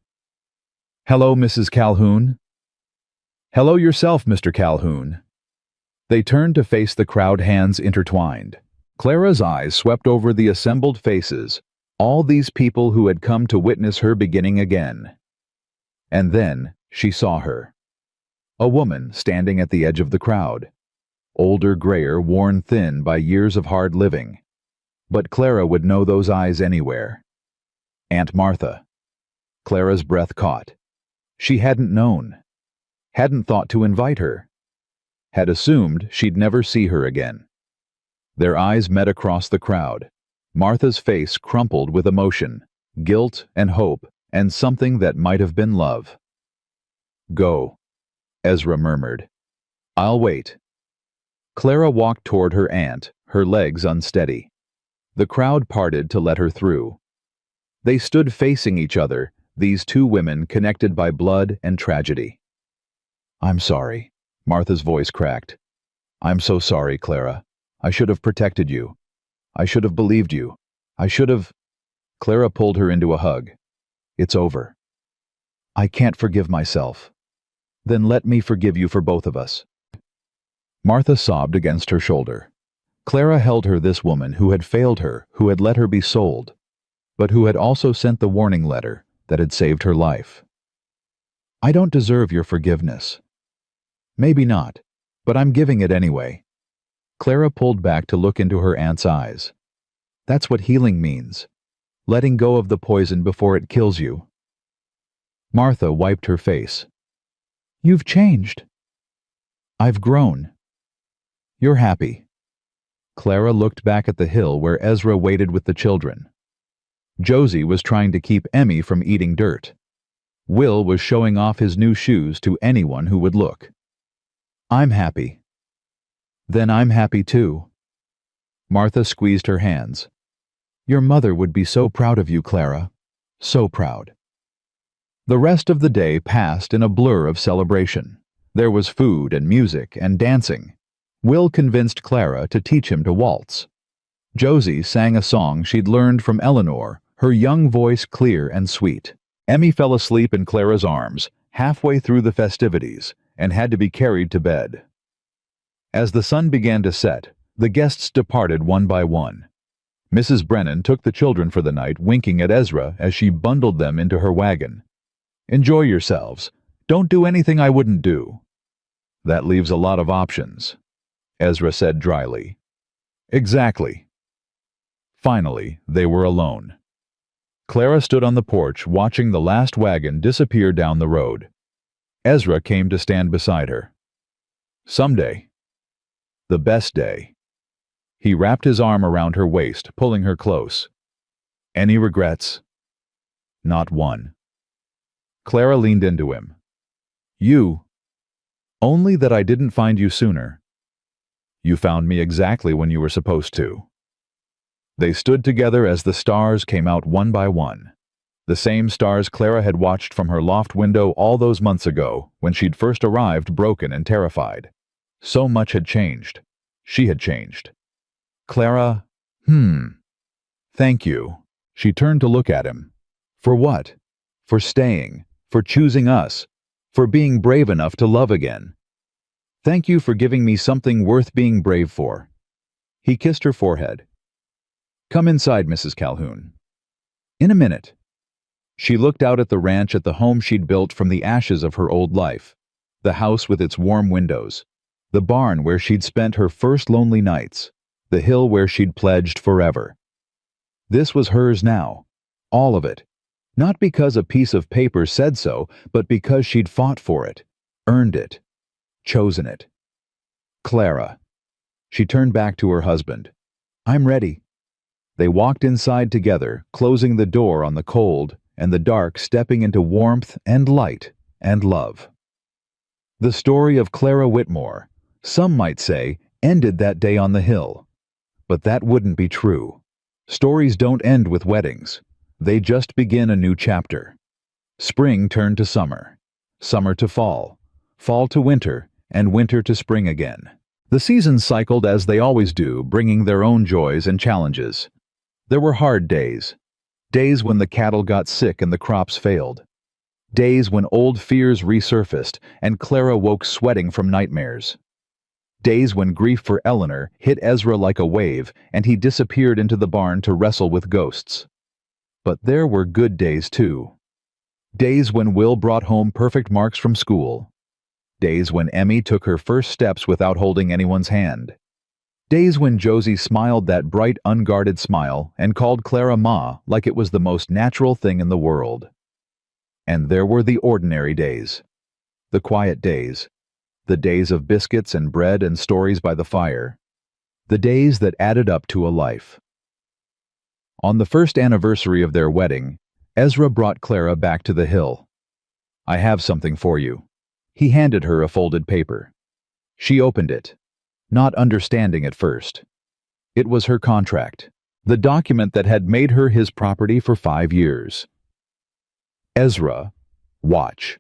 Hello, Mrs. Calhoun. Hello yourself, Mr. Calhoun. They turned to face the crowd, hands intertwined. Clara's eyes swept over the assembled faces, all these people who had come to witness her beginning again. And then she saw her. A woman standing at the edge of the crowd. Older, grayer, worn thin by years of hard living. But Clara would know those eyes anywhere. Aunt Martha. Clara's breath caught. She hadn't known. Hadn't thought to invite her. Had assumed she'd never see her again. Their eyes met across the crowd. Martha's face crumpled with emotion, guilt and hope, and something that might have been love. Go, Ezra murmured. I'll wait. Clara walked toward her aunt, her legs unsteady. The crowd parted to let her through. They stood facing each other, these two women connected by blood and tragedy. I'm sorry, Martha's voice cracked. I'm so sorry, Clara. I should have protected you. I should have believed you. I should have... Clara pulled her into a hug. It's over. I can't forgive myself. Then let me forgive you for both of us. Martha sobbed against her shoulder. Clara held her, this woman who had failed her, who had let her be sold, but who had also sent the warning letter that had saved her life. I don't deserve your forgiveness. Maybe not, but I'm giving it anyway. Clara pulled back to look into her aunt's eyes. That's what healing means. Letting go of the poison before it kills you. Martha wiped her face. You've changed. I've grown. You're happy. Clara looked back at the hill where Ezra waited with the children. Josie was trying to keep Emmy from eating dirt. Will was showing off his new shoes to anyone who would look. I'm happy. Then I'm happy too. Martha squeezed her hands. Your mother would be so proud of you, Clara. So proud. The rest of the day passed in a blur of celebration. There was food and music and dancing. Will convinced Clara to teach him to waltz. Josie sang a song she'd learned from Eleanor, her young voice clear and sweet. Emmy fell asleep in Clara's arms, halfway through the festivities, and had to be carried to bed. As the sun began to set, the guests departed one by one. Mrs. Brennan took the children for the night, winking at Ezra as she bundled them into her wagon. Enjoy yourselves. Don't do anything I wouldn't do. That leaves a lot of options, Ezra said dryly. Exactly. Finally, they were alone. Clara stood on the porch watching the last wagon disappear down the road. Ezra came to stand beside her. Someday. The best day. He wrapped his arm around her waist, pulling her close. Any regrets? Not one. Clara leaned into him. You. Only that I didn't find you sooner. You found me exactly when you were supposed to. They stood together as the stars came out one by one. The same stars Clara had watched from her loft window all those months ago when she'd first arrived broken and terrified. So much had changed. She had changed. Clara, Thank you. She turned to look at him. For what? For staying. For choosing us. For being brave enough to love again. Thank you for giving me something worth being brave for. He kissed her forehead. Come inside, Mrs. Calhoun. In a minute. She looked out at the ranch, at the home she'd built from the ashes of her old life. The house with its warm windows. The barn where she'd spent her first lonely nights. The hill where she'd pledged forever. This was hers now. All of it. Not because a piece of paper said so, but because she'd fought for it, earned it, chosen it. Clara. She turned back to her husband. I'm ready. They walked inside together, closing the door on the cold and the dark, stepping into warmth and light and love. The story of Clara Whitmore, some might say, ended that day on the hill. But that wouldn't be true. Stories don't end with weddings. They just begin a new chapter. Spring turned to summer, summer to fall, fall to winter, and winter to spring again. The seasons cycled as they always do, bringing their own joys and challenges. There were hard days. Days when the cattle got sick and the crops failed. Days when old fears resurfaced and Clara woke sweating from nightmares. Days when grief for Eleanor hit Ezra like a wave and he disappeared into the barn to wrestle with ghosts. But there were good days too. Days when Will brought home perfect marks from school. Days when Emmy took her first steps without holding anyone's hand. Days when Josie smiled that bright, unguarded smile and called Clara Ma like it was the most natural thing in the world. And there were the ordinary days. The quiet days. The days of biscuits and bread and stories by the fire. The days that added up to a life. On the first anniversary of their wedding, Ezra brought Clara back to the hill. I have something for you. He handed her a folded paper. She opened it, not understanding at first. It was her contract, the document that had made her his property for 5 years. Ezra, watch.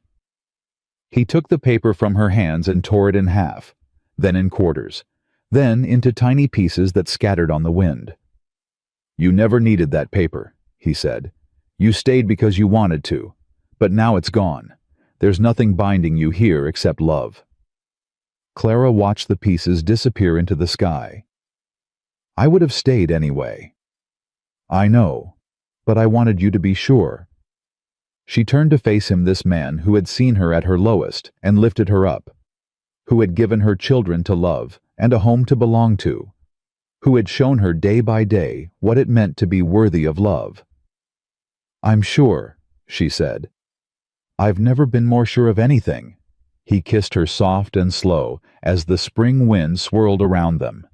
He took the paper from her hands and tore it in half, then in quarters, then into tiny pieces that scattered on the wind. You never needed that paper, he said. You stayed because you wanted to, but now it's gone. There's nothing binding you here except love. Clara watched the pieces disappear into the sky. I would have stayed anyway. I know, but I wanted you to be sure. She turned to face him, this man who had seen her at her lowest and lifted her up, who had given her children to love and a home to belong to, who had shown her day by day what it meant to be worthy of love. I'm sure, she said. I've never been more sure of anything. He kissed her soft and slow as the spring wind swirled around them.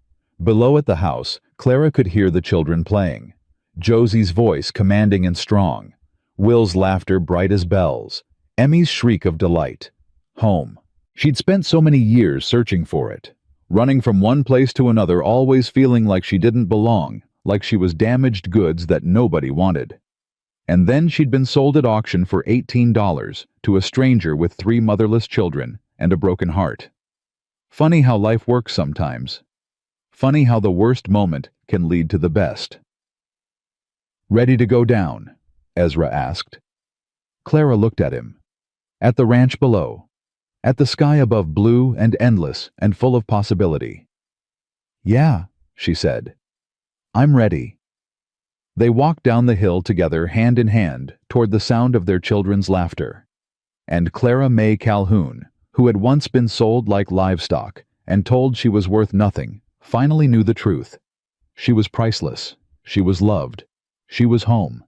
Below at the house, Clara could hear the children playing. Josie's voice commanding and strong. Will's laughter bright as bells. Emmy's shriek of delight. Home. She'd spent so many years searching for it, running from one place to another, always feeling like she didn't belong, like she was damaged goods that nobody wanted. And then she'd been sold at auction for $18 to a stranger with 3 motherless children and a broken heart. Funny how life works sometimes. Funny how the worst moment can lead to the best. Ready to go down? Ezra asked. Clara looked at him. At the ranch below. At the sky above, blue and endless and full of possibility. Yeah, she said. I'm ready. They walked down the hill together, hand in hand, toward the sound of their children's laughter. And Clara May Calhoun, who had once been sold like livestock and told she was worth nothing, finally knew the truth. She was priceless. She was loved. She was home.